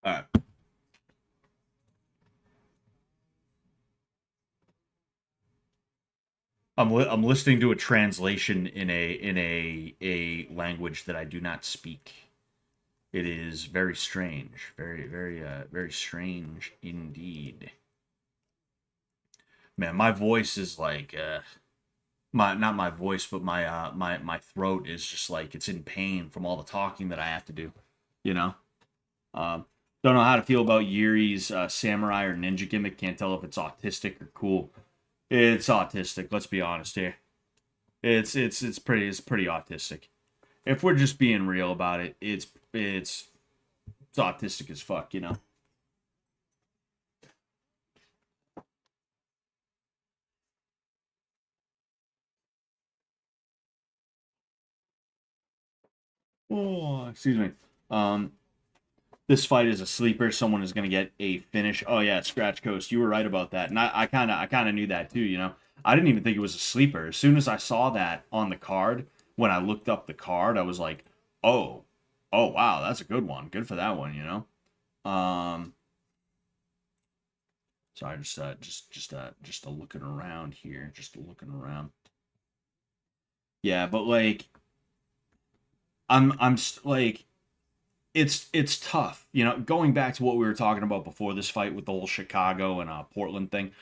All right. I'm listening to a translation in a language that I do not speak. It is very strange, very strange indeed. Man, my voice is like my not my voice, but my throat is just like it's in pain from all the talking that I have to do. You know, don't know how to feel about Yuri's samurai or ninja gimmick. Can't tell if it's autistic or cool. It's autistic. Let's be honest here. It's pretty autistic. If we're just being real about it, it's autistic as fuck. Oh, excuse me. Um, this fight is a sleeper. Someone is going to get a finish. Oh yeah, Scratch Coast. You were right about that, and I kind of knew that too. I didn't even think it was a sleeper. As soon as I saw that on the card, when I looked up the card, I was like, oh. Oh wow, that's a good one. Good for that one, you know. Sorry, just looking around here, just looking around. Yeah, but like like it's tough, you know. Going back to what we were talking about before this fight with the whole Chicago and Portland thing,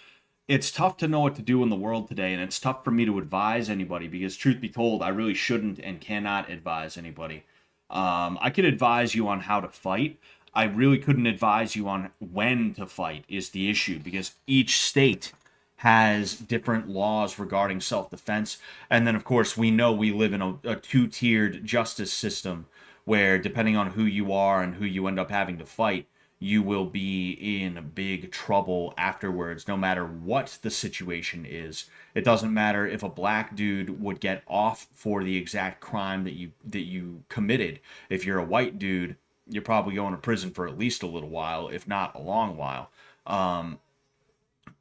it's tough to know what to do in the world today, and it's tough for me to advise anybody because, truth be told, I really shouldn't and cannot advise anybody. I could advise you on how to fight. I really couldn't advise you on when to fight, is the issue, because each state has different laws regarding self-defense. And then, of course, we know we live in a two-tiered justice system where, depending on who you are and who you end up having to fight, you will be in big trouble afterwards, no matter what the situation is. It doesn't matter if a black dude would get off for the exact crime that you committed. If you're a white dude, you're probably going to prison for at least a little while, if not a long while.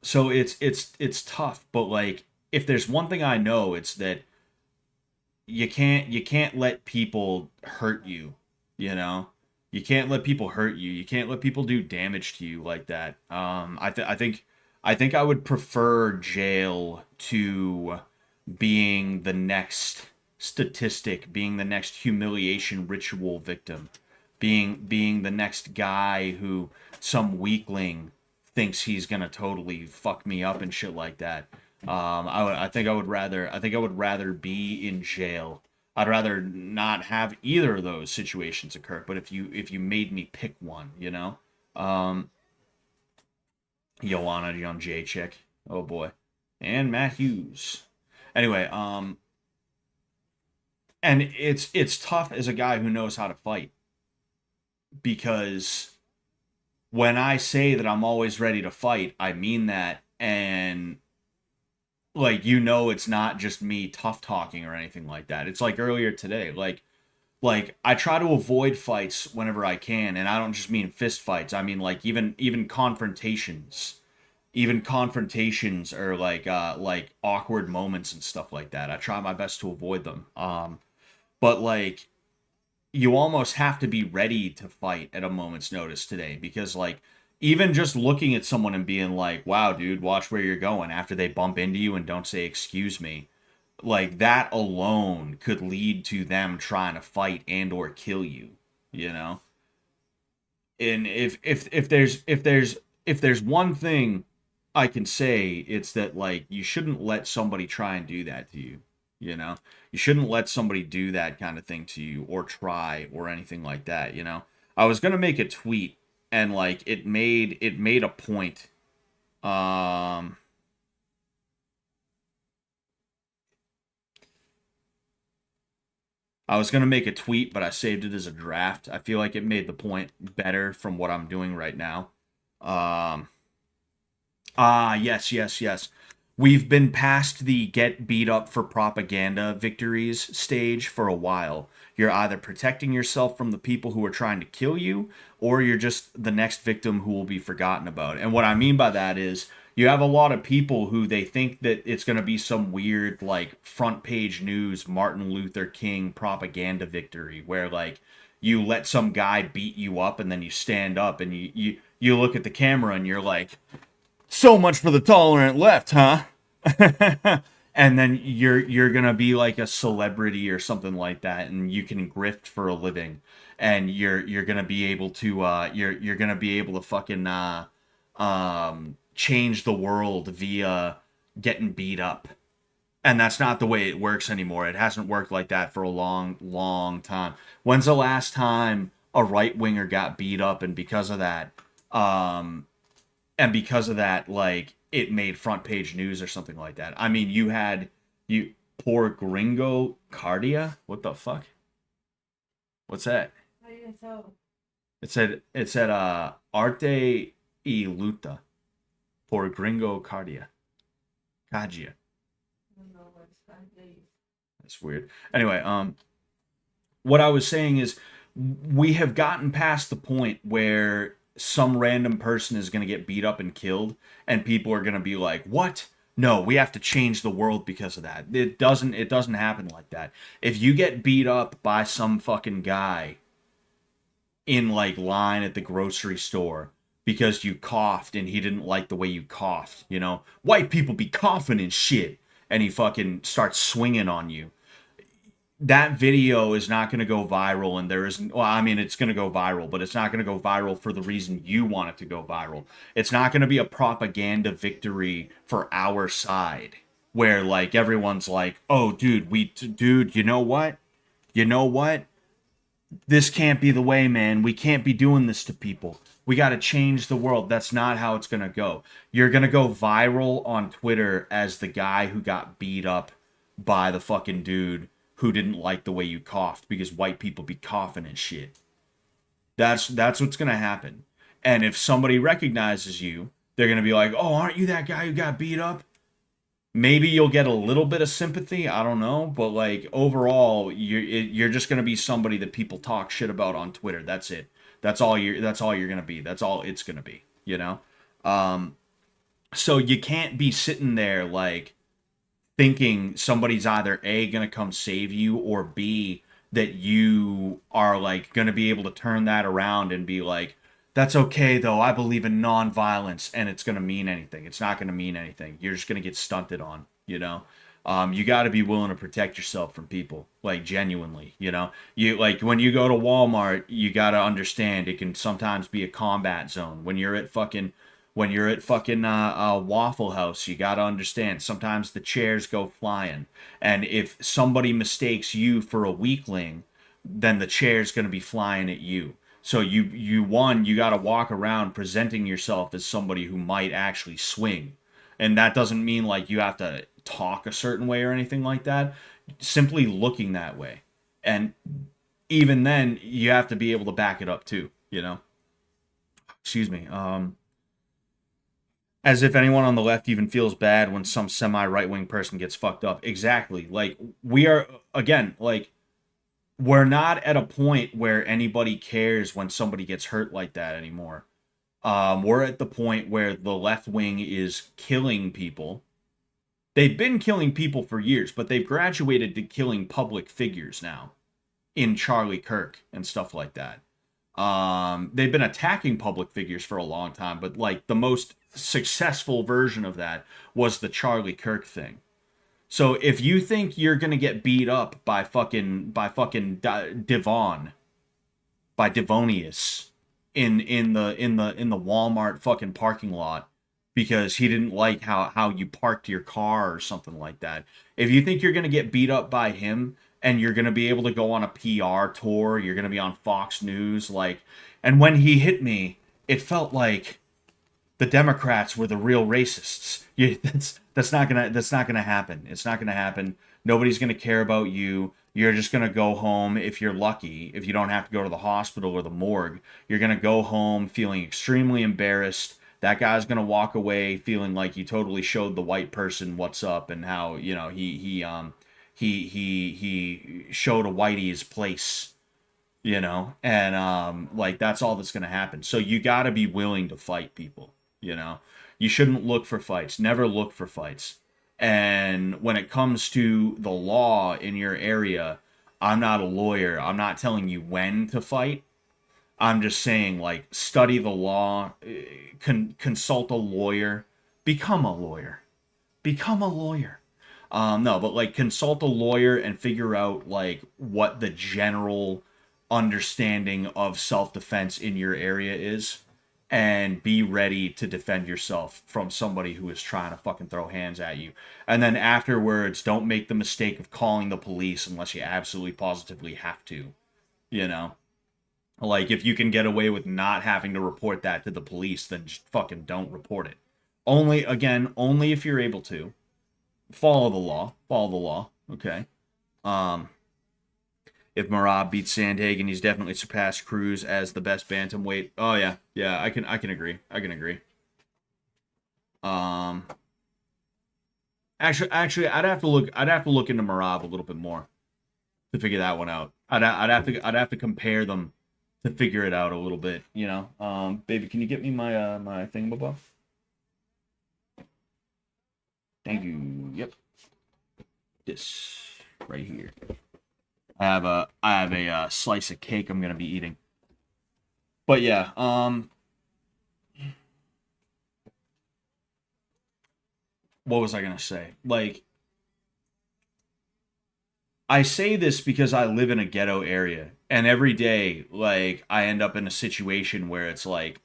So it's tough, but like, if there's one thing I know, it's that you can't let people hurt you, you know? You can't let people hurt you. You can't let people do damage to you like that. I think I would prefer jail to being the next statistic, being the next humiliation ritual victim, being the next guy who some weakling thinks he's gonna totally fuck me up and shit like that. I think I would rather be in jail. I'd rather not have either of those situations occur. But if you made me pick one, you know, um, Joanna Young J chick, oh boy, and Matt Hughes. Anyway, and it's tough as a guy who knows how to fight, because when I say that I'm always ready to fight, I mean that. And like, you know, it's not just me tough talking or anything like that. It's like earlier today, like I try to avoid fights whenever I can, and I don't just mean fist fights. I mean, like, even confrontations. Even confrontations are like awkward moments and stuff like that. I try my best to avoid them. But like, you almost have to be ready to fight at a moment's notice today, because like, even just looking at someone and being like, wow, dude, watch where you're going, after they bump into you and don't say excuse me, like, that alone could lead to them trying to fight and or kill you, you know. And if there's one thing I can say, it's that, like, you shouldn't let somebody try and do that to you, you know. You shouldn't let somebody do that kind of thing to you, or try, or anything like that, you know. I was gonna make a tweet, and like, it made a point. um I was gonna make a tweet, but I saved it as a draft. I feel like it made the point better from what I'm doing right now. Um, yes, yes, yes. We've been past the get beat up for propaganda victories stage for a while. You're either protecting yourself from the people who are trying to kill you, or you're just the next victim who will be forgotten about. And what I mean by that is, you have a lot of people who they think that it's going to be some weird, like, front page news Martin Luther King propaganda victory, where like, you let some guy beat you up and then you stand up and you look at the camera and you're like, so much for the tolerant left, huh? And then you're gonna be like a celebrity or something like that, and you can grift for a living, and you're gonna be able to you're gonna be able to fucking change the world via getting beat up. And that's not the way it works anymore. It hasn't worked like that for a long, long time. When's the last time a right winger got beat up, and um because of that, like, it made front page news or something like that? I mean, you poor gringo cardia. What the fuck? What's that? How do you tell? It said arte y luta por gringo cardia. Kagia. I don't know what's that days. That's weird. Anyway, what I was saying is, we have gotten past the point where some random person is going to get beat up and killed, and people are going to be like, "What? No, we have to change the world because of that." It doesn't happen like that. If you get beat up by some fucking guy, in like line at the grocery store because you coughed and he didn't like the way you coughed, you know? White people be coughing and shit. And he fucking starts swinging on you. That video is not going to go viral, and there isn't, well, I mean, it's going to go viral, but it's not going to go viral for the reason you want it to go viral. It's not going to be a propaganda victory for our side where like everyone's like, oh dude, dude, you know what, this can't be the way, man. We can't be doing this to people. We got to change the world. That's not how it's going to go. You're going to go viral on Twitter as the guy who got beat up by the fucking dude who didn't like the way you coughed because white people be coughing and shit. That's what's going to happen. And if somebody recognizes you, they're going to be like, "Oh, aren't you that guy who got beat up?" Maybe you'll get a little bit of sympathy, I don't know, but like overall you're just going to be somebody that people talk shit about on Twitter. That's it. That's all you're going to be. That's all it's going to be, you know? So you can't be sitting there like thinking somebody's either A going to come save you, or B that you are like going to be able to turn that around and be like, that's okay though, I believe in non-violence, and it's going to mean anything. It's not going to mean anything. You're just going to get stunted on, you know? You got to be willing to protect yourself from people, like genuinely, you know? You like when you go to Walmart, you got to understand it can sometimes be a combat zone. When you're at fucking Waffle House, you gotta understand sometimes the chairs go flying, and if somebody mistakes you for a weakling, then the chair's gonna be flying at you. So you gotta walk around presenting yourself as somebody who might actually swing, and that doesn't mean like you have to talk a certain way or anything like that. Simply looking that way, and even then, you have to be able to back it up too. You know. Excuse me. As if anyone on the left even feels bad when some semi right wing person gets fucked up. Exactly. Like, we are, again, like, we're not at a point where anybody cares when somebody gets hurt like that anymore. We're at the point where the left wing is killing people. They've been killing people for years, but they've graduated to killing public figures now in Charlie Kirk and stuff like that. They've been attacking public figures for a long time, but like the most successful version of that was the Charlie Kirk thing. So if you think you're gonna get beat up by Devon, by Devonius in the Walmart fucking parking lot because he didn't like how you parked your car or something like that. If you think you're gonna get beat up by him and you're gonna be able to go on a PR tour, you're gonna be on Fox News, like, and when he hit me, it felt like the Democrats were the real racists. That's not gonna happen. It's not gonna happen. Nobody's gonna care about you. You're just gonna go home if you're lucky. If you don't have to go to the hospital or the morgue, you're gonna go home feeling extremely embarrassed. That guy's gonna walk away feeling like you totally showed the white person what's up and how he showed a whitey his place, and like that's all that's gonna happen. So you got to be willing to fight people. You shouldn't look for fights. Never look for fights. And when it comes to the law in your area, I'm not a lawyer. I'm not telling you when to fight. I'm just saying, like, study the law, consult a lawyer, become a lawyer. Become a lawyer. No, but like consult a lawyer and figure out like what the general understanding of self-defense in your area is, and be ready to defend yourself from somebody who is trying to fucking throw hands at you. And then afterwards, don't make the mistake of calling the police unless you absolutely positively have to, you know? Like, if you can get away with not having to report that to the police, then just fucking don't report it. Only if you're able to. Follow the law. Follow the law. Okay. If Merab beats Sandhagen, he's definitely surpassed Cruz as the best bantamweight. Oh yeah, yeah, I can agree. I can agree. Actually, I'd have to look. I'd have to look into Merab a little bit more to figure that one out. I'd have to compare them to figure it out a little bit. Baby, can you get me my my thingamabob? Thank you. Yep. This right here. I have a slice of cake I'm gonna be eating. But yeah, what was I gonna say? Like, I say this because I live in a ghetto area, and every day, like, I end up in a situation where it's like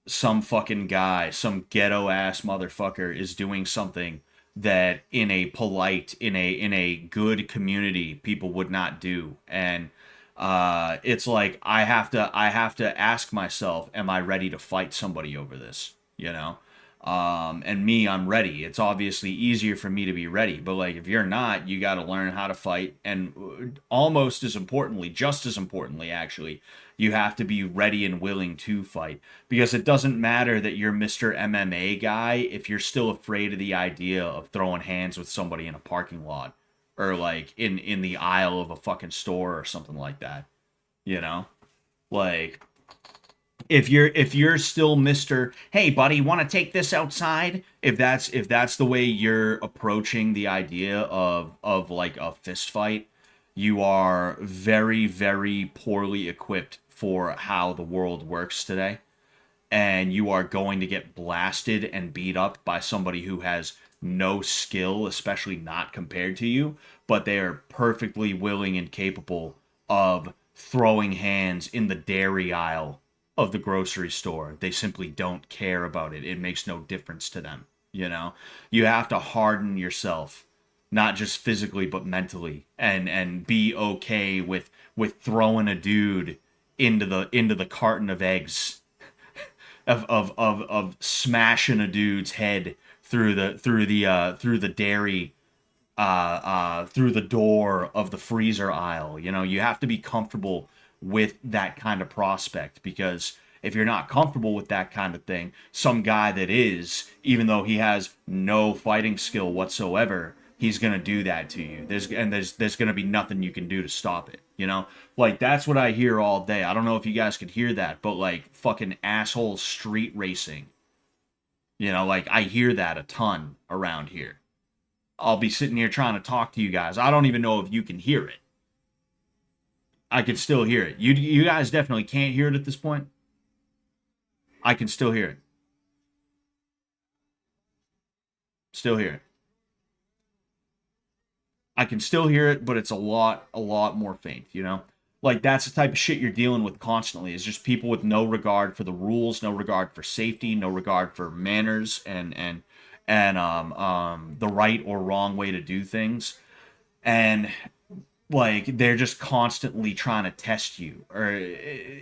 some fucking guy, some ghetto ass motherfucker is doing something that in a good community people would not do. And it's like I have to ask myself, am I ready to fight somebody over this? You know? And me, I'm ready. It's obviously easier for me to be ready, but like if you're not, you got to learn how to fight. And almost as importantly, just as importantly, actually, you have to be ready and willing to fight, because it doesn't matter that you're Mr. MMA guy if you're still afraid of the idea of throwing hands with somebody in a parking lot or like in the aisle of a fucking store or something like that. You know? Like if you're still Mr. Hey buddy, want to take this outside? If that's the way you're approaching the idea of like a fist fight, you are very very poorly equipped for how the world works today, and you are going to get blasted and beat up by somebody who has no skill, especially not compared to you, but they are perfectly willing and capable of throwing hands in the dairy aisle of the grocery store. They simply don't care about it. It makes no difference to them, you know? You have to harden yourself, not just physically but mentally, and be okay with throwing a dude into the carton of eggs, of smashing a dude's head through the dairy, through the door of the freezer aisle. You know, you have to be comfortable with that kind of prospect, because if you're not comfortable with that kind of thing, some guy that is, even though he has no fighting skill whatsoever, he's gonna do that to you. There's gonna be nothing you can do to stop it. You know, like that's what I hear all day. I don't know if you guys could hear that, but like fucking asshole street racing. You know, like I hear that a ton around here. I'll be sitting here trying to talk to you guys. I don't even know if you can hear it. I can still hear it. You guys definitely can't hear it at this point. I can still hear it. Still hear it. I can still hear it, but it's a lot more faint, you know? Like that's the type of shit you're dealing with constantly. Is just people with no regard for the rules, no regard for safety, no regard for manners and the right or wrong way to do things. And like they're just constantly trying to test you, or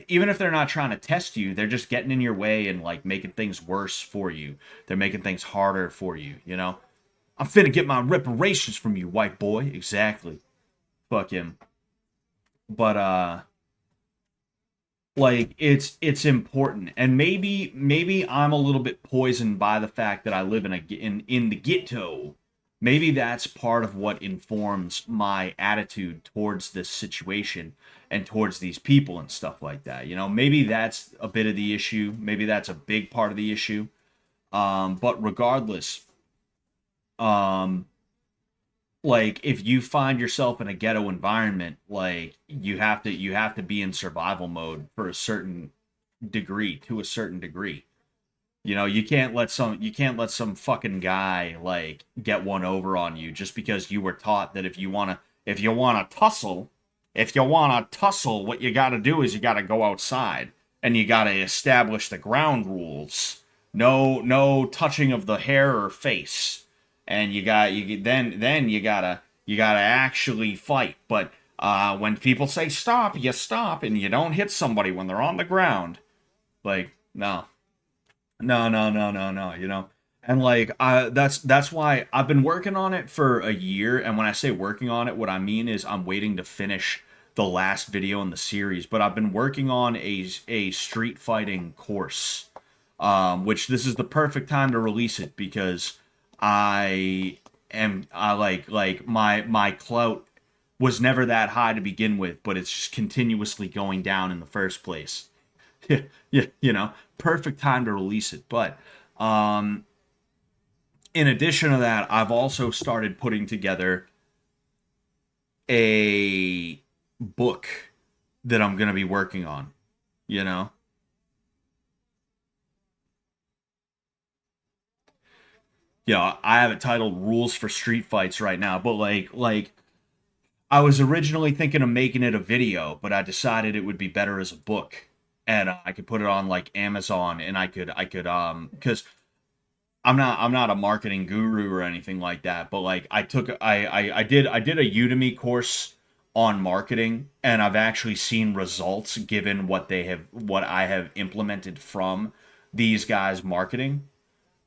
even if they're not trying to test you, they're just getting in your way and like making things worse for you. They're making things harder for you, you know? I'm finna get my reparations from you, white boy. Exactly. Fuck him. But like it's important, and maybe I'm a little bit poisoned by the fact that I live in the ghetto. Maybe that's part of what informs my attitude towards this situation and towards these people and stuff like that. You know, maybe that's a bit of the issue. Maybe that's a big part of the issue. But regardless, um, like if you find yourself in a ghetto environment, like you have to be in survival mode for a certain degree, to a certain degree. You know, you can't let some fucking guy like get one over on you just because you were taught that if you want to tussle, what you got to do is you got to go outside and you got to establish the ground rules. No touching of the hair or face, and then you gotta actually fight. But when people say stop, you stop, and you don't hit somebody when they're on the ground. Like no, no, no, no, no, no. You know, and like that's why I've been working on it for a year. And when I say working on it, what I mean is I'm waiting to finish the last video in the series. But I've been working on a street fighting course, which this is the perfect time to release it, because I like my clout was never that high to begin with, but it's just continuously going down in the first place. Yeah, you know, perfect time to release it. But um, in addition to that, I've also started putting together a book that I'm gonna be working on. You know, I have it titled Rules for Street Fights right now, but I was originally thinking of making it a video, but I decided it would be better as a book, and I could put it on like Amazon, and I could because I'm not a marketing guru or anything like that, but like I did a Udemy course on marketing, and I've actually seen results given what I have implemented from these guys marketing.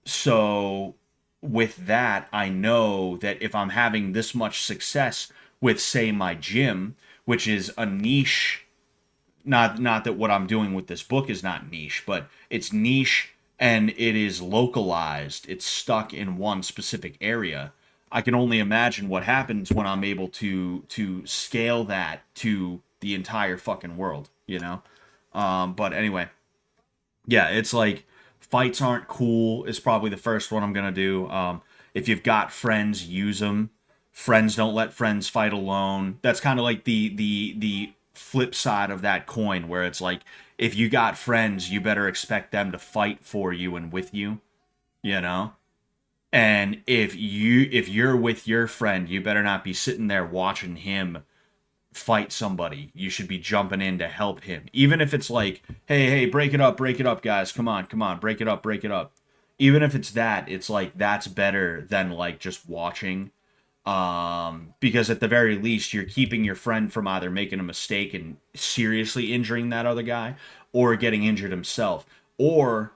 So with that, I know that if I'm having this much success with, say, my gym, which is a niche, not that what I'm doing with this book is not niche, but it's niche and it is localized. It's stuck in one specific area. I can only imagine what happens when I'm able to scale that to the entire fucking world, you know? But anyway, yeah, it's like fights aren't cool is probably the first one I'm gonna do. If you've got friends, use them. Friends don't let friends fight alone. That's kind of like the flip side of that coin, where it's like if you got friends, you better expect them to fight for you and with you, you know. And if you're with your friend, you better not be sitting there watching him fight somebody. You should be jumping in to help him. Even if it's like, hey, break it up, guys. Come on, break it up, break it up. Even if it's that, it's like that's better than like just watching. Because at the very least, you're keeping your friend from either making a mistake and seriously injuring that other guy or getting injured himself. Or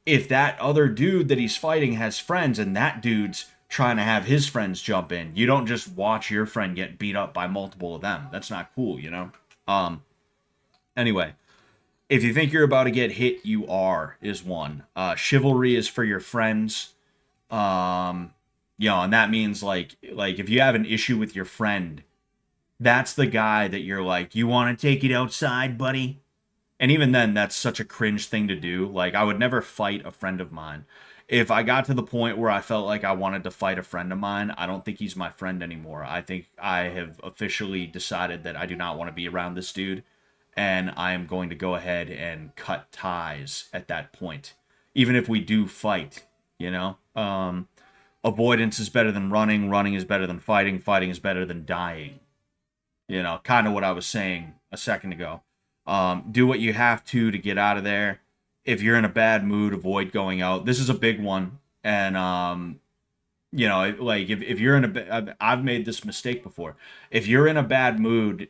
if that other dude that he's fighting has friends and that dude's trying to have his friends jump in, you don't just watch your friend get beat up by multiple of them. That's not cool, you know? Um, anyway, if you think you're about to get hit, you are, is one. Chivalry is for your friends. Um, and that means like if you have an issue with your friend, that's the guy that you're like, you want to take it outside, buddy? And even then, that's such a cringe thing to do. Like, I would never fight a friend of mine. If I got to the point where I felt like I wanted to fight a friend of mine, I don't think he's my friend anymore. I think I have officially decided that I do not want to be around this dude, and I am going to go ahead and cut ties at that point. Even if we do fight, you know? Avoidance is better than running, running is better than fighting, fighting is better than dying. Kind of what I was saying a second ago. Do what you have to get out of there. If you're in a bad mood, avoid going out. This is a big one, and like if you're in I've made this mistake before. If you're in a bad mood,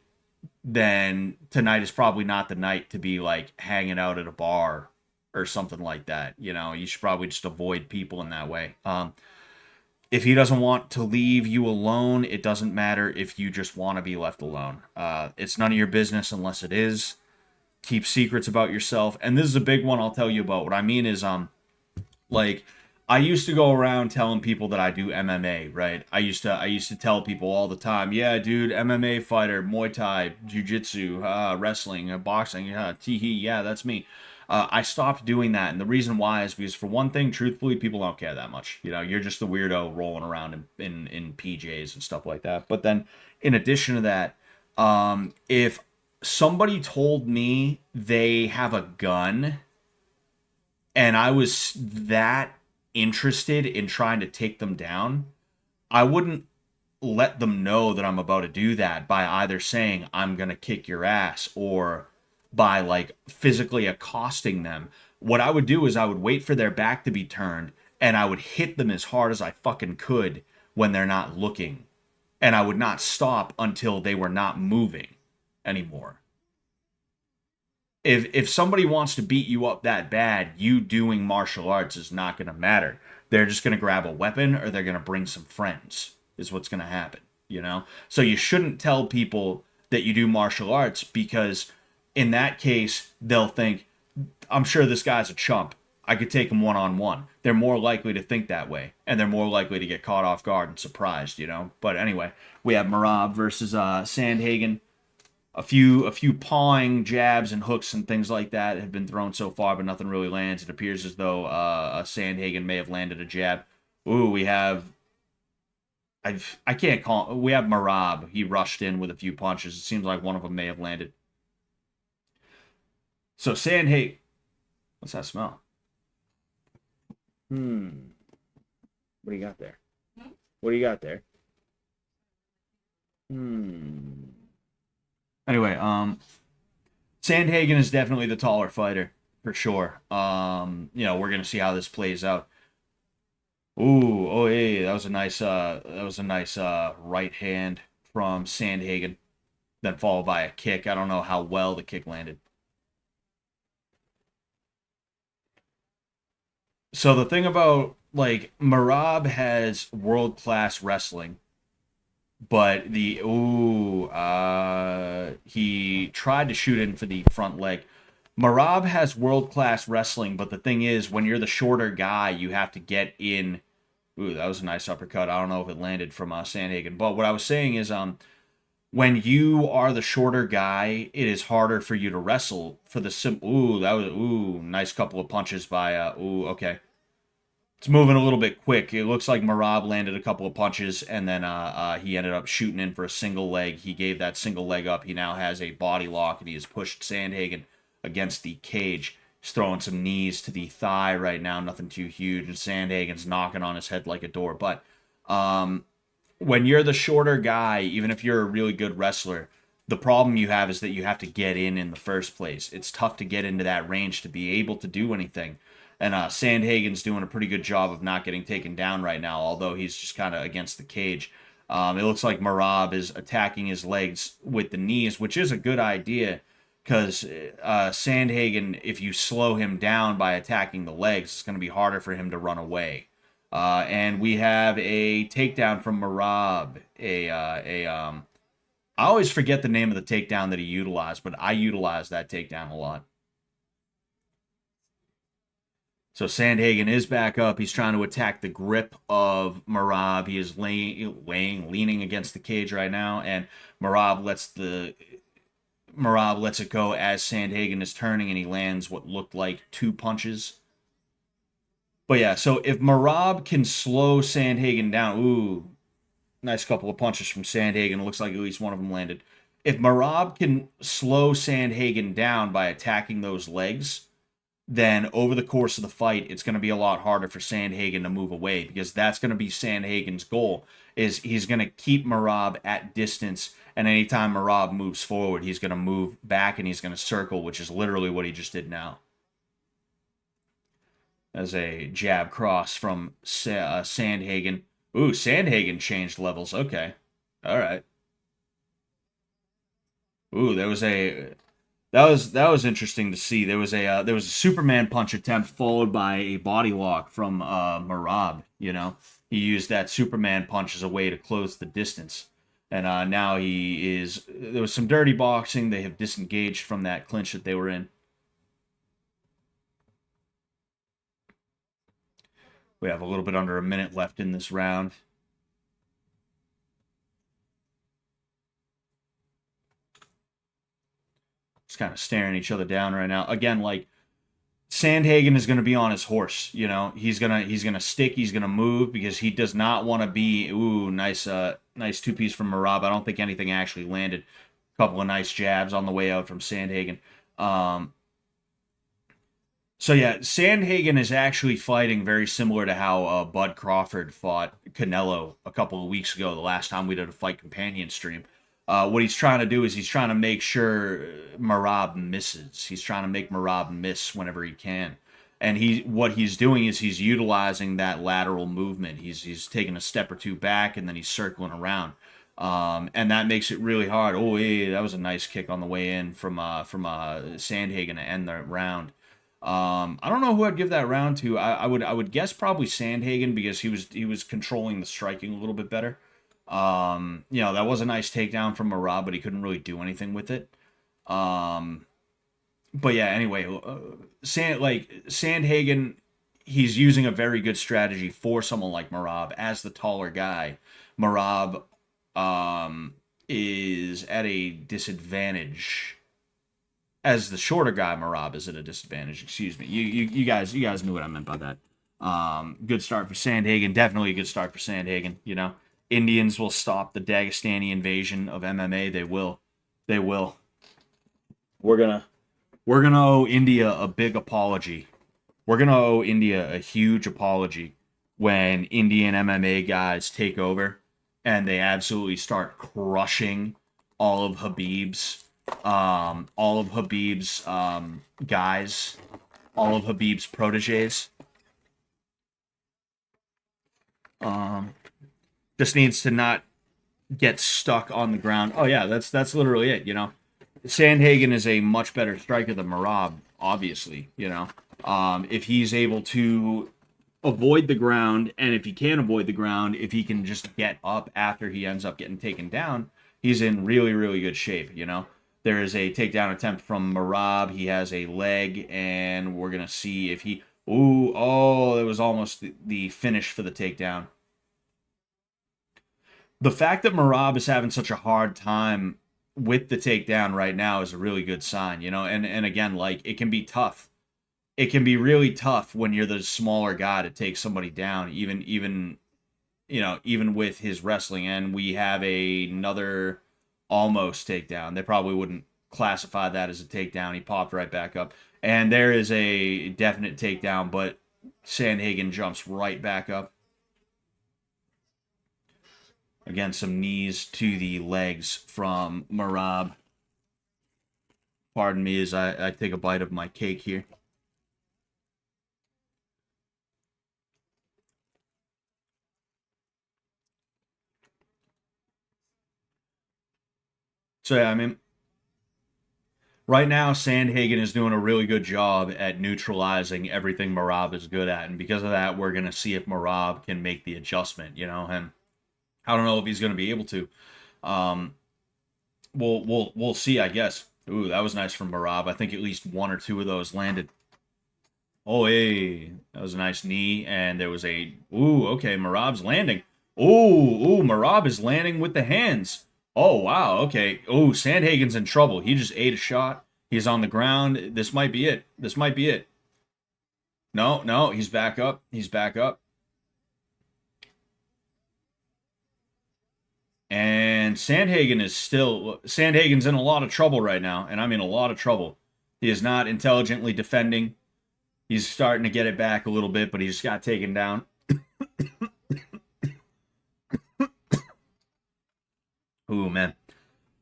then tonight is probably not the night to be like hanging out at a bar or something like that. You should probably just avoid people in that way. If he doesn't want to leave you alone, it doesn't matter if you just want to be left alone. It's none of your business unless it is. Keep secrets about yourself. And this is a big one I'll tell you about. What I mean is, like, I used to go around telling people that I do MMA, right? I used to tell people all the time, yeah, dude, MMA fighter, Muay Thai, Jiu-Jitsu, wrestling, boxing, tee-hee, yeah, that's me. I stopped doing that, and the reason why is because, for one thing, truthfully, people don't care that much. You're just the weirdo rolling around in PJs and stuff like that. But then, in addition to that, if somebody told me they have a gun and I was that interested in trying to take them down, I wouldn't let them know that I'm about to do that by either saying I'm going to kick your ass or by like physically accosting them. What I would do is I would wait for their back to be turned and I would hit them as hard as I fucking could when they're not looking. And I would not stop until they were not moving anymore. If somebody wants to beat you up that bad, you doing martial arts is not going to matter. They're just going to grab a weapon or they're going to bring some friends, is what's going to happen. So you shouldn't tell people that you do martial arts, because in that case, they'll think, I'm sure this guy's a chump. I could take him one on one. They're more likely to think that way, and they're more likely to get caught off guard and surprised. But anyway, we have Merab versus Sandhagen. A few pawing jabs and hooks and things like that have been thrown so far, but nothing really lands. It appears as though Sandhagen may have landed a jab. Ooh, we have I can't call. We have Merab. He rushed in with a few punches. It seems like one of them may have landed. So Sandhagen, what's that smell? What do you got there? Hmm? What do you got there? Anyway, Sandhagen is definitely the taller fighter for sure. We're gonna see how this plays out. Ooh, oh hey, that was a nice right hand from Sandhagen, then followed by a kick. I don't know how well the kick landed. So the thing about like Merab has world class wrestling, but he tried to shoot in for the front leg. Merab has world class wrestling, but the thing is, when you're the shorter guy, you have to get in. Ooh, that was a nice uppercut. I don't know if it landed from Sandhagen, but what I was saying is, when you are the shorter guy, it is harder for you to wrestle for the sim. Nice couple of punches by. Okay. It's moving a little bit quick. It looks like Merab landed a couple of punches, and then he ended up shooting in for a single leg. He gave that single leg up. He now has a body lock, and he has pushed Sandhagen against the cage. He's throwing some knees to the thigh right now, nothing too huge, and Sandhagen's knocking on his head like a door. But when you're the shorter guy, even if you're a really good wrestler, the problem you have is that you have to get in the first place. It's tough to get into that range to be able to do anything. And Sandhagen's doing a pretty good job of not getting taken down right now, although he's just kind of against the cage. It looks like Merab is attacking his legs with the knees, which is a good idea because Sandhagen, if you slow him down by attacking the legs, it's going to be harder for him to run away. And we have a takedown from Merab. I always forget the name of the takedown that he utilized, but I utilize that takedown a lot. So Sandhagen is back up. He's trying to attack the grip of Merab. He is leaning against the cage right now, and Merab lets it go as Sandhagen is turning, and he lands what looked like 2 punches. But yeah, so if Merab can slow Sandhagen down, ooh, nice couple of punches from Sandhagen. It looks like at least one of them landed. If Merab can slow Sandhagen down by attacking those legs, then over the course of the fight, it's going to be a lot harder for Sandhagen to move away because that's going to be Sandhagen's goal. Is he's going to keep Merab at distance, and anytime Merab moves forward, he's going to move back and he's going to circle, which is literally what he just did now. As a jab cross from Sandhagen. Ooh, Sandhagen changed levels. Okay, all right. Ooh, that was interesting to see. There was a Superman punch attempt followed by a body lock from Merab. He used that Superman punch as a way to close the distance, and now he is. There was some dirty boxing. They have disengaged from that clinch that they were in. We have a little bit under a minute left in this round. Just kind of staring each other down right now. Again, like Sandhagen is going to be on his horse. He's gonna stick. He's gonna move because he does not want to be. Ooh, nice 2-piece from Merab. I don't think anything actually landed. A couple of nice jabs on the way out from Sandhagen. So yeah, Sandhagen is actually fighting very similar to how Bud Crawford fought Canelo a couple of weeks ago, the last time we did a fight companion stream. What he's trying to do is he's trying to make sure Merab misses. He's trying to make Merab miss whenever he can. And what he's doing is he's utilizing that lateral movement. He's taking a step or two back and then he's circling around. And that makes it really hard. Oh, hey, that was a nice kick on the way in from Sandhagen to end the round. I don't know who I'd give that round to. I would guess probably Sandhagen because he was controlling the striking a little bit better. That was a nice takedown from Merab, but he couldn't really do anything with it. But yeah, anyway, Sandhagen, he's using a very good strategy for someone like Merab as the taller guy. Merab is at a disadvantage. As the shorter guy, Merab is at a disadvantage. Excuse me. You guys knew what I meant by that. Good start for Sandhagen. Definitely a good start for Sandhagen. Indians will stop the Dagestani invasion of MMA. They will. They will. We're gonna owe India a big apology. We're gonna owe India a huge apology when Indian MMA guys take over and they absolutely start crushing all of Habib's guys, all of Habib's proteges. Um, just needs to not get stuck on the ground. Oh yeah, that's literally it. Sandhagen is a much better striker than Merab, obviously. If he's able to avoid the ground, and if he can avoid the ground, if he can just get up after he ends up getting taken down, he's in really, really good shape. There is a takedown attempt from Merab. He has a leg, and we're gonna see if he. Ooh, oh, it was almost the finish for the takedown. The fact that Merab is having such a hard time with the takedown right now is a really good sign, and again, like, it can be tough. It can be really tough when you're the smaller guy to take somebody down, even with his wrestling. And we have another almost takedown. They probably wouldn't classify that as a takedown. He popped right back up. And there is a definite takedown, but Sandhagen jumps right back up. Again, some knees to the legs from Merab. Pardon me as I take a bite of my cake here. So yeah, I mean, right now Sandhagen is doing a really good job at neutralizing everything Merab is good at, and because of that, we're gonna see if Merab can make the adjustment. And I don't know if he's gonna be able to. Um, we'll see, I guess. Ooh, that was nice from Merab. I think at least one or two of those landed. Oh, hey, that was a nice knee, and there was a. Ooh, okay, Merab's landing. Ooh, Merab is landing with the hands. Oh, wow, okay. Oh, Sandhagen's in trouble. He just ate a shot. He's on the ground. This might be it. This might be it. No, no, he's back up. He's back up. And Sandhagen's in a lot of trouble right now, and I mean a lot of trouble. He is not intelligently defending. He's starting to get it back a little bit, but he just got taken down. Ooh, man.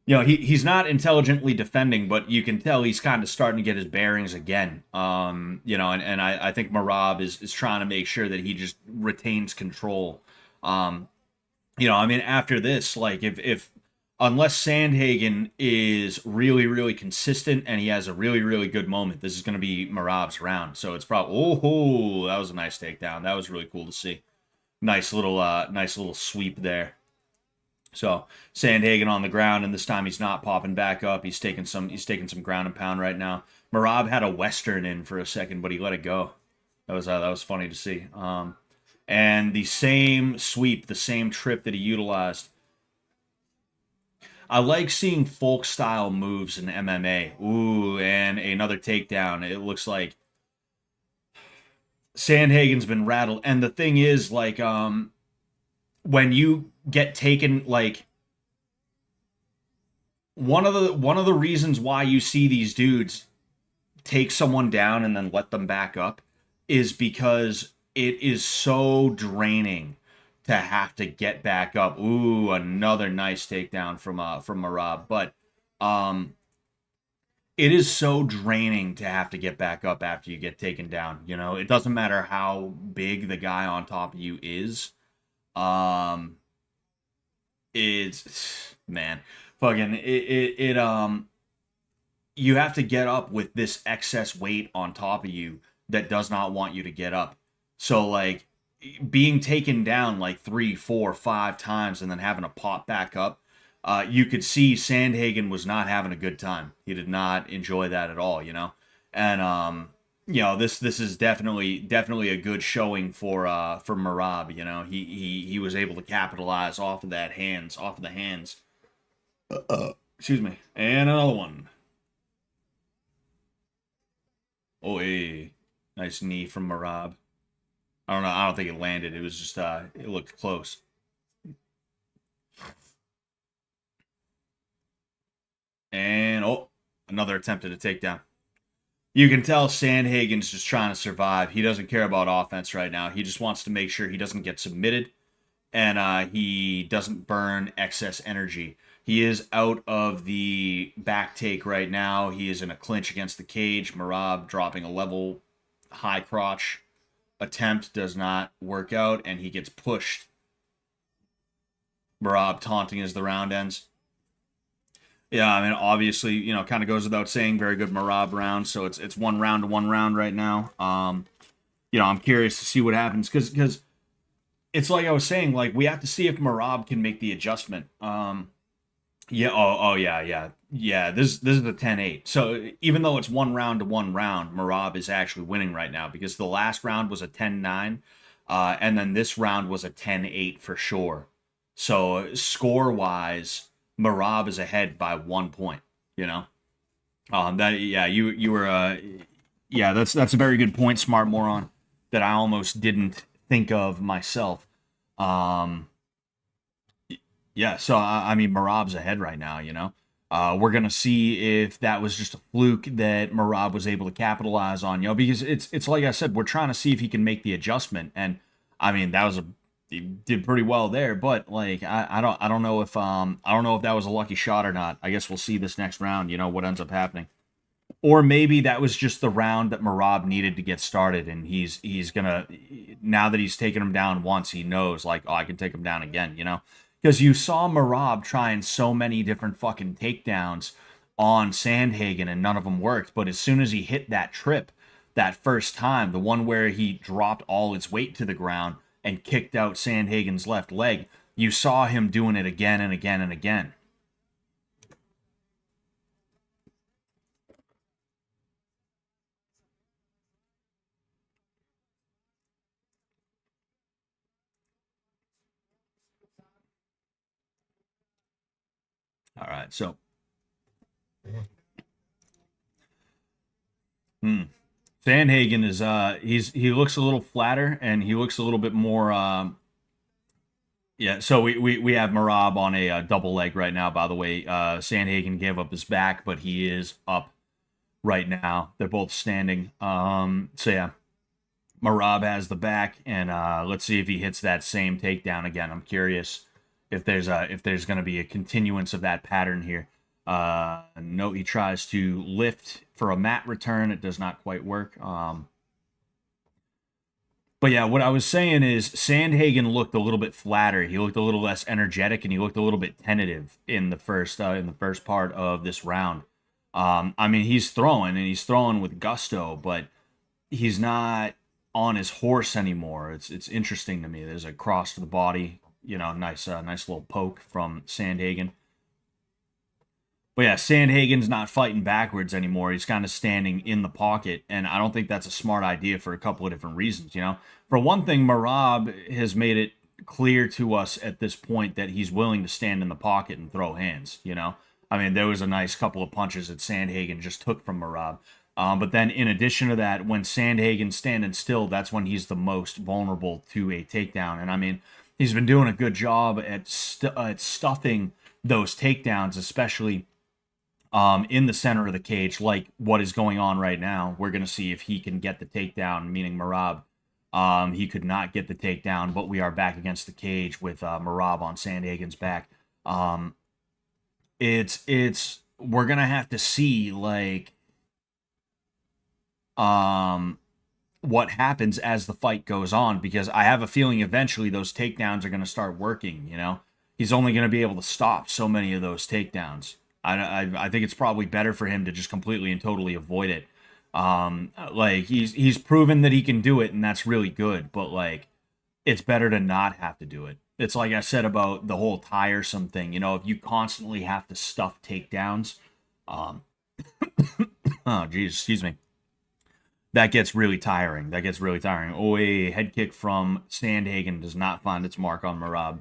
He's not intelligently defending, but you can tell he's kind of starting to get his bearings again. And I think Merab is trying to make sure that he just retains control. I mean, after this, like, if unless Sandhagen is really, really consistent and he has a really, really good moment, this is going to be Merab's round. So it's probably, oh, that was a nice takedown. That was really cool to see. Nice little sweep there. So Sandhagen on the ground, and this time he's not popping back up. He's taking some ground and pound right now. Merab had a Western in for a second, but he let it go. That was funny to see. And the same sweep, the same trip that he utilized. I like seeing folk style moves in MMA. Ooh, and another takedown. It looks like Sandhagen's been rattled. And the thing is, like, when you get taken, like, one of the reasons why you see these dudes take someone down and then let them back up is because it is so draining to have to get back up. Ooh, another nice takedown from Merab. But it is so draining to have to get back up after you get taken down. It doesn't matter how big the guy on top of you is. It's, man, fucking you have to get up with this excess weight on top of you that does not want you to get up. So, like, being taken down like 3, 4, 5 times and then having to pop back up, you could see Sandhagen was not having a good time. He did not enjoy that at all, And this is definitely a good showing for Merab. He was able to capitalize off of the hands. Excuse me, and another one. Oh, hey, nice knee from Merab. I don't know. I don't think it landed. It was just it looked close. And another attempt at a takedown. You can tell Sandhagen's just trying to survive. He doesn't care about offense right now. He just wants to make sure he doesn't get submitted and he doesn't burn excess energy. He is out of the back take right now. He is in a clinch against the cage. Merab dropping a level high crotch attempt does not work out, and he gets pushed. Merab taunting as the round ends. Yeah, I mean, obviously, kind of goes without saying, very good Merab round. So it's 1 round to 1 round right now. I'm curious to see what happens because it's like I was saying, like we have to see if Merab can make the adjustment. Yeah. Oh, yeah, yeah, yeah. This is a 10-8. So even though it's 1 round to 1 round, Merab is actually winning right now because the last round was a 10-9, and then this round was a 10-8 for sure. So score wise, Merab is ahead by 1 point. You know. That yeah, you were yeah. That's a very good point, smart moron. That I almost didn't think of myself. Um, yeah, so I mean, Merab's ahead right now. We're gonna see if that was just a fluke that Merab was able to capitalize on. Because it's like I said, we're trying to see if he can make the adjustment, and I mean that was he did pretty well there. But like I don't know if I don't know if that was a lucky shot or not. I guess we'll see this next round. What ends up happening. Or maybe that was just the round that Merab needed to get started, and he's gonna now that he's taken him down once, he knows like, oh, I can take him down again. Because you saw Merab trying so many different fucking takedowns on Sandhagen, and none of them worked. But as soon as he hit that trip, that first time, the one where he dropped all his weight to the ground and kicked out Sandhagen's left leg, you saw him doing it again and again and again. All right, so. Hmm. Sandhagen is he looks a little flatter and he looks a little bit more yeah. So we have Merab on a double leg right now. By the way, Sandhagen gave up his back, but he is up right now. They're both standing. So yeah, Merab has the back, and let's see if he hits that same takedown again. I'm curious if there's going to be a continuance of that pattern here. No, he tries to lift for a mat return. It does not quite work. But yeah, what I was saying is Sandhagen looked a little bit flatter. He looked a little less energetic, and he looked a little bit tentative in the first part of this round. I mean, he's throwing and he's throwing with gusto, but he's not on his horse anymore. It's interesting to me. There's a cross to the body, nice little poke from Sandhagen. But yeah, Sandhagen's not fighting backwards anymore. He's kind of standing in the pocket, and I don't think that's a smart idea for a couple of different reasons. For one thing, Merab has made it clear to us at this point that he's willing to stand in the pocket and throw hands. I mean, there was a nice couple of punches that Sandhagen just took from Merab. But then, in addition to that, when Sandhagen's standing still, that's when he's the most vulnerable to a takedown. And I mean, he's been doing a good job at stuffing those takedowns, especially in the center of the cage, like what is going on right now. We're going to see if he can get the takedown, meaning Merab. He could not get the takedown, but we are back against the cage with Merab on Sandhagen's back. We're going to have to see, like, what happens as the fight goes on, because I have a feeling eventually those takedowns are going to start working. He's only going to be able to stop so many of those takedowns. I think it's probably better for him to just completely and totally avoid it. Like he's proven that he can do it, and that's really good. But like, it's better to not have to do it. It's like I said about the whole tiresome thing. If you constantly have to stuff takedowns, um, oh geez, excuse me, that gets really tiring. That gets really tiring. Oh, a head kick from Sandhagen does not find its mark on Merab.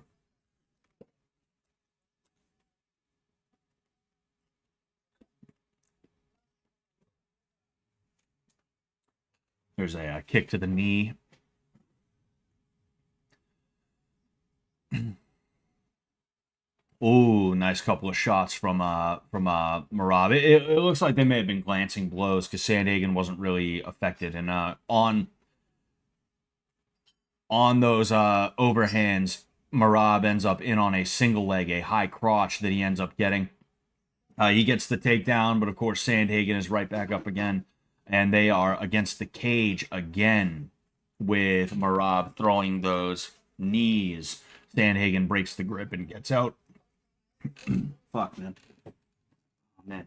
There's a kick to the knee. Ooh, nice couple of shots from Merab. It looks like they may have been glancing blows because Sandhagen wasn't really affected. And on those overhands, Merab ends up in on a single leg, a high crotch that he ends up getting. He gets the takedown, but of course Sandhagen is right back up again, and they are against the cage again with Merab throwing those knees. Sandhagen breaks the grip and gets out. Fuck, man. Oh, man.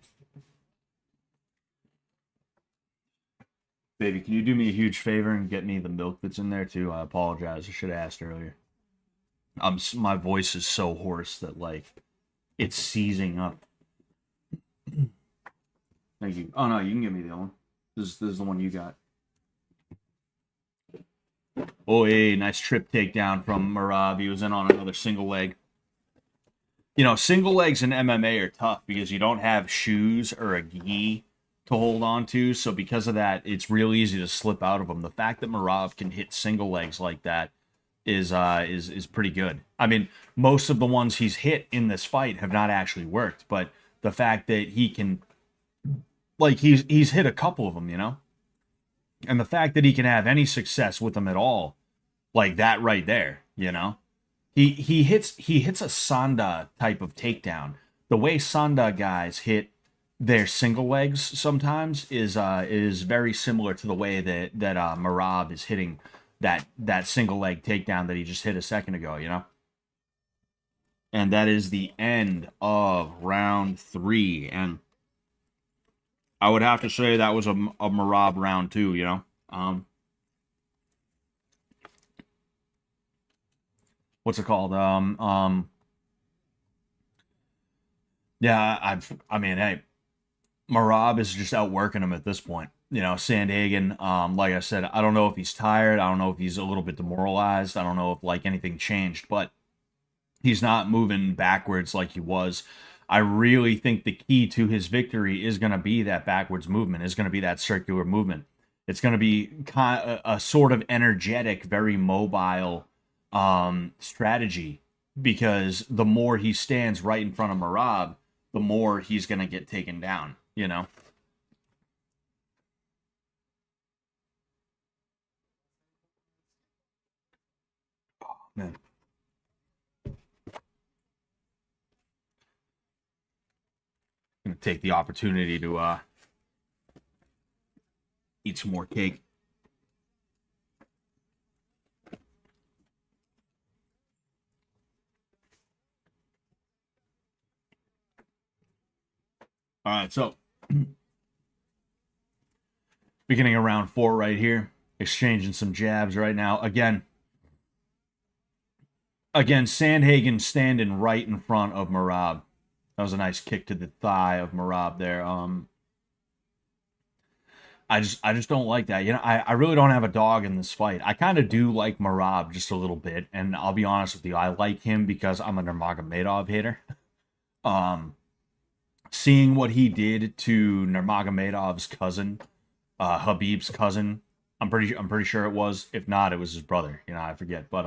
Baby, can you do me a huge favor and get me the milk that's in there too? I apologize. I should have asked earlier. My voice is so hoarse that like it's seizing up. Thank you. Oh no, you can give me the other one. This is the one you got. Oh, hey, nice trip takedown from Merab. He was in on another single leg. You know, single legs in MMA are tough because you don't have shoes or a gi to hold on to. So because of that, it's real easy to slip out of them. The fact that Merab can hit single legs like that is pretty good. I mean, most of the ones he's hit in this fight have not actually worked, but the fact that he can, like, he's hit a couple of them, you know, and the fact that he can have any success with them at all, like that right there, you know. He hits a Sanda type of takedown. The way Sanda guys hit their single legs sometimes is very similar to the way that Merab is hitting that single leg takedown that he just hit a second ago, you know. And that is the end of round 3, and I would have to say that was a Merab round 2, you know. What's it called? Yeah, I mean, hey, Merab is just outworking him at this point. You know, Sandhagen, like I said, I don't know if he's tired. I don't know if he's a little bit demoralized. I don't know if like anything changed, but he's not moving backwards like he was. I really think the key to his victory is going to be that backwards movement, is going to be that circular movement. It's going to be kind of a sort of energetic, very mobile strategy, because the more he stands right in front of Merab, the more he's going to get taken down, you know? Man. I'm going to take the opportunity to eat some more cake. All right, so beginning of round 4 right here, exchanging some jabs right now. Again, Sandhagen standing right in front of Merab. That was a nice kick to the thigh of Merab there. I just don't like that. You know, I really don't have a dog in this fight. I kind of do like Merab just a little bit, and I'll be honest with you, I like him because I'm a Nurmagomedov hater. Seeing what he did to Nurmagomedov's cousin, Habib's cousin, I'm pretty sure it was. If not, it was his brother. You know, I forget. But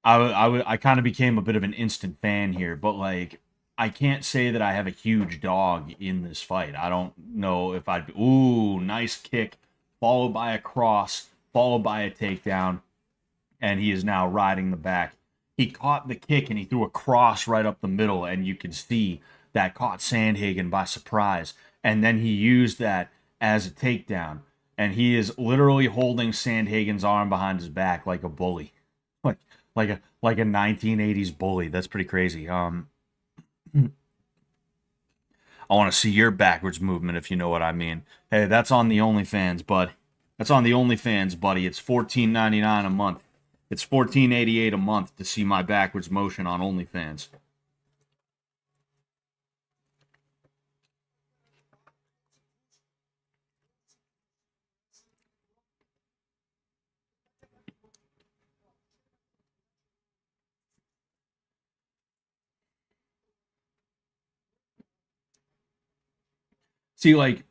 I kind of became a bit of an instant fan here. But like, I can't say that I have a huge dog in this fight. I don't know if I'd. Ooh, nice kick, followed by a cross, followed by a takedown, and he is now riding the back. He caught the kick and he threw a cross right up the middle, and you can see that caught Sandhagen by surprise. And then he used that as a takedown, and he is literally holding Sandhagen's arm behind his back like a bully, like a 1980s bully. That's pretty crazy. I want to see your backwards movement, if you know what I mean. Hey, that's on the OnlyFans, bud. That's on the OnlyFans, buddy. It's $14.99 a month. It's $14.88 a month to see my backwards motion on OnlyFans. See, like,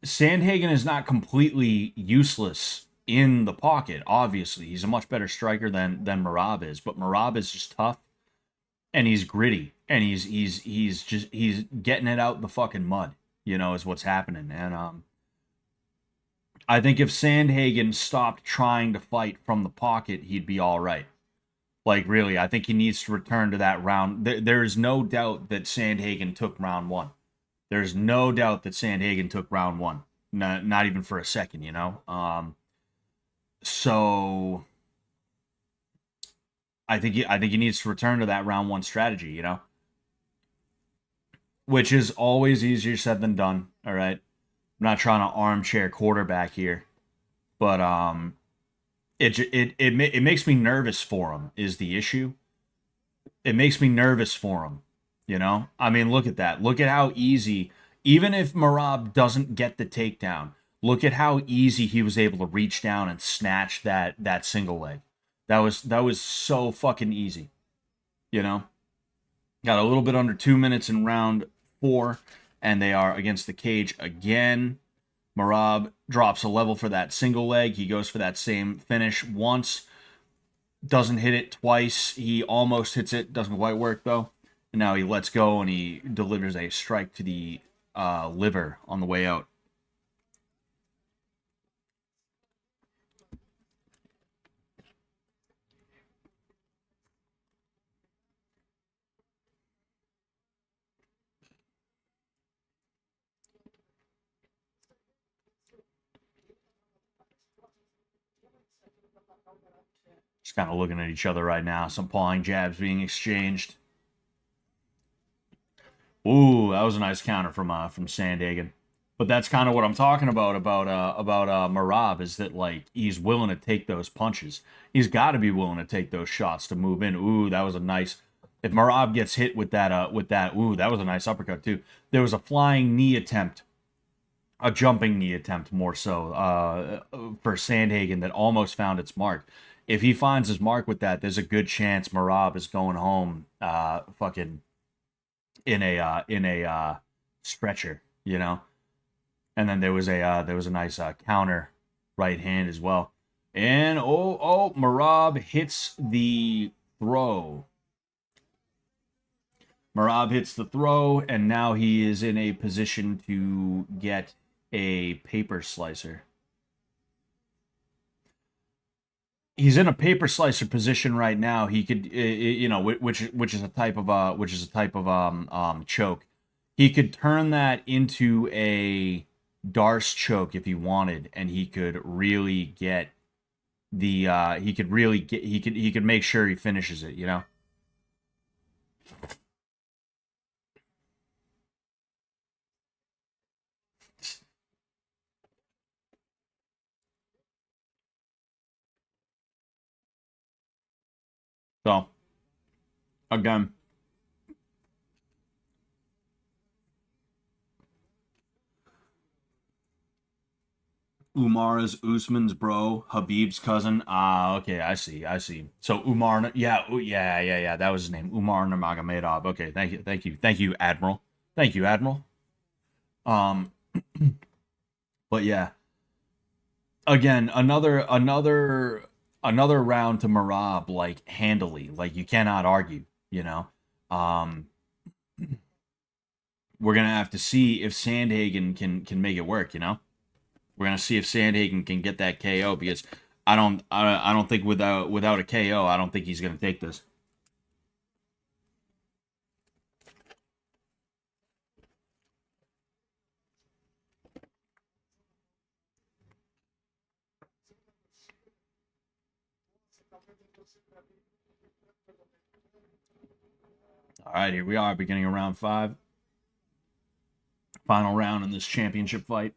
Sandhagen is not completely useless in the pocket, obviously. He's a much better striker than Merab is, but Merab is just tough. and he's gritty, and he's getting it out the fucking mud, is what's happening. And I think if Sandhagen stopped trying to fight from the pocket, he'd be all right. Like, really, I think he needs to return to that round. There is no doubt that Sandhagen took round one. There's no doubt that Sandhagen took round one. Not even for a second, So I think he needs to return to that round one strategy, which is always easier said than done. All right, I'm not trying to armchair quarterback here, but it makes me nervous for him. Is the issue? It makes me nervous for him. I mean, look at that. Look at how easy. Even if Merab doesn't get the takedown, look at how easy he was able to reach down and snatch that single leg. That was so fucking easy. You know, got a little bit under 2 minutes in round four, and they are against the cage again. Merab drops a level for that single leg. He goes for that same finish once, doesn't hit it twice. He almost hits it, doesn't quite work though. And now he lets go and he delivers a strike to the liver on the way out. Just kind of looking at each other right now. Some pawing jabs being exchanged. Ooh, that was a nice counter from Sandhagen. But that's kind of what I'm talking about Merab, is that like he's willing to take those punches. He's got to be willing to take those shots to move in. Ooh, that was a nice. If Merab gets hit with that, ooh, that was a nice uppercut too. There was a flying knee attempt, a jumping knee attempt more so for Sandhagen that almost found its mark. If he finds his mark with that, there's a good chance Merab is going home, fucking in a stretcher, And then there was a nice counter right hand as well. And Merab hits the throw. Merab hits the throw, and now he is in a position to get a paper slicer. He's in a paper slicer position right now. He could, which is a type of choke. He could turn that into a Darce choke if he wanted, and he could really get the. He could make sure he finishes it. So again. Umar is Usman's bro, Habib's cousin. Ah, okay, I see. So Umar, yeah, that was his name, Umar Nurmagomedov. Okay, thank you, Admiral. Thank you, Admiral. Um, but yeah, again, another round to Merab, like handily, like you cannot argue. Um, we're gonna have to see if Sandhagen can make it work. We're gonna see if Sandhagen can get that KO, because I don't think without a KO, I don't think he's gonna take this. All right, here we are, beginning of round 5. Final round in this championship fight.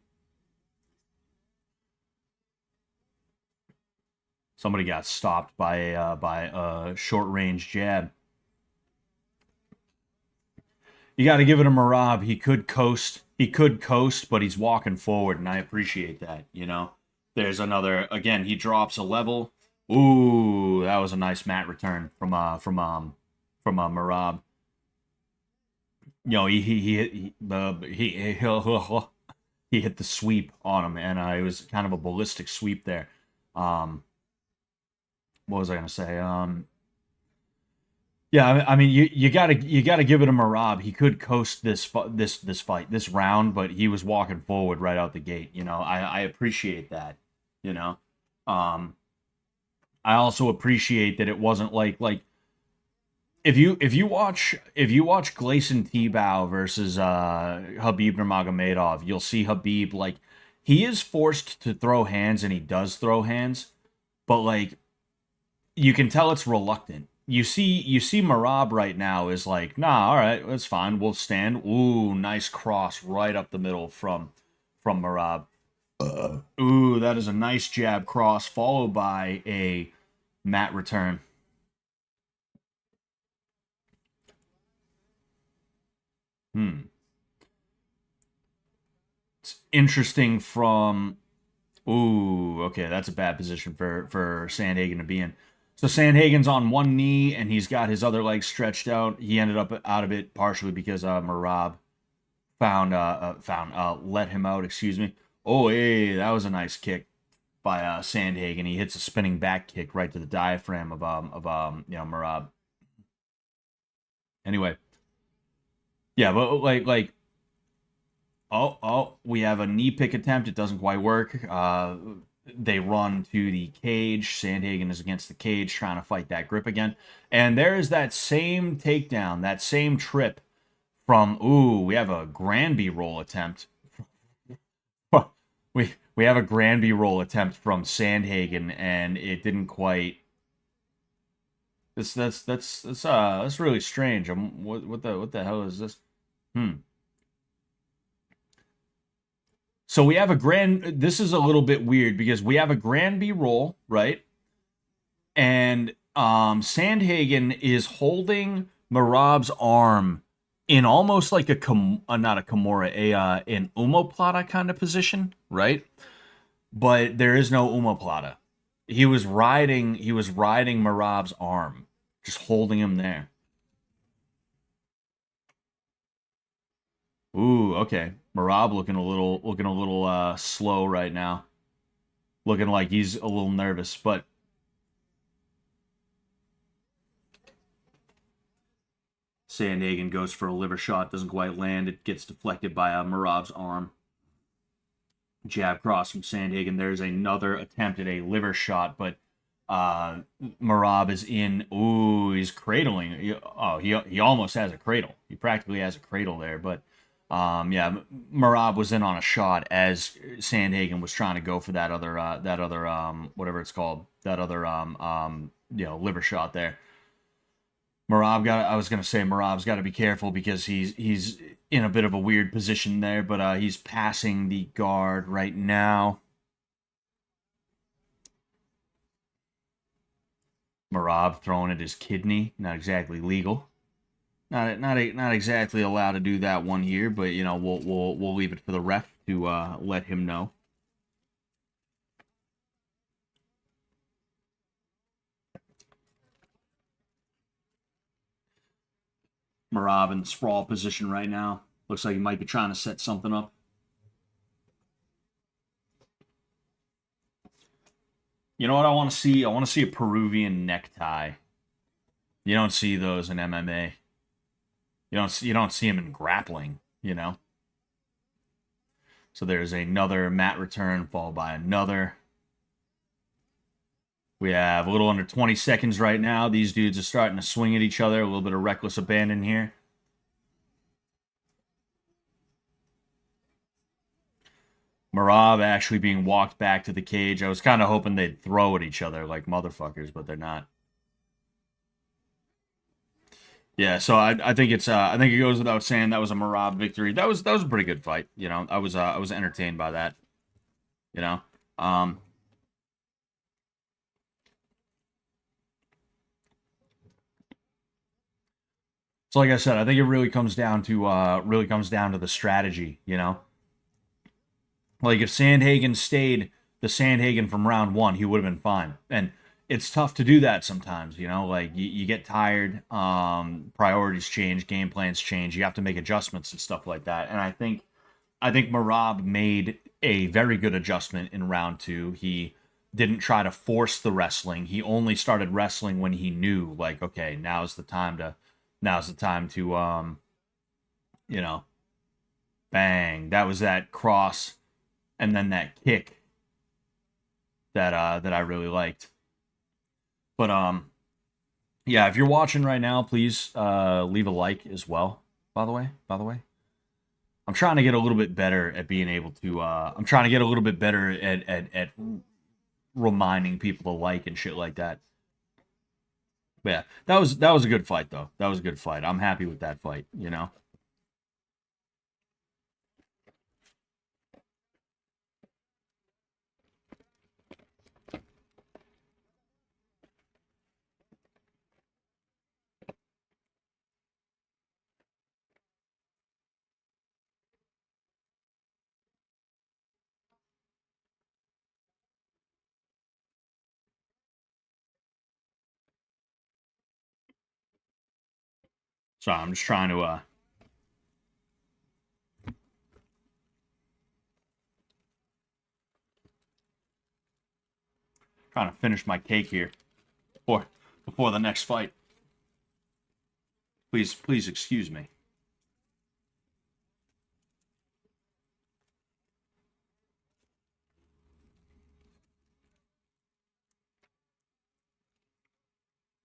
Somebody got stopped by a short range jab. You got to give it to Merab. He could coast, but he's walking forward, and I appreciate that. There's another. Again, he drops a level. Ooh, that was a nice mat return from Merab. He hit the sweep on him, and it was kind of a ballistic sweep there. What was I gonna say? Yeah, I mean, you gotta give it to Merab. He could coast this fight, this round, but he was walking forward right out the gate. I appreciate that. You know, um, I also appreciate that it wasn't like if you watch Gleison Tibau versus Habib Nurmagomedov, you'll see Habib like he is forced to throw hands and he does throw hands, but like you can tell it's reluctant. You see Merab right now is like, nah, all right, that's fine. We'll stand. Ooh, nice cross right up the middle from Merab. Ooh, that is a nice jab cross followed by a mat return. Hmm. It's interesting from ooh, okay, that's a bad position for Sandhagen to be in. So Sandhagen's on one knee and he's got his other leg stretched out. He ended up out of it partially because Merab let him out. Excuse me. Oh, hey, that was a nice kick by Sandhagen. He hits a spinning back kick right to the diaphragm of Merab. Anyway, yeah, but we have a knee pick attempt. It doesn't quite work. They run to the cage. Sandhagen is against the cage trying to fight that grip again. And there is that same takedown, that same trip from, ooh, we have a Granby roll attempt. we have a Granby roll attempt from Sandhagen, and it didn't quite. That's really strange. What the hell is this? Hmm. So we have a grand. This is a little bit weird because we have a Granby roll, right? And Sandhagen is holding Merab's arm in almost like not a Kimura, an omoplata kind of position, right? But there is no omoplata. He was riding Merab's arm, just holding him there. Ooh, okay. Merab looking a little slow right now. Looking like he's a little nervous, but Sandhagen goes for a liver shot, doesn't quite land. It gets deflected by Merab's arm. Jab cross from Sandhagen. There's another attempt at a liver shot, but Merab is in. Ooh, he's cradling. He almost has a cradle. He practically has a cradle there, but yeah, Merab was in on a shot as Sandhagen was trying to go for that other whatever it's called, that other liver shot there. I was gonna say Merab's got to be careful because he's in a bit of a weird position there, but he's passing the guard right now. Merab throwing at his kidney, not exactly legal. Not exactly allowed to do that one here, but we'll leave it for the ref to let him know. Merab in the sprawl position right now. Looks like he might be trying to set something up. You know what I want to see? I want to see a Peruvian necktie. You don't see those in MMA. You don't see him in grappling. So there's another mat return followed by another. We have a little under 20 seconds right now. These dudes are starting to swing at each other. A little bit of reckless abandon here. Merab actually being walked back to the cage. I was kind of hoping they'd throw at each other like motherfuckers, but they're not. Yeah, so I think I think it goes without saying that was a Merab victory. That was a pretty good fight. I was entertained by that. You know, um, so like I said, I think it really comes down to the strategy. Like if Sandhagen stayed the Sandhagen from round one, he would have been fine. And it's tough to do that sometimes, like you get tired, priorities change, game plans change, you have to make adjustments and stuff like that. And I think Merab made a very good adjustment in round two. He didn't try to force the wrestling. He only started wrestling when he knew, like, okay, now's the time to, you know, bang. That was that cross and then that kick that I really liked. But yeah, if you're watching right now, please leave a like as well. By the way, I'm trying to get a little bit better at being able to. I'm trying to get a little bit better at reminding people to like and shit like that. But yeah, that was a good fight though. That was a good fight. I'm happy with that fight. You know. So I'm just trying to finish my cake here before before the next fight. Please excuse me.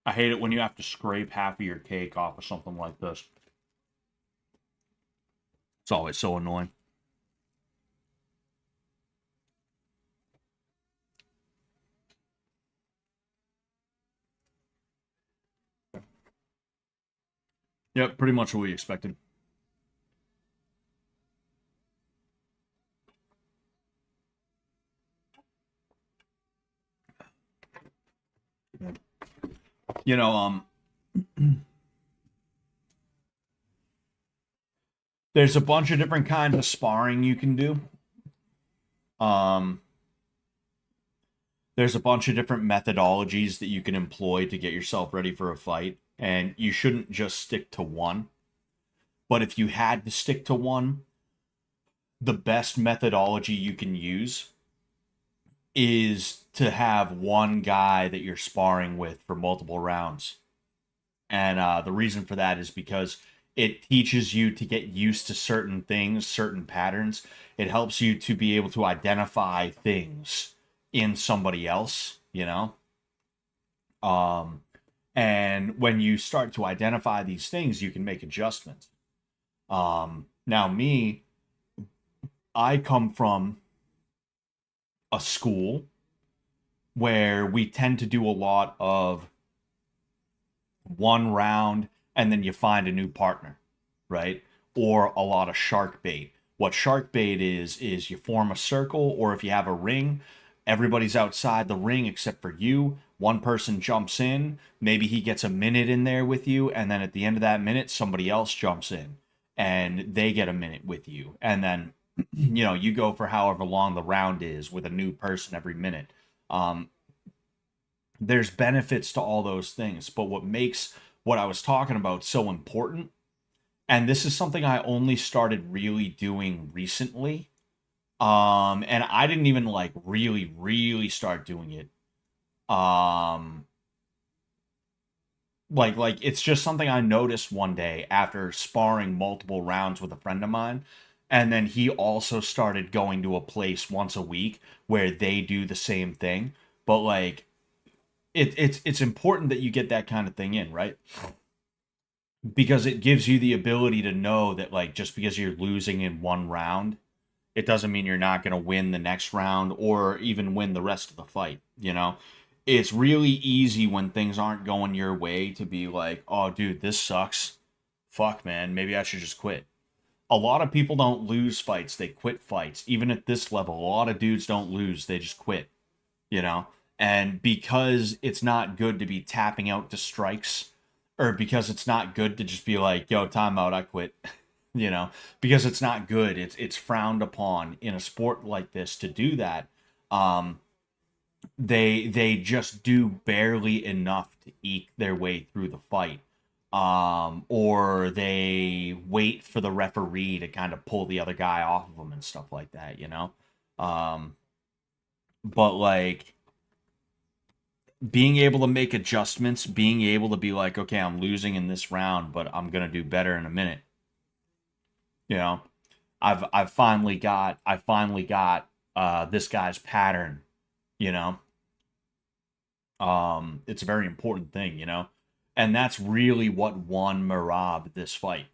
I hate it when you have to scrape half of your cake off of something like this. It's always so annoying. Yep, pretty much what we expected. You know, there's a bunch of different kinds of sparring you can do. Um, there's a bunch of different methodologies that you can employ to get yourself ready for a fight, and you shouldn't just stick to one. But if you had to stick to one, the best methodology you can use is to have one guy that you're sparring with for multiple rounds. And the reason for that is because it teaches you to get used to certain things, certain patterns. It helps you to be able to identify things in somebody else, you know? Um, and when you start to identify these things, you can make adjustments. Now, me, I come from a school where we tend to do a lot of one round and then you find a new partner, right? Or a lot of shark bait. What shark bait is you form a circle, or if you have a ring, everybody's outside the ring except for you. One person jumps in, maybe he gets a minute in there with you, and then at the end of that minute, somebody else jumps in and they get a minute with you. And then, you know, you go for however long the round is with a new person every minute. Um, there's benefits to all those things, but what makes what I was talking about so important, and this is something I only started really doing recently, and I didn't even like really start doing it, um like it's just something I noticed one day after sparring multiple rounds with a friend of mine, and then he also started going to a place once a week where they do the same thing. But like it's important that you get that kind of thing in, right? Because it gives you the ability to know that, like, just because you're losing in one round, it doesn't mean you're not going to win the next round or even win the rest of the fight, you know? It's really easy when things aren't going your way to be like, oh dude, this sucks, fuck man, maybe I should just quit. A lot of people don't lose fights, they quit fights. Even at this level, a lot of dudes don't lose, they just quit, you know? And because it's not good to be tapping out to strikes, or because it's not good to just be like, yo, timeout, I quit, you know, because it's not good. It's frowned upon in a sport like this to do that. Um, they just do barely enough to eke their way through the fight. Or they wait for the referee to kind of pull the other guy off of them and stuff like that, you know? Um, but like being able to make adjustments, being able to be like, okay, I'm losing in this round, but I'm gonna do better in a minute. You know, I finally got this guy's pattern. You know, it's a very important thing. You know, and that's really what won Merab this fight.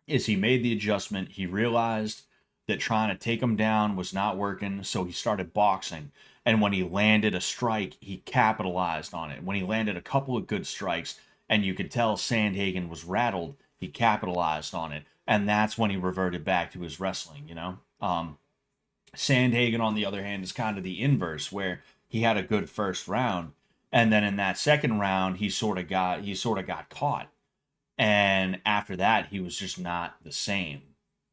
Is he made the adjustment. He realized that trying to take him down was not working, so he started boxing. And when he landed a strike, he capitalized on it. When he landed a couple of good strikes, and you could tell Sandhagen was rattled, he capitalized on it. And that's when he reverted back to his wrestling, you know? Sandhagen, on the other hand, is kind of the inverse, where he had a good first round, and then in that second round, he sort of got caught, and after that, he was just not the same.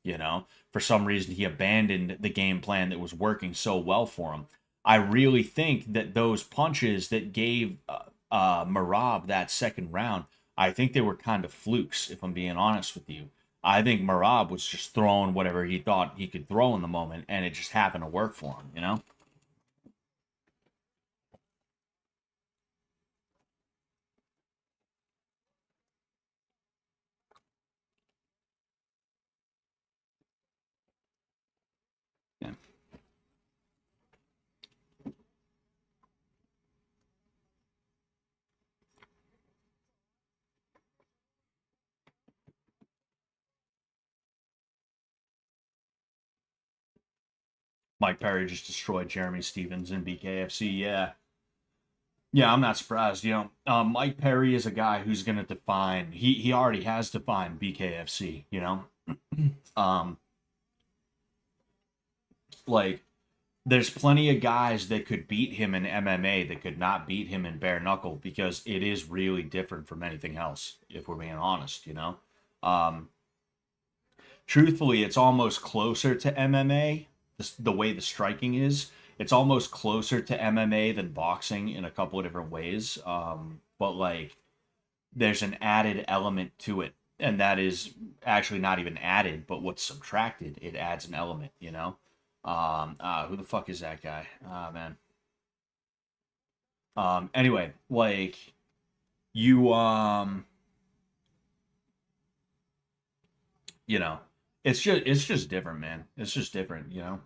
You know, for some reason, he abandoned the game plan that was working so well for him. I really think that those punches that gave Merab that second round, I think they were kind of flukes, if I'm being honest with you. I think Merab was just throwing whatever he thought he could throw in the moment, and it just happened to work for him, you know? Yeah. Mike Perry just destroyed Jeremy Stevens in BKFC. Yeah. Yeah, I'm not surprised. You know, Mike Perry is a guy who's going to define. He already has defined BKFC. You know, um, like there's plenty of guys that could beat him in MMA that could not beat him in bare knuckle because it is really different from anything else. If we're being honest, you know, um, truthfully, it's almost closer to MMA. The way the striking is, it's almost closer to MMA than boxing in a couple of different ways. But like there's an added element to it, and that is actually not even added, but what's subtracted. It adds an element, you know. Who the fuck is that guy? Ah, man. Anyway, like you, you know, it's just different, man. It's just different, you know.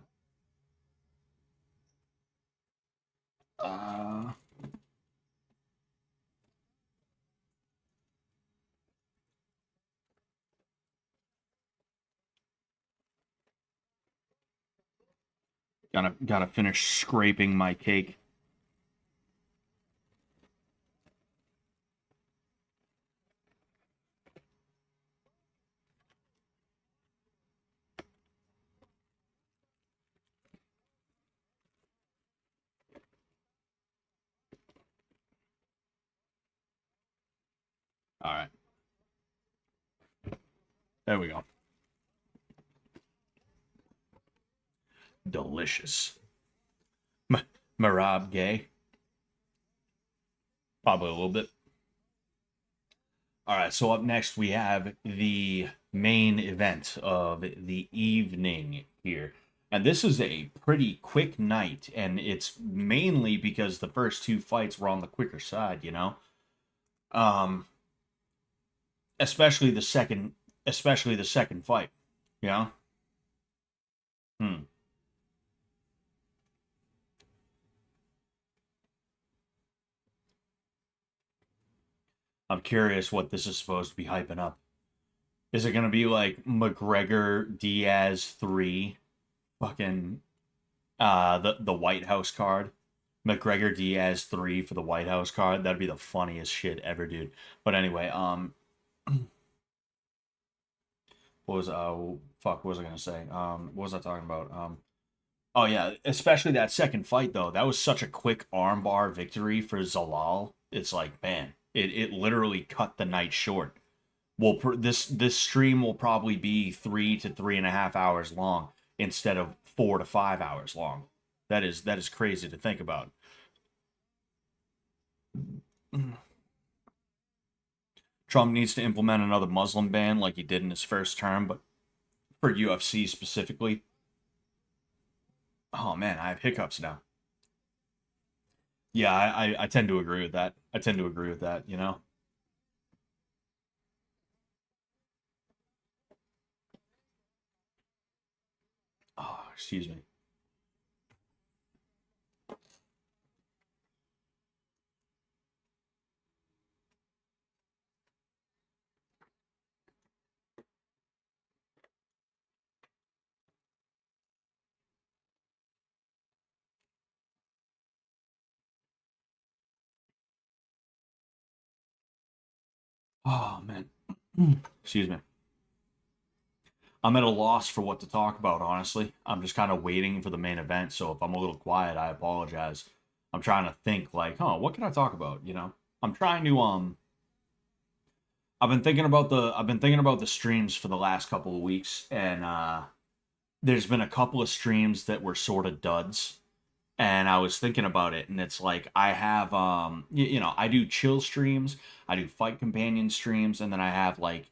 Uh, gotta finish scraping my cake. All right, there we go. Delicious. Merab gay, probably a little bit. All right, so up next we have the main event of the evening here. And this is a pretty quick night, and it's mainly because the first two fights were on the quicker side, you know? Um, especially the second especially the second fight. You know? Hmm. I'm curious what this is supposed to be hyping up. Is it gonna be like McGregor Diaz 3? Fucking the White House card. McGregor Diaz 3 for the White House card. That'd be the funniest shit ever, dude. But anyway, what was fuck, what was I gonna say? What was I talking about? Oh yeah, especially that second fight though. That was such a quick armbar victory for Zalal. It's like, man, it literally cut the night short. This stream will probably be 3 to 3.5 hours long instead of 4 to 5 hours long. That is crazy to think about. Trump needs to implement another Muslim ban like he did in his first term, but for UFC specifically. Oh man, I have hiccups now. Yeah, I tend to agree with that. I tend to agree with that, you know? Oh, excuse me. Oh, man. Excuse me. I'm at a loss for what to talk about, honestly. I'm just kind of waiting for the main event, so if I'm a little quiet, I apologize. I'm trying to think like, huh, what can I talk about, you know? I'm trying to I've been thinking about the streams for the last couple of weeks, and there's been a couple of streams that were sort of duds, and I was thinking about it, and it's like I have you know, I do chill streams, I do fight companion streams, and then I have like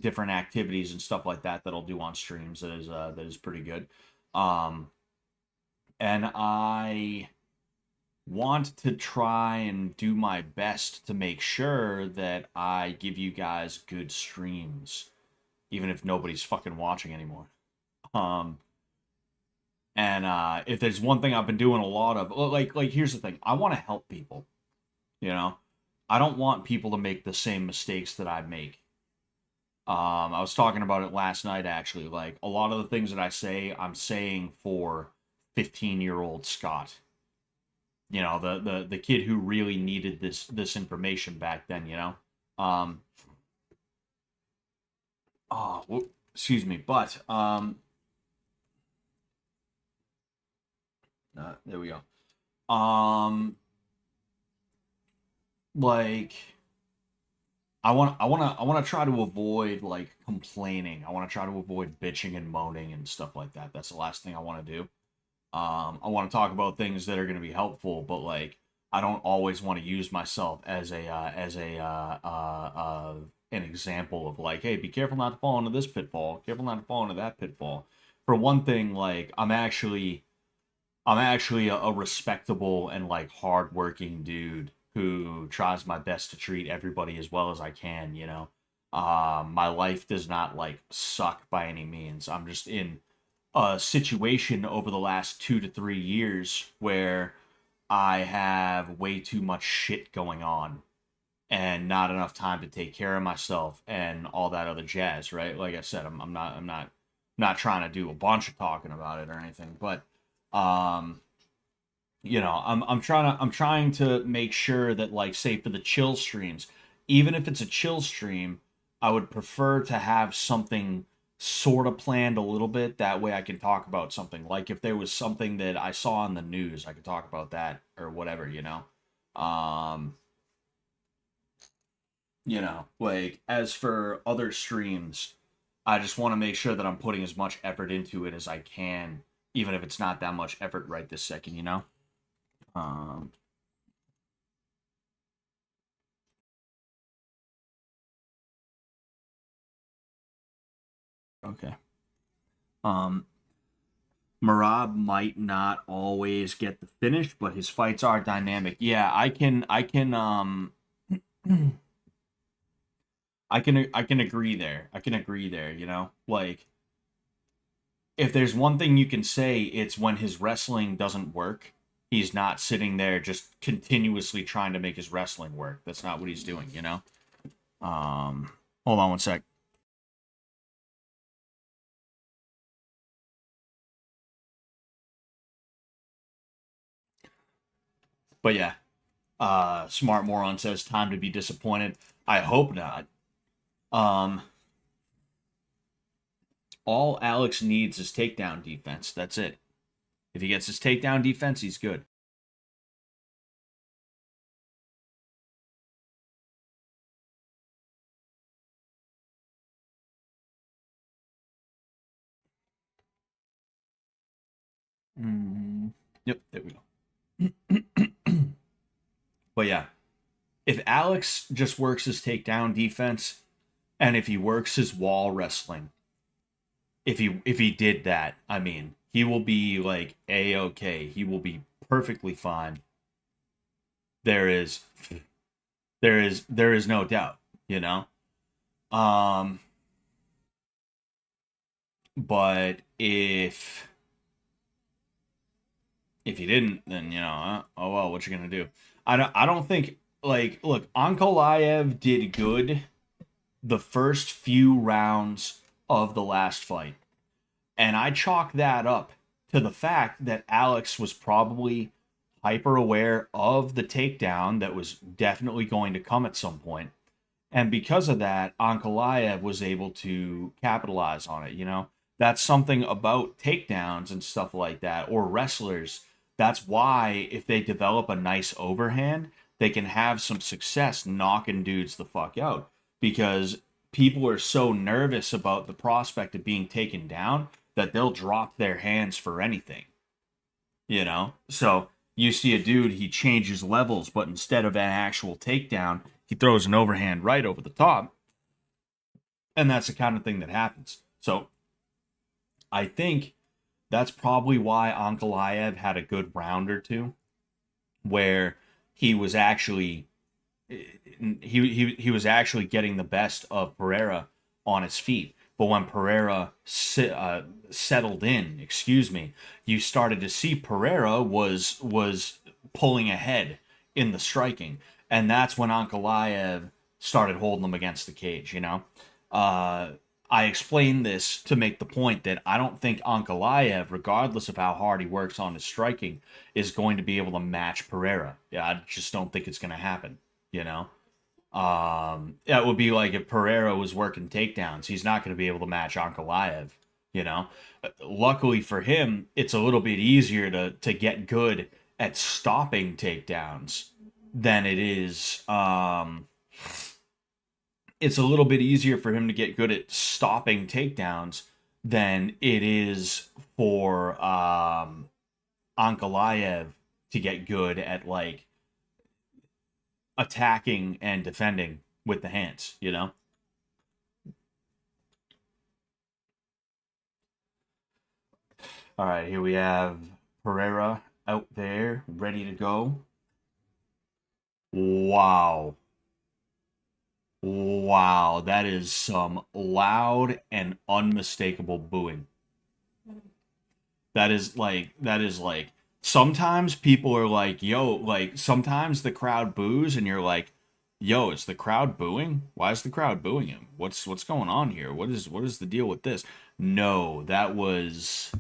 different activities and stuff like that that I'll do on streams that is pretty good. Um and I want to try and do my best to make sure that I give you guys good streams even if nobody's fucking watching anymore. Um and if there's one thing I've been doing a lot of, like here's the thing, I want to help people, you know. I don't want people to make the same mistakes that I make. I was talking about it last night actually. Like a lot of the things that I say, I'm saying for 15-year-old Scott. You know, the kid who really needed this information back then, you know. Um excuse me, but there we go. Like I want to try to avoid like complaining. I want to try to avoid bitching and moaning and stuff like that. That's the last thing I want to do. I want to talk about things that are going to be helpful, but like I don't always want to use myself as a an example of like, hey, be careful not to fall into this pitfall. Careful not to fall into that pitfall. For one thing, like I'm actually a respectable and like hardworking dude who tries my best to treat everybody as well as I can, you know. My life does not like suck by any means. I'm just in a situation over the last 2 to 3 years where I have way too much shit going on and not enough time to take care of myself and all that other jazz, right? Like I said, I'm not trying to do a bunch of talking about it or anything, but um you know, I'm trying to make sure that like say for the chill streams, even if it's a chill stream, I would prefer to have something sort of planned a little bit. That way I can talk about something. Like if there was something that I saw in the news, I could talk about that or whatever, you know. Um, like as for other streams, I just want to make sure that I'm putting as much effort into it as I can, even if it's not that much effort right this second, you know. Um, okay. Um, Merab might not always get the finish, but his fights are dynamic. Yeah, I can agree there. I can agree there, you know? Like if there's one thing you can say, it's when his wrestling doesn't work, he's not sitting there just continuously trying to make his wrestling work. That's not what he's doing, you know? Hold on one sec. But yeah, Smart Moron says time to be disappointed. I hope not. Um, all Alex needs is takedown defense. That's it. If he gets his takedown defense, he's good. Mm, yep, there we go. But yeah, if Alex just works his takedown defense and if he works his wall wrestling, if he did that, I mean, he will be like a okay. He will be perfectly fine. There is there is no doubt, you know. Um, but if you didn't, then oh well, what you gonna do? I don't think like look, Ankalaev did good the first few rounds of the last fight, and I chalk that up to the fact that Alex was probably hyper aware of the takedown that was definitely going to come at some point. And because of that, Ankalaev was able to capitalize on it. That's something about takedowns and stuff like that, or wrestlers. That's why if they develop a nice overhand, they can have some success knocking dudes the fuck out. Because people are so nervous about the prospect of being taken down that they'll drop their hands for anything. So you see a dude, he changes levels, but instead of an actual takedown, he throws an overhand right over the top, and that's the kind of thing that happens. So I think that's probably why Ankalaev had a good round or two, where he was actually he was actually getting the best of Pereira on his feet. But when Pereira settled in, excuse me, you started to see Pereira was pulling ahead in the striking, and that's when Ankalaev started holding him against the cage. Uh, I explained this to make the point that I don't think Ankalaev, regardless of how hard he works on his striking, is going to be able to match Pereira. Yeah, I just don't think it's going to happen. You know, that would be like if Pereira was working takedowns. He's not going to be able to match Ankalaev. You know, luckily for him, it's a little bit easier to get good at stopping takedowns than it is. It's a little bit easier for him to get good at stopping takedowns than it is for Ankalaev to get good at like attacking and defending with the hands. All right, here we have Pereira out there ready to go. Wow. Wow, that is some loud and unmistakable booing. That is like sometimes people are like, "Yo," like sometimes the crowd boos and you're like, "Yo, is the crowd booing? Why is the crowd booing him? What's going on here? What is the deal with this?" No, that was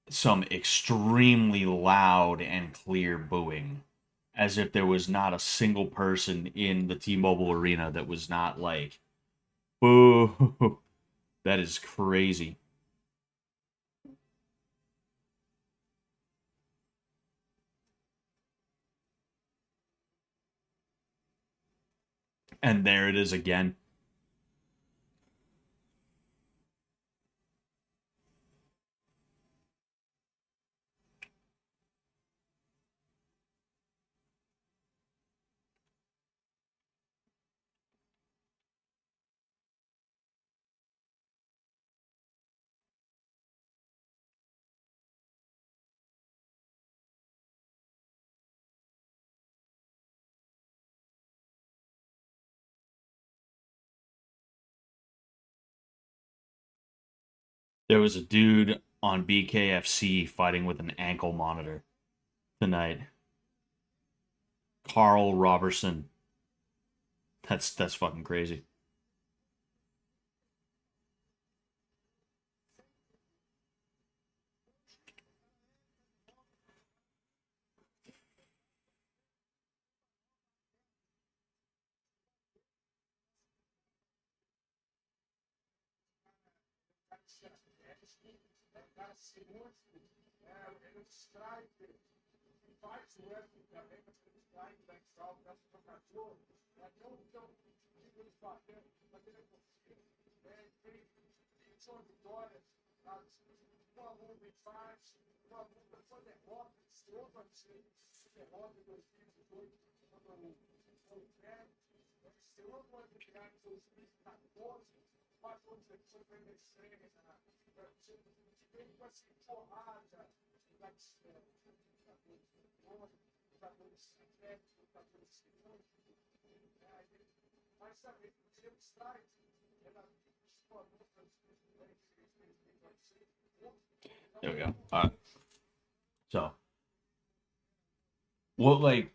some extremely loud and clear booing, as if there was not a single person in the T-Mobile Arena that was not like, "Boo." That is crazy. And there it is again. There was a dude on BKFC fighting with an ankle monitor tonight. Carl Robertson. That's fucking crazy. There we go. All right. So, what like,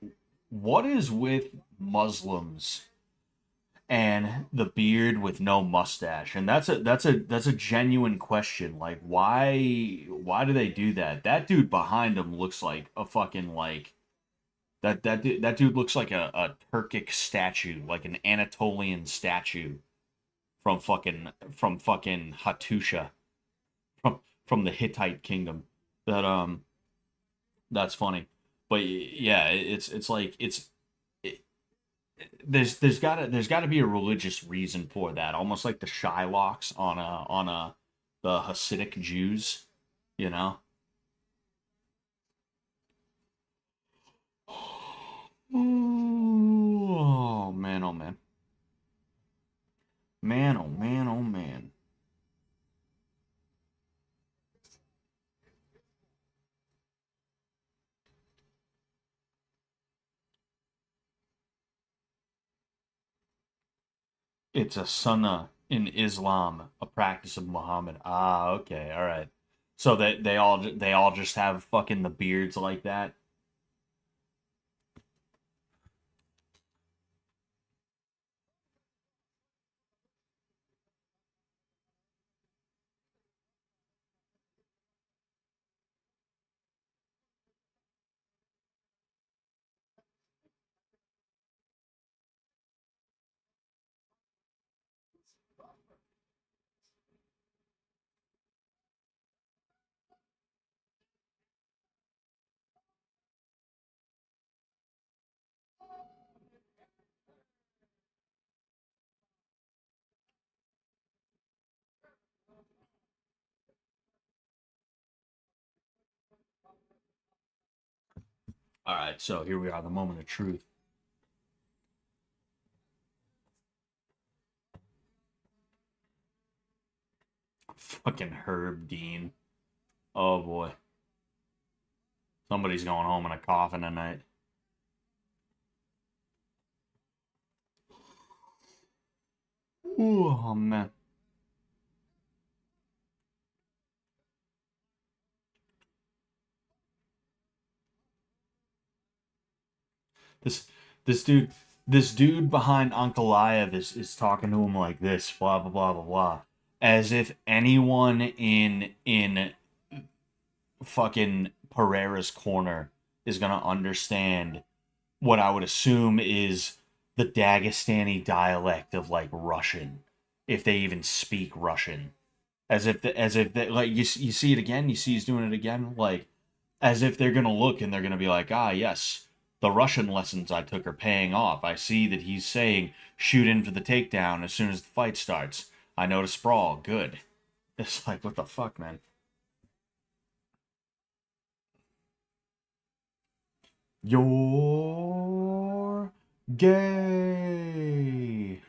what is with Muslims and the beard with no mustache? And that's a genuine question. Like, why do they do that? That dude behind him looks like a fucking like that dude looks like a Turkic statue, like an Anatolian statue from fucking Hattusha from the Hittite kingdom. That that's funny, but yeah, it's like it, there's gotta be a religious reason for that, almost like the Shylocks on a the Hasidic Jews, you know. Oh man, oh man, man, oh man, oh man. It's a sunnah in Islam, a practice of Muhammad. Ah, okay, all right. So that they all just have fucking the beards like that. All right, so here we are, the moment of truth. Fucking Herb Dean. Oh boy, somebody's going home in a coffin tonight. Ooh, oh man, this this dude this dude behind Ankalaev is talking to him like this, blah blah blah blah blah, as if anyone in fucking Pereira's corner is gonna understand what I would assume is the Dagestani dialect of like Russian, if they even speak Russian. Like you see it again, you see he's doing it again, like as if they're gonna look and they're gonna be like, ah yes, the Russian lessons I took are paying off. I see that he's saying shoot in for the takedown as soon as the fight starts. I know to sprawl, good. It's like what the fuck, man. You're gay.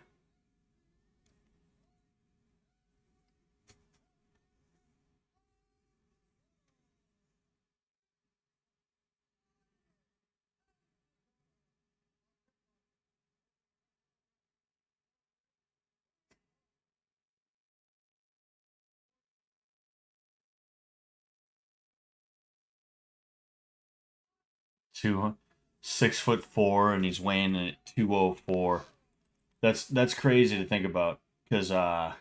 2 6'4" and he's weighing in at 204. That's crazy to think about because I'm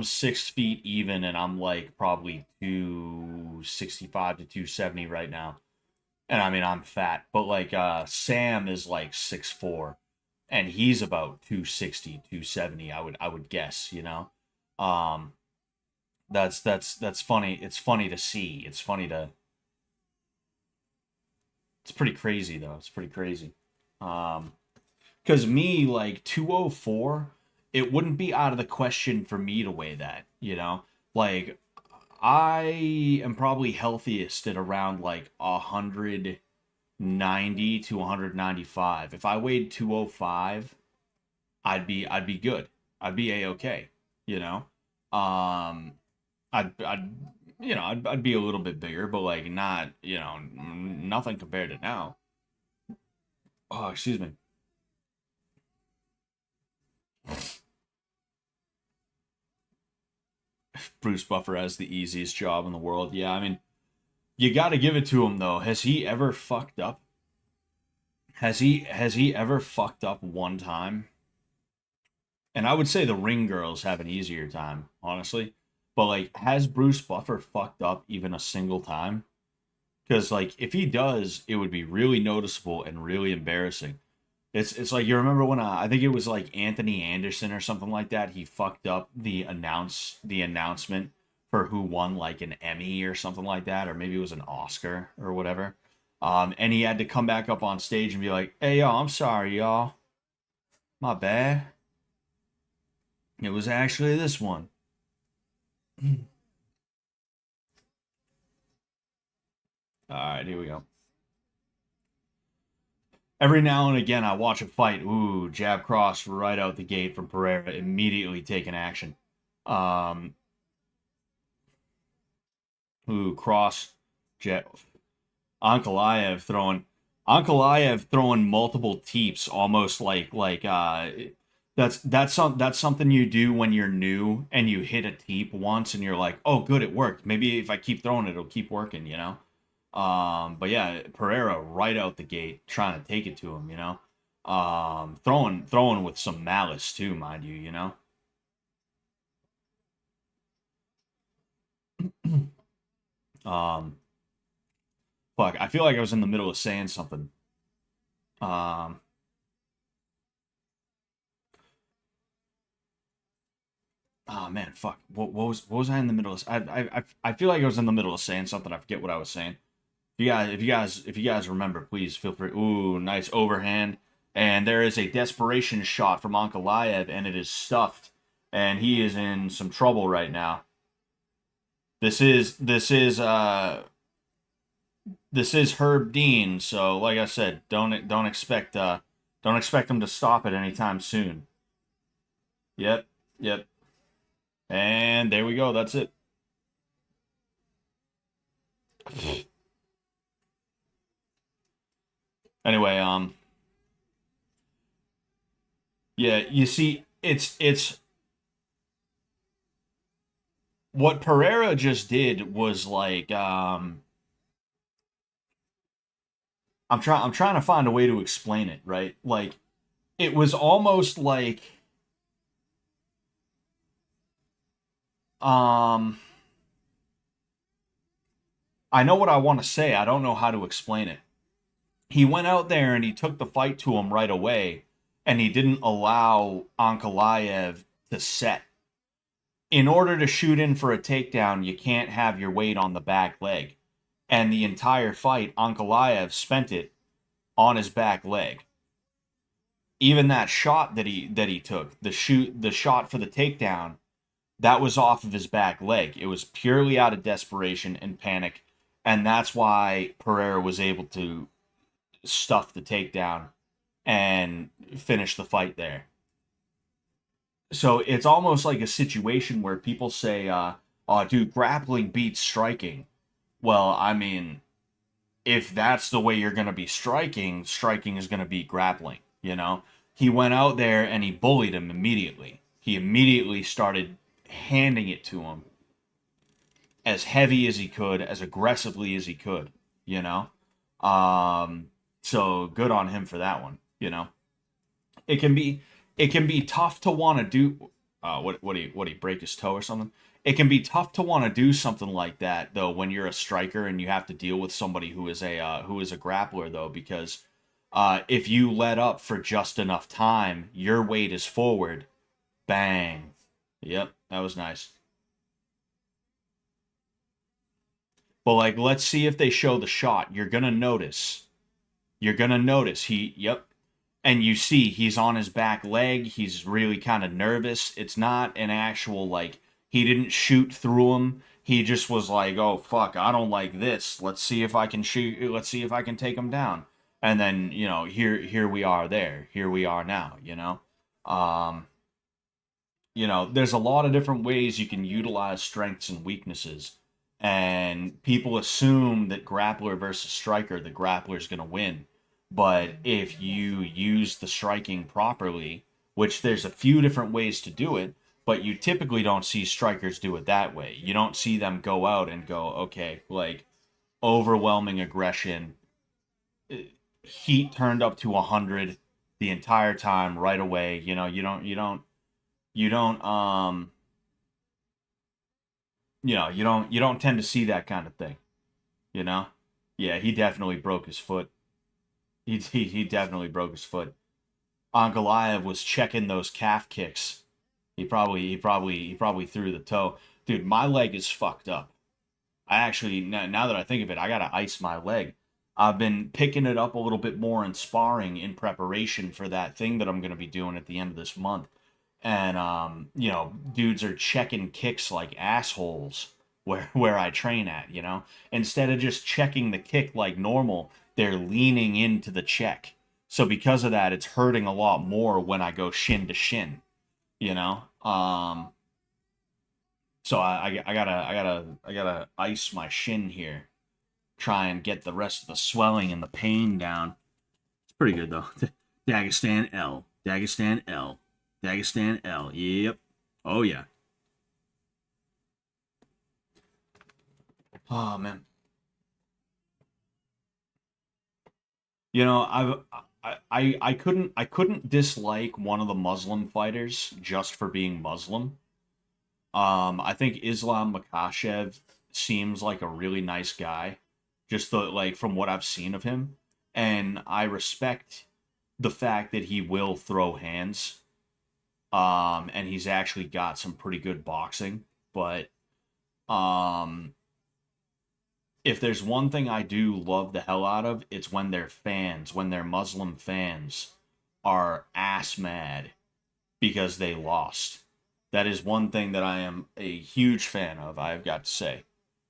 6 feet even and I'm like probably 265 to 270 right now. And I mean I'm fat, but like Sam is like 6'4" and he's about 260, 270. I would guess, you know. Um that's funny. It's funny to see. It's pretty crazy though. It's pretty crazy. Um Because me, like 204, it wouldn't be out of the question for me to weigh that, you know? Like, I am probably healthiest at around like 190 to 195. If I weighed 205, I'd be good. I'd be a okay, you know? Um, I'd I'd be a little bit bigger, but like not, nothing compared to now. Oh, excuse me. Bruce Buffer has the easiest job in the world. Yeah, I mean, you got to give it to him though. Has he ever fucked up? Has he ever fucked up one time? And I would say the ring girls have an easier time, honestly. But like, has Bruce Buffer fucked up even a single time? Because like, if he does, it would be really noticeable and really embarrassing. It's like you remember when I think it was like Anthony Anderson or something like that. He fucked up the announcement for who won like an Emmy or something like that, or maybe it was an Oscar or whatever. And he had to come back up on stage and be like, "Hey y'all, I'm sorry y'all, my bad. It was actually this one." All right, here we go. Every now and again, I watch a fight. Ooh, jab cross right out the gate from Pereira, immediately taking action. Um, ooh, cross, jab. Ankalaev throwing multiple teeps, almost that's something you do when you're new and you hit a teep once and you're like, oh, good, it worked. Maybe if I keep throwing it, it'll keep working, you know. But yeah, Pereira right out the gate trying to take it to him, you know. Throwing with some malice too, mind you, you know. Um, fuck, I feel like I was in the middle of saying something. Um, oh man, fuck. What was I in the middle of? I feel like I was in the middle of saying something. I forget what I was saying. If you guys remember, please feel free. Ooh, nice overhand. And there is a desperation shot from Ankalaev, and it is stuffed, and he is in some trouble right now. This is Herb Dean, so like I said, don't expect him to stop it anytime soon. Yep, yep. And there we go. That's it. Anyway, yeah, you see, it's what Pereira just did was like, I'm trying to find a way to explain it, right? Like, it was almost like, um, I know what I want to say. I don't know how to explain it. He went out there and he took the fight to him right away, and he didn't allow Ankalaev to set. In order to shoot in for a takedown, you can't have your weight on the back leg. And the entire fight, Ankalaev spent it on his back leg. Even that shot that he took, the shot for the takedown, that was off of his back leg. It was purely out of desperation and panic, and that's why Pereira was able to stuff the takedown and finish the fight there. So it's almost like a situation where people say, "Oh, dude, grappling beats striking." Well, I mean, if that's the way you're going to be striking is going to beat grappling. You know, he went out there and he bullied him immediately. He immediately started handing it to him as heavy as he could, as aggressively as he could. You know, so good on him for that one. You know, it can be it can be tough to want to do. What do you break his toe or something? It can be tough to want to do something like that though when you're a striker and you have to deal with somebody who is a grappler though, because if you let up for just enough time, your weight is forward. Bang. Yep, that was nice. But like, let's see if they show the shot. You're gonna notice. You're gonna notice he. Yep, and you see he's on his back leg. He's really kind of nervous. It's not an actual like he didn't shoot through him. He just was like, "Oh fuck, I don't like this. Let's see if I can shoot. Let's see if I can take him down." And then here we are. Here we are now. Um, there's a lot of different ways you can utilize strengths and weaknesses. And people assume that grappler versus striker, the grappler's going to win. But if you use the striking properly, which there's a few different ways to do it, but you typically don't see strikers do it that way. You don't see them go out and go, okay, like overwhelming aggression, heat turned up to 100 the entire time right away. You don't you don't tend to see that kind of thing, you know? Yeah, he definitely broke his foot. He definitely broke his foot. Ankalaev was checking those calf kicks. He probably threw the toe. Dude, my leg is fucked up. I actually, now that I think of it, I gotta ice my leg. I've been picking it up a little bit more in sparring in preparation for that thing that I'm gonna be doing at the end of this month. And dudes are checking kicks like assholes where I train at. Instead of just checking the kick like normal, they're leaning into the check. So because of that, it's hurting a lot more when I go shin to shin. You know. So I gotta ice my shin here. Try and get the rest of the swelling and the pain down. It's pretty good though. Dagestan L. Dagestan L. Dagestan L. Yep. Oh yeah. Oh man. I couldn't dislike one of the Muslim fighters just for being Muslim. I think Islam Makhachev seems like a really nice guy, just from what I've seen of him, and I respect the fact that he will throw hands. And he's actually got some pretty good boxing, but um, if there's one thing I do love the hell out of, it's when their fans, when their Muslim fans are ass mad because they lost. That is one thing that I am a huge fan of, I've got to say.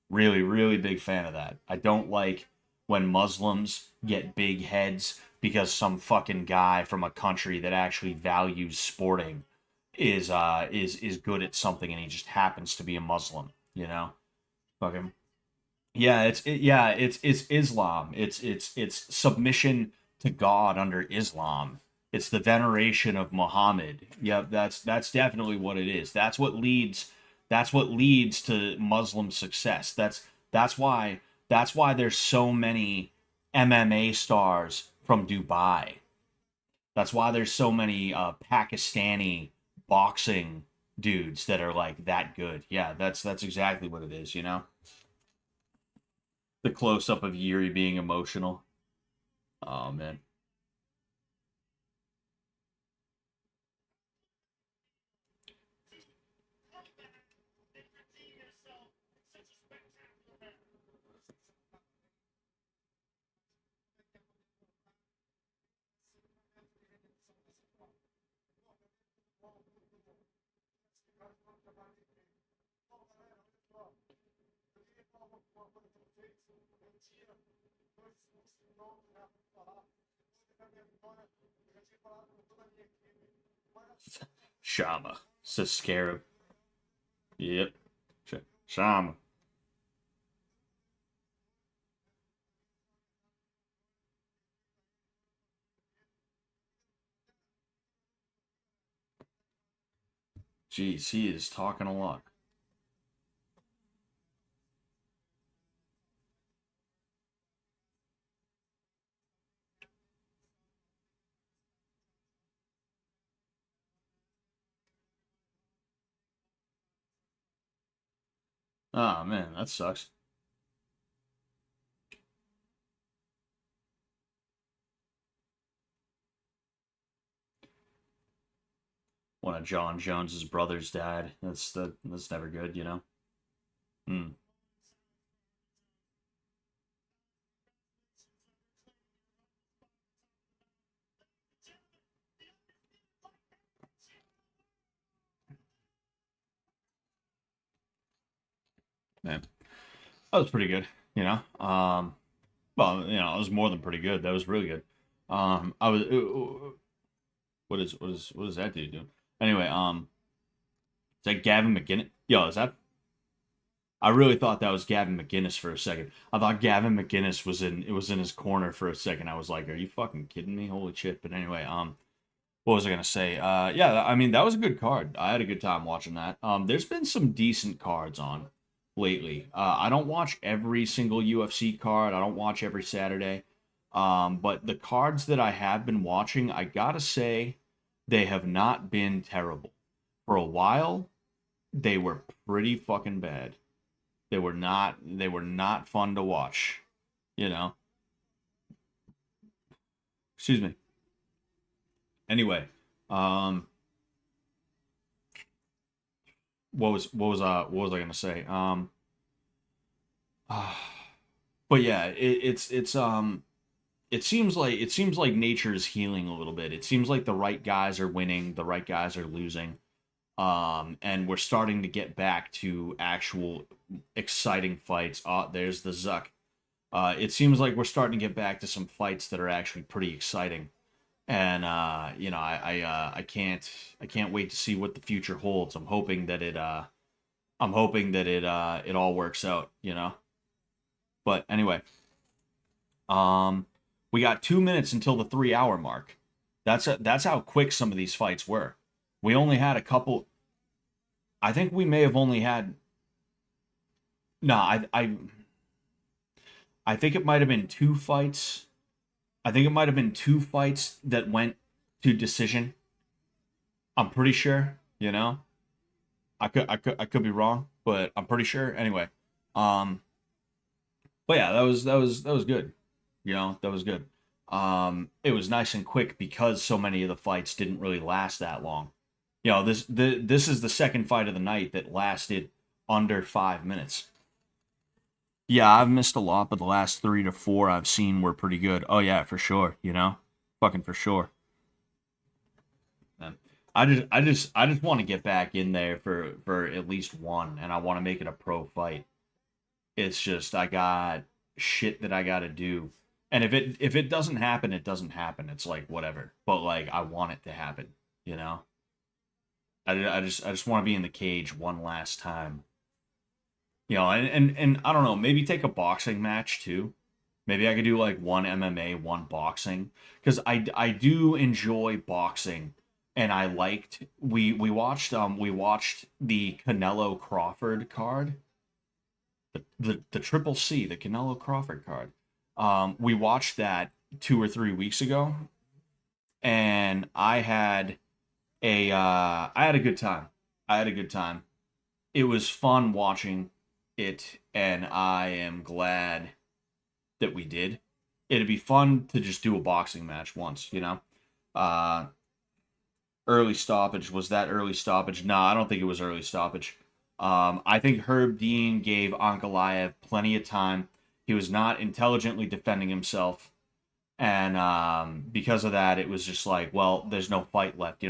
Really, really big fan of that. I don't like when Muslims get big heads because some fucking guy from a country that actually values sporting is good at something and he just happens to be a Muslim, you know? Fucking yeah, it's Islam. It's submission to God under Islam. It's the veneration of Muhammad. Yeah, that's definitely what it is. That's what leads to Muslim success. That's why there's so many MMA stars from Dubai. That's why there's so many Pakistani boxing dudes that are like that good. Yeah, that's exactly what it is, you know? The close up of Yuri being emotional. Oh man. Shama. Scarab. Yep. Shama. Jeez, he is talking a lot. Oh man, that sucks. One of John Jones's brothers died. That's never good, you know. Hmm. Man, that was pretty good. You know. Well, it was more than pretty good. That was really good. I was. What is that dude doing? Anyway, is that Gavin McGinnis? Yo, is that? I really thought that was Gavin McInnes for a second. I thought Gavin McInnes was in his corner for a second. I was like, "Are you fucking kidding me? Holy shit!" But anyway, what was I gonna say? Yeah, I mean that was a good card. I had a good time watching that. There's been some decent cards on lately. I don't watch every single UFC card. I don't watch every Saturday. But the cards that I have been watching, I gotta say, they have not been terrible. For a while, they were pretty fucking bad. They were not fun to watch, you know. Excuse me. Anyway, um what was I gonna say? But yeah, it seems like nature is healing a little bit. It seems like the right guys are winning, the right guys are losing. And we're starting to get back to actual exciting fights. There's the Zuck. It seems like we're starting to get back to some fights that are actually pretty exciting, and I can't wait to see what the future holds. I'm hoping that it all works out. But anyway, um, we got 2 minutes until the 3 hour mark. That's how quick some of these fights were. We only had a couple. I think we may have only had. No, I think it might have been two fights. I think it might have been two fights that went to decision. I'm pretty sure. I could be wrong, but I'm pretty sure. Anyway, um, but yeah, that was good. That was good. It was nice and quick because so many of the fights didn't really last that long. This is the second fight of the night that lasted under 5 minutes. Yeah, I've missed a lot, but the last three to four I've seen were pretty good. Oh yeah, for sure. Fucking for sure. Man. I just want to get back in there for at least one, and I want to make it a pro fight. It's just I got shit that I got to do, and if it doesn't happen, it doesn't happen. It's like whatever. But like I want it to happen. You know. I just want to be in the cage one last time. And I don't know, maybe take a boxing match too. Maybe I could do like one MMA, one boxing, because I do enjoy boxing, and we watched the Canelo Crawford card, the Triple C, the Canelo Crawford card. We watched that 2 or 3 weeks ago, and I had a good time. I had a good time. It was fun watching it, and I am glad that we did. It'd be fun to just do a boxing match once. Uh, Early stoppage. Was that early stoppage? No, I don't think it was early stoppage. I think Herb Dean gave Ankalaev plenty of time. He was not intelligently defending himself. And because of that, it was just like, well, there's no fight left.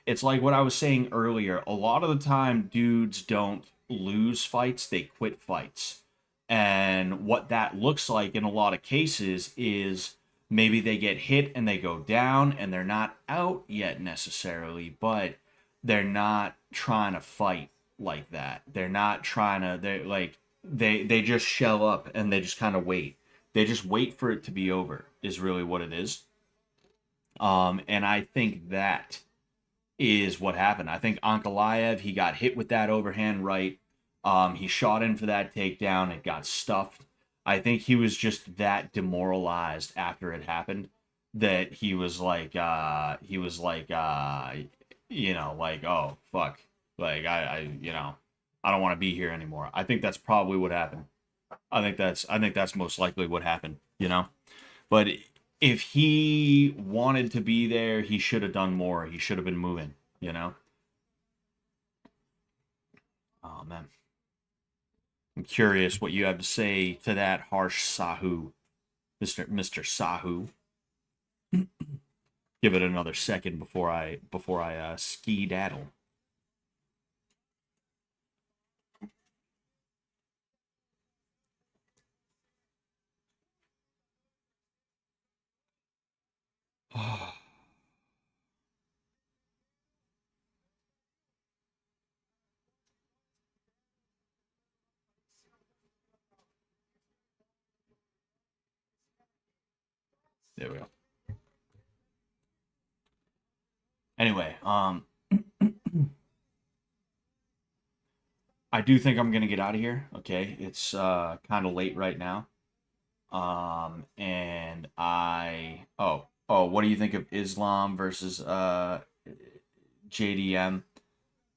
It's like what I was saying earlier. A lot of the time, dudes don't lose fights, they quit fights. And what that looks like in a lot of cases is maybe they get hit and they go down and they're not out yet necessarily, but they're not trying to fight like that. They're not trying to, they're like, they just shell up and they just kind of wait. They just wait for it to be over, is really what it is. And I think that is what happened. I think Ankalaev, he got hit with that overhand right. He shot in for that takedown. It got stuffed. I think he was just that demoralized after it happened that he was like, oh fuck, like I don't want to be here anymore. I think that's probably what happened. I think that's most likely what happened. But if he wanted to be there, he should have done more. He should have been moving. Oh man. I'm curious what you have to say to that harsh Sahu, Mr. Sahu. Give it another second before I ski daddle. There we go. Anyway, I do think I'm gonna get out of here. Okay, it's kind of late right now. And what do you think of Islam versus JDM?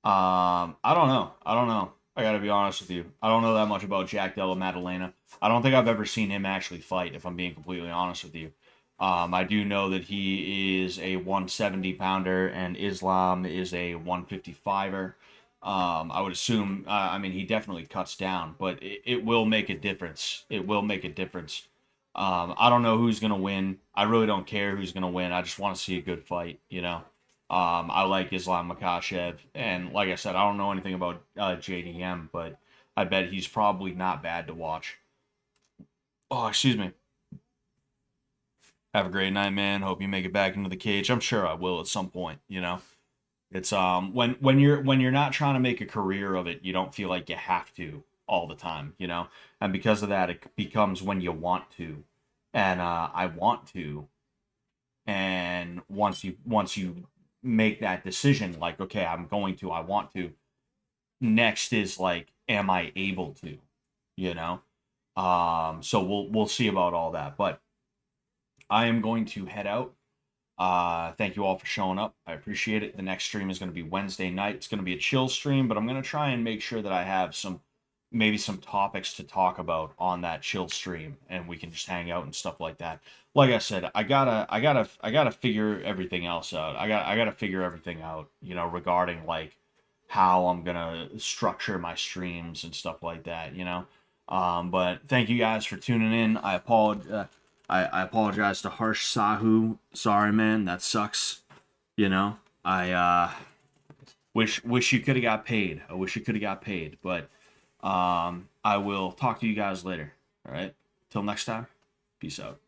I don't know. I don't know. I gotta be honest with you. I don't know that much about Jack Della Maddalena. I don't think I've ever seen him actually fight, if I'm being completely honest with you. I do know that he is a 170 pounder and Islam is a 155er. I would assume, I mean, he definitely cuts down, but it will make a difference. It will make a difference. I don't know who's going to win. I really don't care who's going to win. I just want to see a good fight, you know? I like Islam Makhachev, and like I said, I don't know anything about JDM, but I bet he's probably not bad to watch. Oh, excuse me. Have a great night, man. Hope you make it back into the cage. I'm sure I will at some point, you know? It's when you're not trying to make a career of it, you don't feel like you have to all the time, you know? And because of that, it becomes when you want to. And I want to. And once you make that decision, like, okay, I'm going to, I want to. Next is like, am I able to? You know? So we'll see about all that. But I am going to head out. Thank you all for showing up. I appreciate it. The next stream is going to be Wednesday night. It's going to be a chill stream, but I'm going to try and make sure that I have maybe some topics to talk about on that chill stream, and we can just hang out and stuff like that. Like I said, I gotta figure everything else out. I gotta figure everything out, you know, regarding like how I'm gonna structure my streams and stuff like that, you know. But thank you guys for tuning in. I apologize to Harsh Sahu. Sorry, man, that sucks. You know, I wish you could have got paid. I wish you could have got paid, but I will talk to you guys later. All right. Till next time. Peace out.